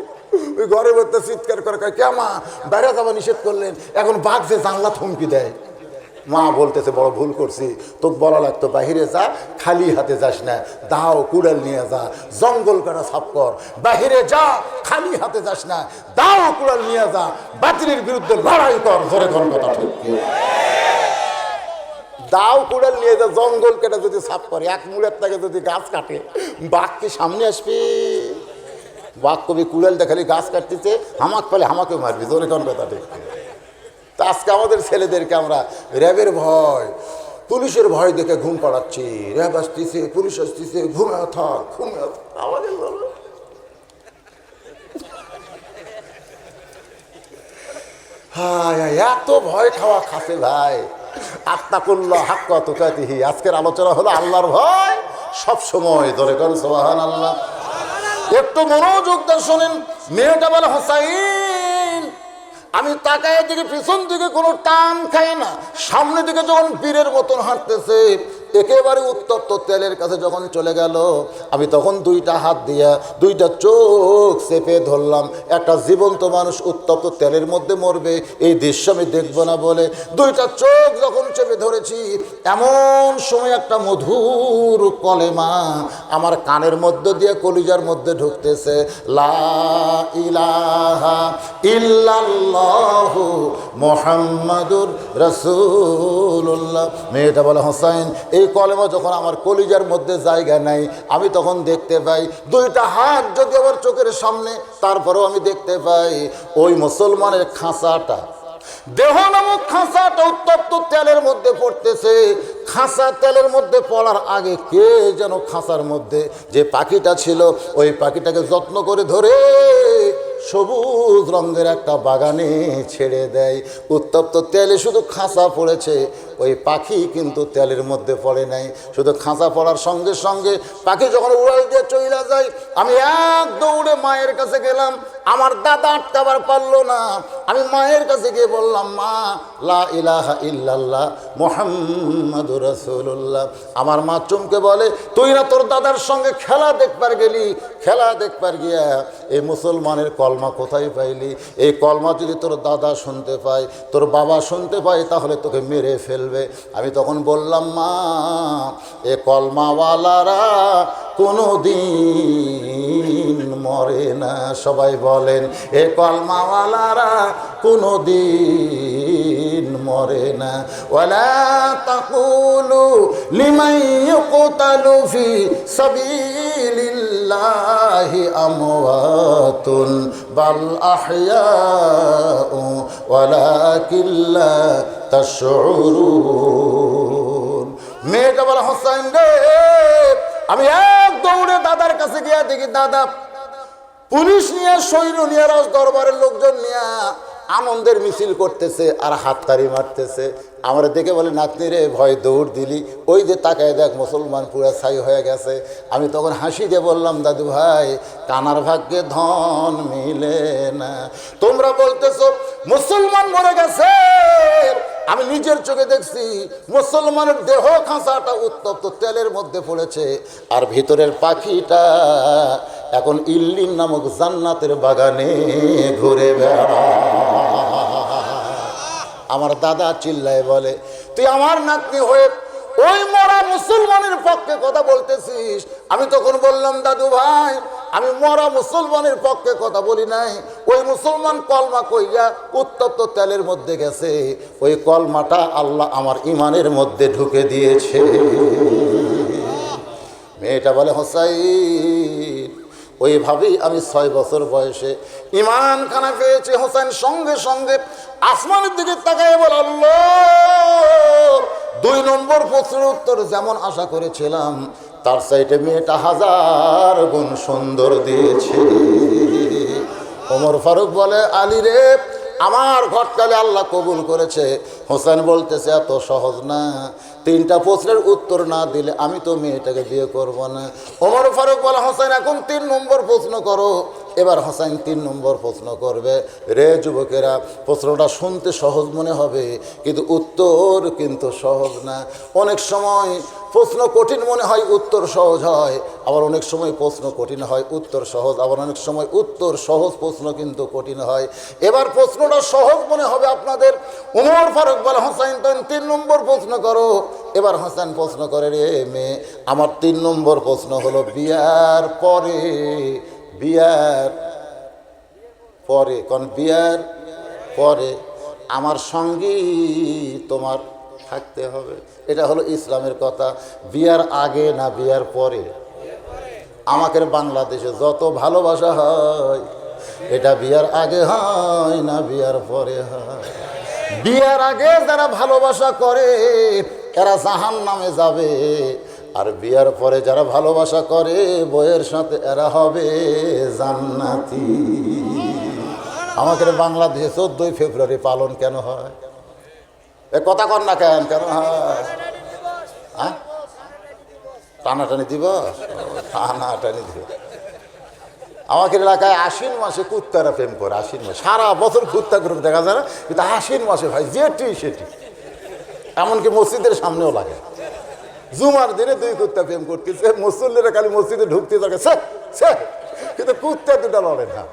ওই ঘরে বলতে চিৎকার করে, কেমা বেড়া যাওয়া নিষেধ করলেন, এখন বাঘ যে জানলা থমকি দেয়। মা বলতেছে বড় ভুল করছি, তোকে বলা লাগতো বাহিরে যা, খালি হাতে যাস না, দাও কুড়াল নিয়ে যা, জঙ্গল কাটা সাফ কর। বাহিরে যা, খালি হাতে যাস না, দাও কুড়াল নিয়ে যা, বাতিলের বিরুদ্ধে লড়াই কর। ধরে কোন কথা ঠিক? দাও কুড়াল নিয়ে যা, জঙ্গল কেটে যদি সাফ করে, এক মূলের থেকে যদি গাছ কাটে, বাঘ কি সামনে আসবে? বাঘ কবি কুড়াল দেখালি গাছ কাটতেছে, হামাক পেলে হামাকে মারবি। ধরে কোন কথা ঠিক? তা আজকে আমাদের ছেলেদেরকে আমরা র্যাবের ভয়, পুলিশের ভয় দেখে ঘুম পাড়াচ্ছি। র্যাব আসতেছে, পুলিশ আসতেছে, ঘুমে থাক, ঘুমে থাক। আমাদের এত ভয় খাওয়া খাসে ভাই। আত্তাকুল্লাহ হাক্কা তুকাতিহি। আজকের আলোচনা হলো আল্লাহর ভয় সব সময়। ধরে করেন সুবহানাল্লাহ। একটু মনোযোগ দিয়ে শোনেন। মেয়েটা বলে, হোসাইন, আমি তাকায় দিকে পিছন দিকে কোনো টান খাই না, সামনে দিকে যখন বীরের মতন হাঁটতেছে, একেবারে উত্তপ্ত তেলের কাছে যখন চলে গেল, আমি তখন দুইটা হাত দিয়া দুইটা চোখ চেপে ধরলাম। একটা জীবন্ত মানুষ উত্তপ্ত তেলের মধ্যে মরবে, এই দৃশ্য আমি দেখবো না বলে দুইটা চোখ যখন চেপে ধরেছি, এমন সময় একটা মধুর কলেমা আমার কানের মধ্যে দিয়ে কলিজার মধ্যে ঢুকতেছে। লা ইলাহা ইল্লাল্লাহু মুহাম্মাদুর রাসূলুল্লাহ। মেয়েটা বলে, হোসাইন, এই কলেমা যখন আমার কলিজার মধ্যে জায়গা নাই, আমি তখন দেখতে পাই দুইটা হাত যদি আমার চোখের সামনে, তারপরেও আমি দেখতে পাই ওই মুসলমানের খাঁচাটা, দেহ নামক খাঁচাটা উত্তপ্ত তেলের মধ্যে পড়তেছে। খাঁচা তেলের মধ্যে পড়ার আগে কে যেন খাঁচার মধ্যে যে পাখিটা ছিল, ওই পাখিটাকে যত্ন করে ধরে সবুজ রঙের একটা বাগানে ছেড়ে দেয়। উত্তপ্ত তেলে শুধু খাঁচা পড়েছে, ওই পাখি কিন্তু তেলের মধ্যে পড়ে নাই। শুধু খাঁচা পড়ার সঙ্গে সঙ্গে পাখি যখন উড়াল দিয়ে চলে যায়, আমি এক দৌড়ে মায়ের কাছে গেলাম। আমার দাদা আটকাবার পারলো না। আমি মায়ের কাছে গিয়ে বললাম, মা, লা ইলাহা ইল্লাল্লাহ মুহাম্মাদুর রাসূলুল্লাহ। আমার মা চমকে বলে, তুই না তোর দাদার সঙ্গে খেলা দেখবার গেলি, খেলা দেখবার গিয়া এই মুসলমানের কলমা কোথায় পাইলি? এই কলমা যদি তোর দাদা শুনতে পায়, তোর বাবা শুনতে পায়, তাহলে তোকে মেরে ফেলবে। আমি তখন বললাম, মা, এ কলমাওয়ালারা কোনো দিন মরে না। সবাই বলেন, এ কলমাওয়ালারা কোনো দিন মরে না। ওয়ালা তাকুলু লিমান ইউকতালু ফি সাবিলিল্লাহি আমওয়াতুন বাল আহইয়াউ ওয়ালাকিন লা তাশউরুন। মেয়েটা বলে, হোসাইন রে, আমি এক দৌড়ে দাদার কাছে গিয়া দেখি দাদা পুলিশ নিয়ে, সৈন্য নিয়ে, রাজ দরবারের লোকজন নিয়ে আনন্দের মিছিল করতেছে আর হাততালি মারতেছে। আমার দেখে বলে, নাতনি রে ভয় দৌড় দিলি, ওই যে তাকায় দেখ মুসলমান পুরা ছাই হয়ে গেছে। আমি তখন হাসি দিয়ে বললাম, দাদু ভাই কানার ভাগ্যে ধন মিলে না। তোমরা বলতেছো মুসলমান মরে গেছে, আমি নিজের চোখে দেখছি মুসলমানের দেহ খাঁচাটা উত্তপ্ত তেলের মধ্যে পড়েছে, আর ভিতরের পাখিটা এখন ইল্লিন নামক জান্নাতের বাগানে ঘুরে বেড়ায়। আমার দাদা চিল্লায় বলে, তুই আমার নাতনি হয়ে ওই মরা মুসলমানের পক্ষে কথা বলতেছিস? আমি তখন বললাম, দাদু ভাই আমি মরা মুসলমানের পক্ষে কথা বলি নাই। ওই মুসলমান কলমা কইয়া উত্তপ্ত তেলের মধ্যে গেছে, ওই কলমাটা আল্লাহ আমার ইমানের মধ্যে ঢুকে দিয়েছে। মেয়েটা বলে, হোসাইন ওইভাবেই আমি 6 বছর বয়সে ইমান খানা পেয়েছি। হোসেন সঙ্গে সঙ্গে আসমানের দিকে তাকায় বলে, আল্লাহ 2 নম্বর প্রশ্নের উত্তর যেমন আশা করেছিলাম তার চাইতে মেয়েটা 1000 গুণ সুন্দর দিয়েছে। ওমর ফারুক বলে, আলী রে আমার ঘটকালে আল্লাহ কবুল করেছে। হোসেন বলতেছে, এত সহজ না, 3টা প্রশ্নের উত্তর না দিলে আমি তো মেয়েটাকে বিয়ে করব না। ওমর ফারুক বলে, হোসেন এখন 3 নম্বর প্রশ্ন করো। এবার হোসেন 3 নম্বর প্রশ্ন করবে। রে যুবকেরা, প্রশ্নটা শুনতে সহজ মনে হবে কিন্তু উত্তর কিন্তু সহজ না। অনেক সময় প্রশ্ন কঠিন মনে হয়, উত্তর সহজ হয়। আবার অনেক সময় প্রশ্ন কঠিন হয়, উত্তর সহজ। আবার অনেক সময় উত্তর সহজ, প্রশ্ন কিন্তু কঠিন হয়। এবার প্রশ্নটা সহজ মনে হবে আপনাদের। ওমর ফারুক বলে, হোসেন তুমি 3 নম্বর প্রশ্ন করো। এবার হোসেন প্রশ্ন করে, রে মেয়ে আমার 3 নম্বর প্রশ্ন হলো, বিয়ার পরে বিয়ার পরে আমার সঙ্গী তোমার থাকতে হবে। এটা হলো ইসলামের কথা। বিয়ার আগে না বিয়ার পরে? আমাদের বাংলাদেশে যত ভালোবাসা হয় এটা বিয়ার আগে হয় না বিয়ার পরে হয়? বিয়ার আগে যারা ভালোবাসা করে এরা জাহান্নামে যাবে, আর বিয়ার পরে যারা ভালোবাসা করে বইয়ের সাথে এরা হবে জান্নাতি। আমাদের বাংলাদেশে 14ই ফেব্রুয়ারি পালন কেন হয়? এ কথা কর না কেন কেন হয়? হ্যাঁ, টানাটানি দিবস, টানাটানি দিবস। আমাদের এলাকায় আশ্বিন মাসে কুত্তারা প্রেম করে। আশ্বিন মাসে সারা বছর কুত্তা গ্রুপ দেখা যায় না, কিন্তু আশ্বিন মাসে ভাই যেটি সেটি, এমনকি মসজিদের সামনেও লাগে। জুমার দিনে 2 কুত্তা প্রেম করতেছে, মুসল্লিরা খালি মসজিদে ঢুকতে থাকে সে, কিন্তু কুত্তা 2টা লড়ে না।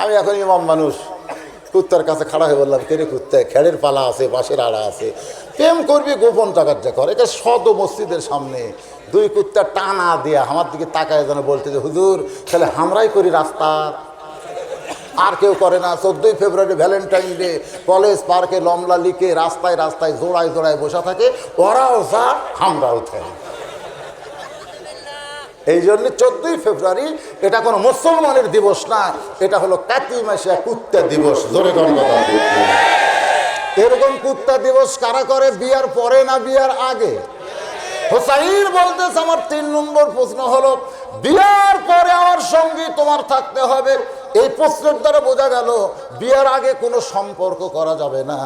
আমি এখন ইমাম মানুষ, কুত্তার কাছে খাড়া হয়ে বললাম, কেরে কুত্তা, খেড়ের পালা আছে, বাঁশের আড়া আছে, প্রেম করবি গোপন টাকার যা করে। এটা সদ মসজিদের সামনে 2 কুত্তা টানা দিয়া আমার দিকে তাকায় যেন বলতে যে, হুজুর তাহলে আমরাই করি রাস্তা, আর কেউ করে না। 14ই ফেব্রুয়ারি ভ্যালেন্টাইন ডে কলেজ পার্কে লমলা লিখে রাস্তায় রাস্তায় জোড়ায় জোড়ায় বসা থাকে, ওরাও যা আমরাও থাকি। এই জন্য 14ই ফেব্রুয়ারি এটা কোনো মুসলমানের দিবস না, এটা হলো কাতি মাসে কুত্তা দিবস। জোরে গণনা। এরকম কুত্তা দিবস কারা করে? বিয়ার পরে না বিয়ার আগে? হোসাইন বলতেছে, আমার 3 নম্বর প্রশ্ন হলো, বিয়ার পরে আমার সঙ্গী তোমার থাকতে হবে। এই প্রশ্নের দ্বারা বোঝা গেল বিয়ার আগে কোনো সম্পর্ক করা যাবে না,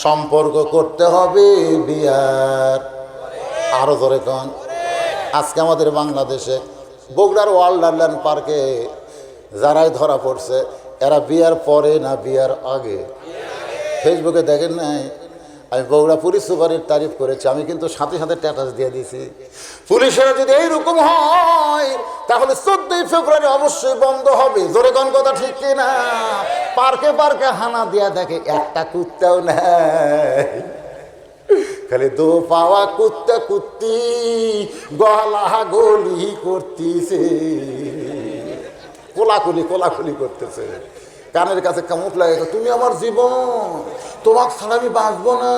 সম্পর্ক করতে হবে বিয়ার। আরো জোরে কন। আজকে আমাদের বাংলাদেশে বগুড়ার ওয়ান্ডারল্যান্ড পার্কে যারাই ধরা পড়ছে এরা বিয়ার পরে না বিয়ার আগে? ফেসবুকে দেখেন নাই? আমি বগুড়া পুলিশ সুপারের তারিফ করেছি, আমি কিন্তু সাথে সাথে স্ট্যাটাস দিয়ে দিয়েছি। পুলিশেরা যদি এইরকম হয় তাহলে 14ই ফেব্রুয়ারি অবশ্যই বন্ধ হবে। জোরে কোন কথা ঠিক কিনা? পার্কে পার্কে হানা দিয়া দেখে একটা কুত্তাও নেই, খালি 2 পাওয়া কুত্তা কুত্তি গলা গলি করতেছে, কোলাকুলি করতেছে। কানের কাছে কামুক লাগে, তুমি আমার জীবন, তোমাকে ছাড়া আমি বাঁচবো না,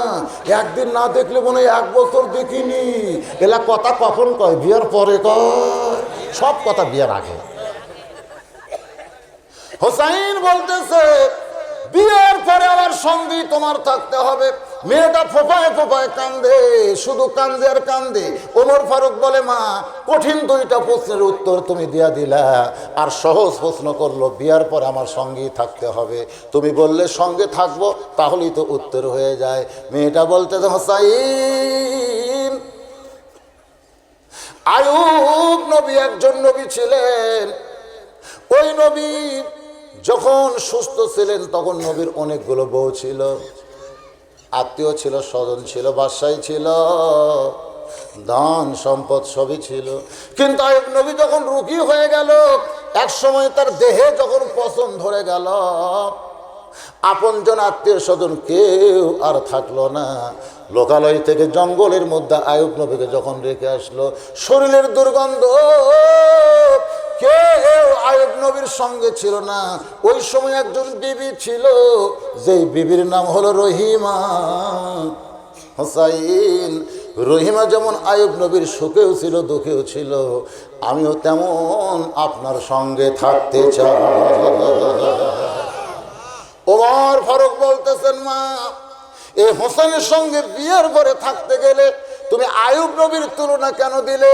একদিন না দেখলে মনে হয় 1 বছর দেখিনি। এলা কথা কখন কয়? বিয়ার পরে কয়। সব কথা বিয়ার আগে। হোসাইন বলতেছে, বিয়ার পরে আমার সঙ্গী তোমার থাকতে হবে। মেয়েটা ফোঁপায় ফোঁপায় কান্দে, শুধু কান্দে আর কান্দে। ওমর ফারুক বলে, মা কঠিন দুইটা প্রশ্নের উত্তর তুমি দিয়া দিলা, আর সহজ প্রশ্ন করলো বিয়ার পর আমার সঙ্গেই থাকতে হবে। তুমি বললে সঙ্গে থাকবো, তাহলেই তো উত্তর হয়ে যায়। মেয়েটা বলতে, হোসাইন, আইয়ুব নবী একজন নবী ছিলেন। ওই নবী যখন সুস্থ ছিলেন তখন নবীর অনেকগুলো বউ ছিল, আত্মীয় ছিল, স্বজন ছিল, বাসায় ছিল, ধন সম্পদ সবই ছিল। কিন্তু আইয়ুব নবী যখন রোগী হয়ে গেল, এক সময় তার দেহে যখন পচন ধরে গেল, আপনজন আত্মীয় স্বজন কেউ আর থাকলো না। লোকালয় থেকে জঙ্গলের মধ্যে আইয়ুব নবীকে যখন রেখে আসলো, শরীরের দুর্গন্ধ, কেউ আইয়ুব নবীর সঙ্গে ছিল না। ওই সময় একজন বিবি ছিল, যেই বিবির নাম হলো রহিমা। হোসাইন, রহিমা যেমন আইয়ুব নবীর সুখেও ছিল, দুঃখেও ছিল, আমিও তেমন আপনার সঙ্গে থাকতে চাই। ওমর ফারুক বলতেছেন, মা এই হোসেনের সঙ্গে বিয়ের ঘরে থাকতে গেলে তুমি আইয়ুব নবীর তুলনা কেন দিলে?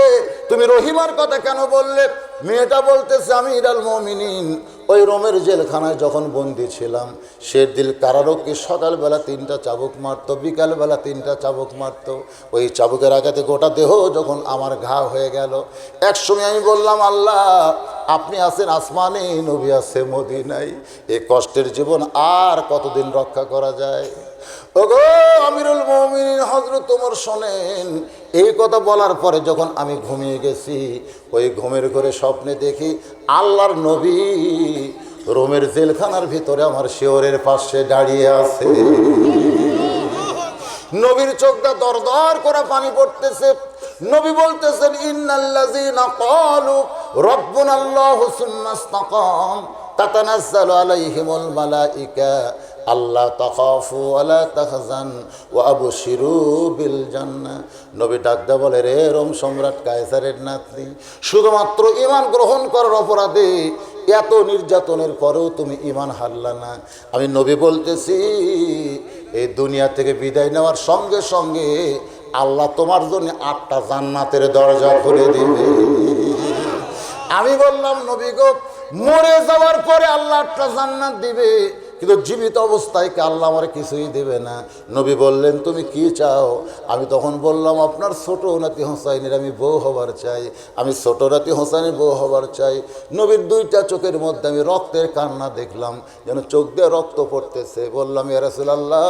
তুমি রহিমার কথা কেন বললে? মেয়েটা বলতেছে, আমিরুল মুমিনিন, ওই রোমের জেলখানায় যখন বন্দি ছিলাম, শের দিল কারারক্ষী সকালবেলা 3টা চাবুক মারত, বিকালবেলা 3টা চাবুক মারত। ওই চাবুকের আঘাতে গোটা দেহ যখন আমার ঘা হয়ে গেল, একসময় আমি বললাম, আল্লাহ আপনি আছেন আসমানে, নবী আছে মদিনায়, এই কষ্টের জীবন আর কতদিন রক্ষা করা যায়? ওগো আমিরুল মুমিনিন হযরত ওমর শোনেন। এই কথা বলার পরে যখন আমি ঘুমিয়ে গেছি, ওই ঘুমের ঘরে স্বপ্নে দেখি আল্লাহর নবী রোমের জেলখানার ভিতরে আমার শিয়রের পাশে দাঁড়িয়ে আছে। নবীর চোখটা দরদর করে পানি পড়তেছে। নবী বলতেছেন, ইন্নাল্লাযীনা ক্বালু রাব্বুনাল্লাহু সুম্মা ইসতাকাম তাতানাজ্জালু আলাইহিমুল মালাইকা আল্লাহ তাখাফু ওয়ালা তাহজান ওয়া আবশিরু বিল জান্নাহ। নবী ডাকদা বলে, রে রোম সম্রাট কায়সারের নাতনি, শুধুমাত্র ঈমান গ্রহণ করার অপরাধে এত নির্যাতনের পরেও তুমি ঈমান হারলা না। আমি নবী বলতেছি, এই দুনিয়া থেকে বিদায় নেওয়ার সঙ্গে সঙ্গে আল্লাহ তোমার জন্য 8টা জান্নাতের দরজা খুলে দিবে। আমি বললাম, নবী গো, মরে যাওয়ার পরে আল্লাহ 8টা জান্নাত দিবে, কিন্তু জীবিত অবস্থায় কি আল্লাহ আমার কিছুই দেবে না? নবী বললেন, তুমি কি চাও? আমি তখন বললাম, আপনার ছোট নাতি হোসাইনের আমি বউ হবার চাই, আমি ছোট নাতি হোসাইনের বউ হবার চাই। নবীর 2টা চোখের মধ্যে আমি রক্তের কান্না দেখলাম, যেন চোখ দিয়ে রক্ত পড়তেছে। বললাম, ইয়া রাসূলুল্লাহ,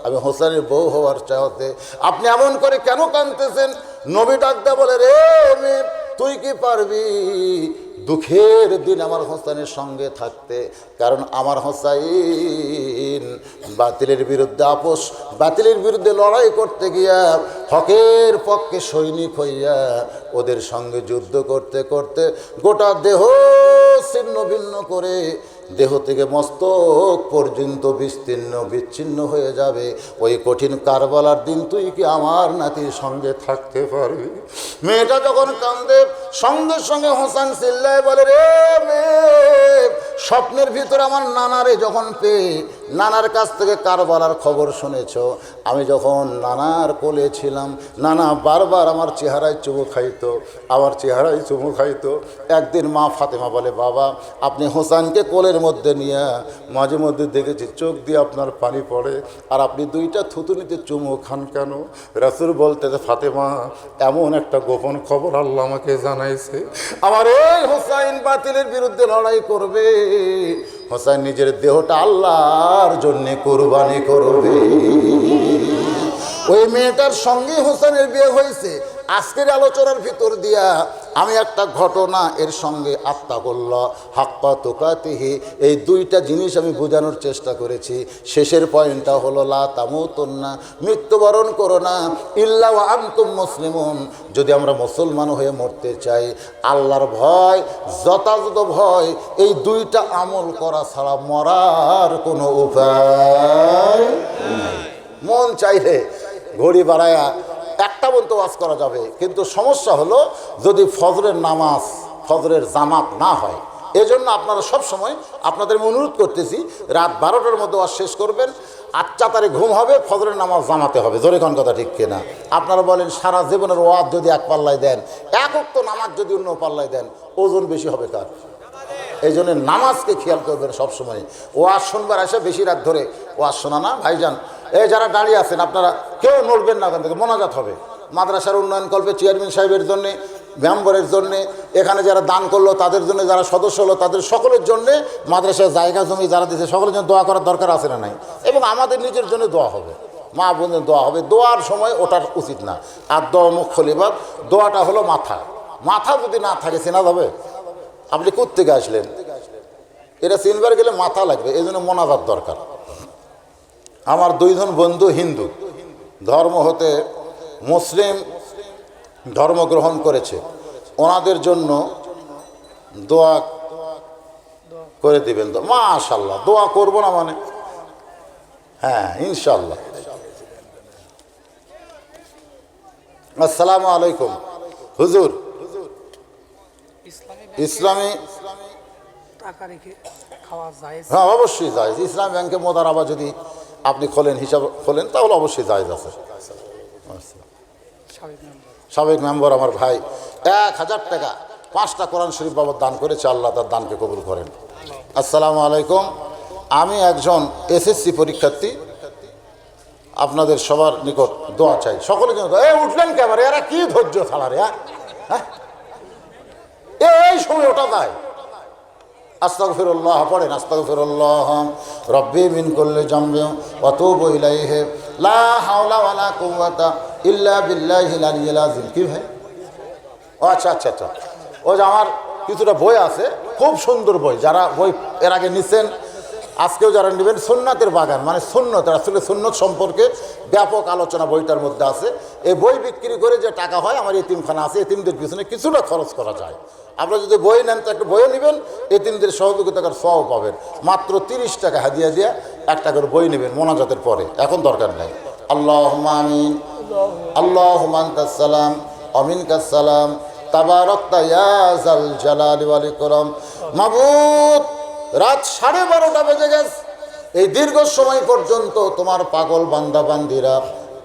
আমি হোসাইনের বউ হবার চাইতে আপনি এমন করে কেন কাঁদতেছেন? নবী ডাকতে বলে, রে মেয়ে, তুই কি পারবি দুঃখের দিন আমার হোসেনের সঙ্গে থাকতে? কারণ আমার হোসাইন বাতিলের বিরুদ্ধে আপোষ, বাতিলের বিরুদ্ধে লড়াই করতে গিয়া হকের পক্ষে সৈনিক হইয়া ওদের সঙ্গে যুদ্ধ করতে করতে গোটা দেহ ছিন্ন ভিন্ন করে দেহ থেকে মস্তক পর্যন্ত বিস্তীর্ণ বিচ্ছিন্ন হয়ে যাবে। ওই কঠিন কারবালার দিন তুই কি আমার নাতির সঙ্গে থাকতে পারবি? মেয়েটা যখন কান্দে, সঙ্গে সঙ্গে হোসেন চিল্লায় বলে, রে মেয়ে, স্বপ্নের ভিতরে আমার নানারে যখন পেয়ে নানার কাছ থেকে কারবালার খবর শুনেছ। আমি যখন নানার কোলে ছিলাম, নানা বারবার আমার চেহারায় চুমু খাইতো, আমার চেহারায় চুমু খাইতো। একদিন মা ফাতেমা বলে, বাবা আপনি হোসেনকে কোলের মধ্যে নিয়ে মাঝে মধ্যে দেখেছি চোখ দিয়ে আপনার পানি পড়ে, আর আপনি 2টা থুতুনিতে চুমু খান কেন? রাসূল বলতে, ফাতেমা এমন একটা গোপন খবর আল্লাহ আমাকে জানাইছে, আমার এই হোসেন বাতিলের বিরুদ্ধে লড়াই করবে, হোসেন নিজের দেহটা আল্লাহর জন্যে কোরবানি করবে। ওই মেয়েটার সঙ্গে হোসেনের বিয়ে হয়েছে। আজকের আলোচনার ভিতর দিয়া আমি একটা ঘটনা এর সঙ্গে আত্মা করল, হাক্কা তুকাতিহি, এই 2টা জিনিস আমি বোঝানোর চেষ্টা করেছি। শেষের পয়েন্টটা হলো, লা তামুতুন্না, মৃত্যুবরণ করো না, ইল্লা ওয়া আনতুম মুসলিমুন, যদি আমরা মুসলমান হয়ে মরতে চাই। আল্লাহর ভয়, যথাযথ ভয়, এই 2টা আমল করা ছাড়া মরার কোনো উপায় নেই। মন চাইলে ঘড়ি বাড়ায়া 1টা পর্যন্ত ওয়াজ করা যাবে, কিন্তু সমস্যা হলো যদি ফজরের নামাজ, ফজরের জামাত না হয়, এজন্য আপনারা সব সময় আপনাদের আমি অনুরোধ করতেছি, রাত 12টার মধ্যে ওয়াজ শেষ করবেন, 8টা তারে ঘুম হবে, ফজরের নামাজ জামাতে হবে। জোরে কোন কথা ঠিক কিনা? আপনারা বলেন সারা জীবনের ওয়াজ যদি এক পাল্লায় দেন, এক ওয়াক্ত নামাজ যদি অন্য পাল্লায় দেন, ওজন বেশি হবে কার? এই জন্য নামাজকে খেয়াল করবেন সবসময়। ওয়াজ শুনবার আসে বেশি রাত ধরে ওয়াজ শোনা না ভাইজান। এই যারা দাঁড়িয়ে আছেন আপনারা কেউ নড়বেন না, ওখান থেকে মোনাজাত হবে। মাদ্রাসার উন্নয়ন কল্পে চেয়ারম্যান সাহেবের জন্যে, মেম্বারের জন্যে, এখানে যারা দান করলো তাদের জন্য, যারা সদস্য হলো তাদের সকলের জন্যে, মাদ্রাসার জায়গা জমি যারা দিয়েছে সকলের জন্য দোয়া করার দরকার আছে না নাই? এবং আমাদের নিজের জন্য দোয়া হবে, মা বোনের দোয়া হবে। দোয়ার সময় ওটার উচিত না। আর দোয়া মুখ খলিবাদ, দোয়াটা হলো মাথা। মাথা যদি না থাকে চেনা যাবে? আপনি কোত্থেকে আসলেন? এটা চিনবার গেলে মাথা লাগবে, এই জন্য মোনাজাত দরকার। আমার 2 জন বন্ধু হিন্দু ধর্ম হতে মুসলিম ধর্ম গ্রহণ করেছে, ওনাদের জন্য দোয়া করে দিবেন তো? মাশাআল্লাহ, দোয়া করব না মানে? হ্যাঁ ইনশাআল্লাহ। আসসালামু আলাইকুম হুজুর। ইসলামী টাকা রেখে খাওয়া যায়? হ্যাঁ অবশ্যই জায়েজ। ইসলামী ব্যাংকে মোদারাবা যদি আপনি খোলেন, হিসাব খোলেন, তাহলে অবশ্যই জায়েজ আছে। সাবেক মেম্বার আমার ভাই 1000 টাকা 5টা কোরআন শরীফ বাবদ দান করেছে, আল্লাহ তার দানকে কবুল করেন। আসসালামু আলাইকুম, আমি একজন এসএসসি পরীক্ষার্থী, আপনাদের সবার নিকট দোয়া চাই। সকলে কিন্তু উঠলেন ক্যামেরা, এরা কি ধৈর্য ছাড়া রে? হ্যাঁ এই সময় ওটা যায়। আস্তাগফিরুল্লাহ পড়েন, আস্তাগফিরুল্লাহ রব্বি মিন কুল্লি জামবি ওয়া তুবু ইলাইহি লা হাওলা ওয়ালা কুওয়াতা ইল্লা বিল্লাহিল আলিয়্যিল আযীম। কি ভাই? ও আচ্ছা আচ্ছা আচ্ছা, ওই যে আমার কিছুটা বই আছে, খুব সুন্দর বই। যারা বই এর আগে নিছেন, আজকেও যারা নেবেন, সুন্নাতের বাগান, মানে সুন্নত, আসলে সুন্নত সম্পর্কে ব্যাপক আলোচনা বইটার মধ্যে আছে। এই বই বিক্রি করে যে টাকা হয়, আমার এতিমখানা আছে, এতিমদের পিছনে কিছুটা খরচ করা যায়। আপনারা যদি বই নেন তো একটা বইও নেবেন, এতিমদের সহযোগিতার সব পাবেন। মাত্র 30 টাকা হাদিয়া দিয়ে একটা করে বই নেবেন মোনাজাতের পরে, এখন দরকার নাই। আল্লাহুম্মা আমিন, আল্লাহুম্মা আনতাস সালাম ওয়া মিনকাস সালাম, তাবারাকতা ইয়া যাল জালালি ওয়াল ইকরাম। মাবুদ, রাত 12:30 বেজে গেছে। এই দীর্ঘ সময় পর্যন্ত তোমার পাগল বান্দা বান্দিরা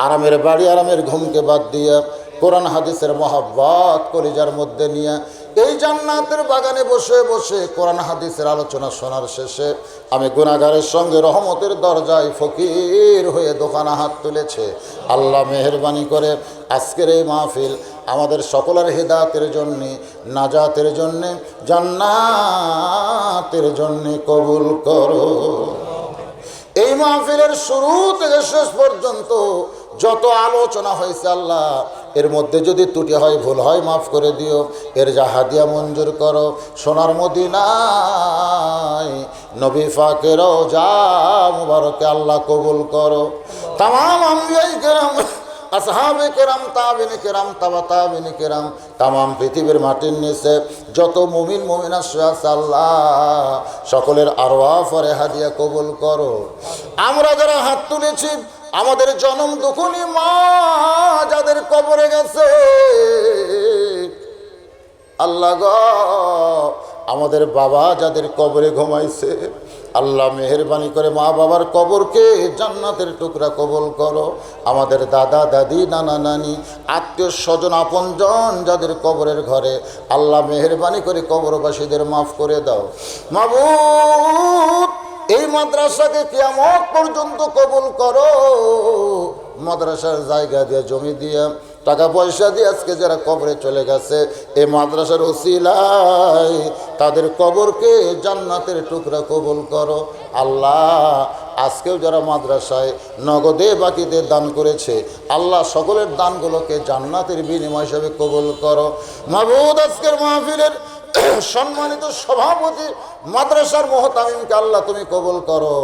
আরামের বাড়ি, আরামের ঘুমকে বাদ দিয়ে কোরআন হাদিসের মহাব্বত কলিজার মধ্যে নিয়ে এই জান্নাতের বাগানে বসে বসে কোরআন হাদিসের আলোচনা শোনার শেষে আমি গুনাহগারের সঙ্গে রহমতের দরজায় ফকির হয়ে দোকানে হাত তুলেছে। আল্লাহ মেহেরবানি করে আজকের এই মাহফিল আমাদের সকলের হেদায়েতের জন্যে, নাজাতের জন্যে, জান্নাতের জন্যে কবুল করো। এই মাহফিলের শুরু থেকে শেষ পর্যন্ত যত আলোচনা হয়েছে আল্লাহ, এর মধ্যে যদি ত্রুটি হয়, ভুল হয়, মাফ করে দিও। এর যা হাদিয়া মঞ্জুর করো সোনার মদিনায় নবী পাকের রওজা মুবারকে আল্লাহ কবুল করো। তামাম আম্বিয়ায়ে কেরাম, আসহাবে কেরাম, তাবিনে কেরাম, তাবা তাবিনে কেরাম, তামাম পৃথিবীর মাটির নিচে যত মুমিন মুমিনা আছে আল্লাহ সকলের আরওয়াহ ফরে হাদিয়া কবুল করো। আমরা যারা হাত তুলেছি, আমাদের জনম দুঃখনী মা যাদের কবরে গেছে আল্লাহ গো, আমাদের বাবা যাদের কবরে ঘুমাইছে আল্লাহ মেহেরবানি করে মা বাবার কবরকে জান্নাতের টুকরা কবুল করো। আমাদের দাদা দাদি, নানা নানি, আত্মীয় স্বজন, আপনজন যাদের কবরের ঘরে আল্লাহ মেহেরবানি করে কবরবাসীদের মাফ করে দাও। মাবুদ, এই মাদ্রাসাকে কিয়ামত পর্যন্ত কবুল করো। মাদ্রাসার জায়গা দিয়ে, জমি দিয়ে, টাকা পয়সা দিয়ে আজকে যারা কবরে চলে গেছে, এই মাদ্রাসার ওসিলায় তাদের কবরকে জান্নাতের টুকরা কবুল করো। আল্লাহ, আজকেও যারা মাদ্রাসায় নগদে বাকিতে দান করেছে আল্লাহ সকলের দানগুলোকে জান্নাতের বিনিময় হিসেবে কবুল করো। মাবুদ, আজকের মাহফিলের সম্মানিত সভাপতি মাদ্রাসার মুহতামিমকে আল্লাহ তুমি কবুল করো।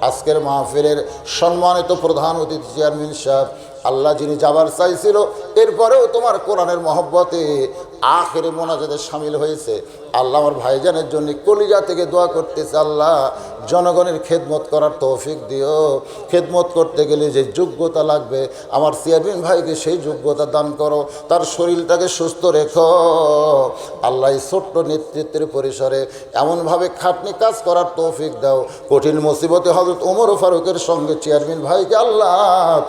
আজকের মাহফিলের সম্মানিত প্রধান অতিথি চেয়ারম্যান সাহেব আল্লাহ, যিনি যাবার চাইছিল এরপরেও তোমার কোরআনের মহব্বতে আখেরে মোনাজাতে শামিল হয়েছে, আল্লাহ আমার ভাইজানের জন্য কলিজা থেকে দোয়া করতেছে, আল্লাহ জনগণের খেদমত করার তৌফিক দিও। খেদমত করতে গেলে যে যোগ্যতা লাগবে আমার চেয়ারম্যান ভাইকে সেই যোগ্যতা দান করো, তার শরীরটাকে সুস্থ রেখো। আল্লাহ এই ছোট্ট নেতৃত্বের পরিসরে এমনভাবে খাটনি কাজ করার তৌফিক দাও। কঠিন মুসিবতে হযরত ওমর ফারুকের সঙ্গে চেয়ারম্যান ভাইকে আল্লাহ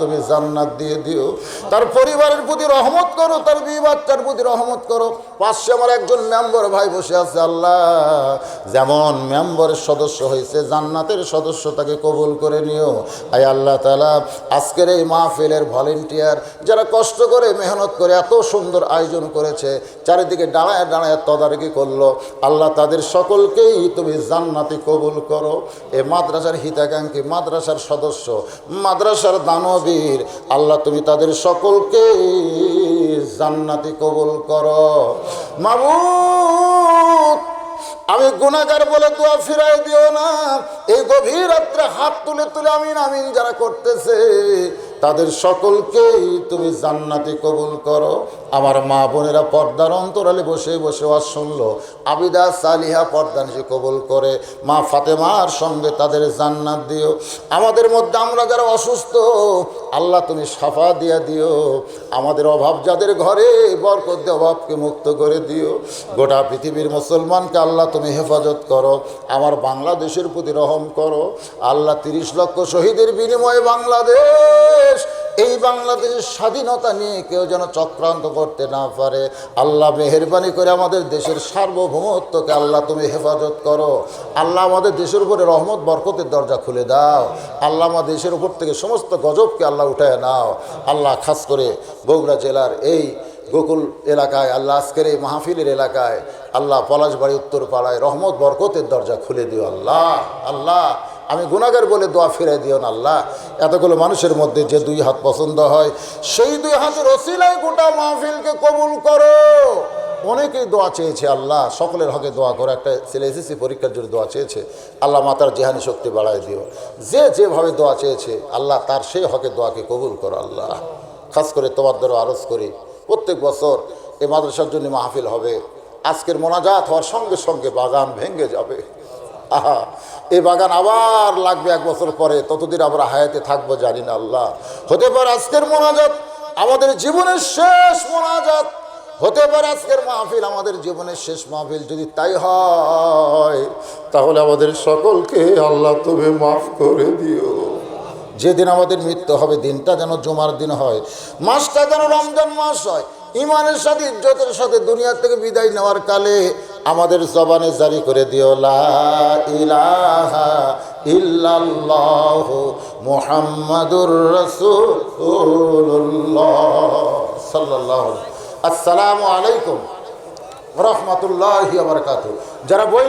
তুমি জান্নাত দিয়ে দিও। তার পরিবারের প্রতি রহমত করো, তার বিবি বাচ্চার প্রতি রহমত করো। পাশে আমার একজন মেম্বার ভাই বসে আছে, আল্লাহ যেমন মেম্বারের সদস্য হয়েছে জান্নাতের সদস্য তাকে কবুল করে নিও। আয় আল্লাহ তাআলা আজকের এই মাহফিলের ভলেন্টিয়ার যারা কষ্ট করে মেহনত করে এত সুন্দর আয়োজন করেছে, চারিদিকে দাঁড়ায় দাঁড়ায় তদারকি করলো, আল্লাহ তাদের সকলকেই তুমি জান্নাতি কবুল করো। এ মাদ্রাসার হিতাকাঙ্ক্ষী, মাদ্রাসার সদস্য, মাদ্রাসার দানবীর, আল্লাহ তুমি তাদের সকলকে জান্নাতি কবুল করো। মাবুদ আমি গুনাহগার বলে দোয়া ফিরাই দিও না। এই গভীর রাত্রে হাত তুলে তুলে আমিন আমিন যারা করতেছে তাদের সকলকেই তুমি জান্নাতি কবুল করো। আমার মা বোনেরা পর্দার অন্তরালে বসে বসে ওয়াজ শুনলো, আবিদা সালিহা পর্দা নিশি কবুল করে মা ফাতেমার সঙ্গে তাদের জান্নাত দিও। আমাদের মধ্যে আমরা যারা অসুস্থ আল্লাহ তুমি শাফা দিয়া দিও। আমাদের অভাব যাদের ঘরে বরকত দিয়ে অভাবকে মুক্ত করে দিও। গোটা পৃথিবীর মুসলমানকে আল্লাহ তুমি হেফাজত করো। আমার বাংলাদেশের প্রতি রহম করো আল্লাহ। 30 লক্ষ শহীদের বিনিময়ে বাংলাদেশ, এই বাংলাদেশের স্বাধীনতা নিয়ে কেউ যেন চক্রান্ত করতে না পারে। আল্লাহ মেহেরবানি করে আমাদের দেশের সার্বভৌমত্বকে আল্লাহ তুমি হেফাজত করো। আল্লাহ আমাদের দেশের উপরে রহমত বরকতের দরজা খুলে দাও। আল্লাহ আমার দেশের উপর থেকে সমস্ত গজবকে আল্লাহ উঠায় নাও। আল্লাহ খাস করে বগুড়া জেলার এই গোকুল এলাকায়, আল্লাহ আজকের এই মাহফিলের এলাকায়, আল্লাহ পলাশবাড়ি উত্তরপাড়ায় রহমত বরকতের দরজা খুলে দিও। আল্লাহ আল্লাহ আমি গুনাহগার বলে দোয়া ফিরাই দিও না। আল্লাহ এতগুলো মানুষের মধ্যে যে 2 হাত পছন্দ হয় সেই 2 হাতের ওসিলায় গোটা মাহফিলকে কবুল করো। অনেকেই দোয়া চেয়েছে, আল্লাহ সকলের হকে দোয়া করো। একটা ছেলে এসএসসি পরীক্ষার জন্য দোয়া চেয়েছে, আল্লাহ মাতার জেহানি শক্তি বাড়ায় দিও। যে যেভাবে দোয়া চেয়েছে আল্লাহ তার সেই হকে দোয়াকে কবুল করো। আল্লাহ খাস করে তোমার দ্বারা আরজ করি, প্রত্যেক বছর এই মাদ্রাসার জন্য মাহফিল হবে। আজকের মোনাজাত হওয়ার সঙ্গে সঙ্গে বাগান ভেঙে যাবে। আহা, এই বাগান আবার লাগবে 1 বছর পরে, ততদিন আমরা হায়াতে থাকবো জানি না। আল্লাহ হতে পারে আজকের মোনাজাত আমাদের জীবনের শেষ মোনাজাত, হতে পারে আজকের মাহফিল আমাদের জীবনের শেষ মাহফিল। যদি তাই হয় তাহলে আমাদের সকলকে আল্লাহ তুমি মাফ করে দিও। যেদিন আমাদের মৃত্যু হবে দিনটা যেন জুমার দিন হয়, মাসটা যেন রমজান মাস হয়। ইমানের সাথে ইজ্জতের সাথে দুনিয়া থেকে বিদায় নেওয়ার কালে আমাদের জবানে জারি করে দিও লা ইলাহা ইল্লাল্লাহু মুহাম্মাদুর রাসূলুল্লাহ সাল্লাল্লাহু আলাইহি। আসসালামু আলাইকুম ওয়া রাহমাতুল্লাহি ওয়া বারাকাতুহু। যারা বই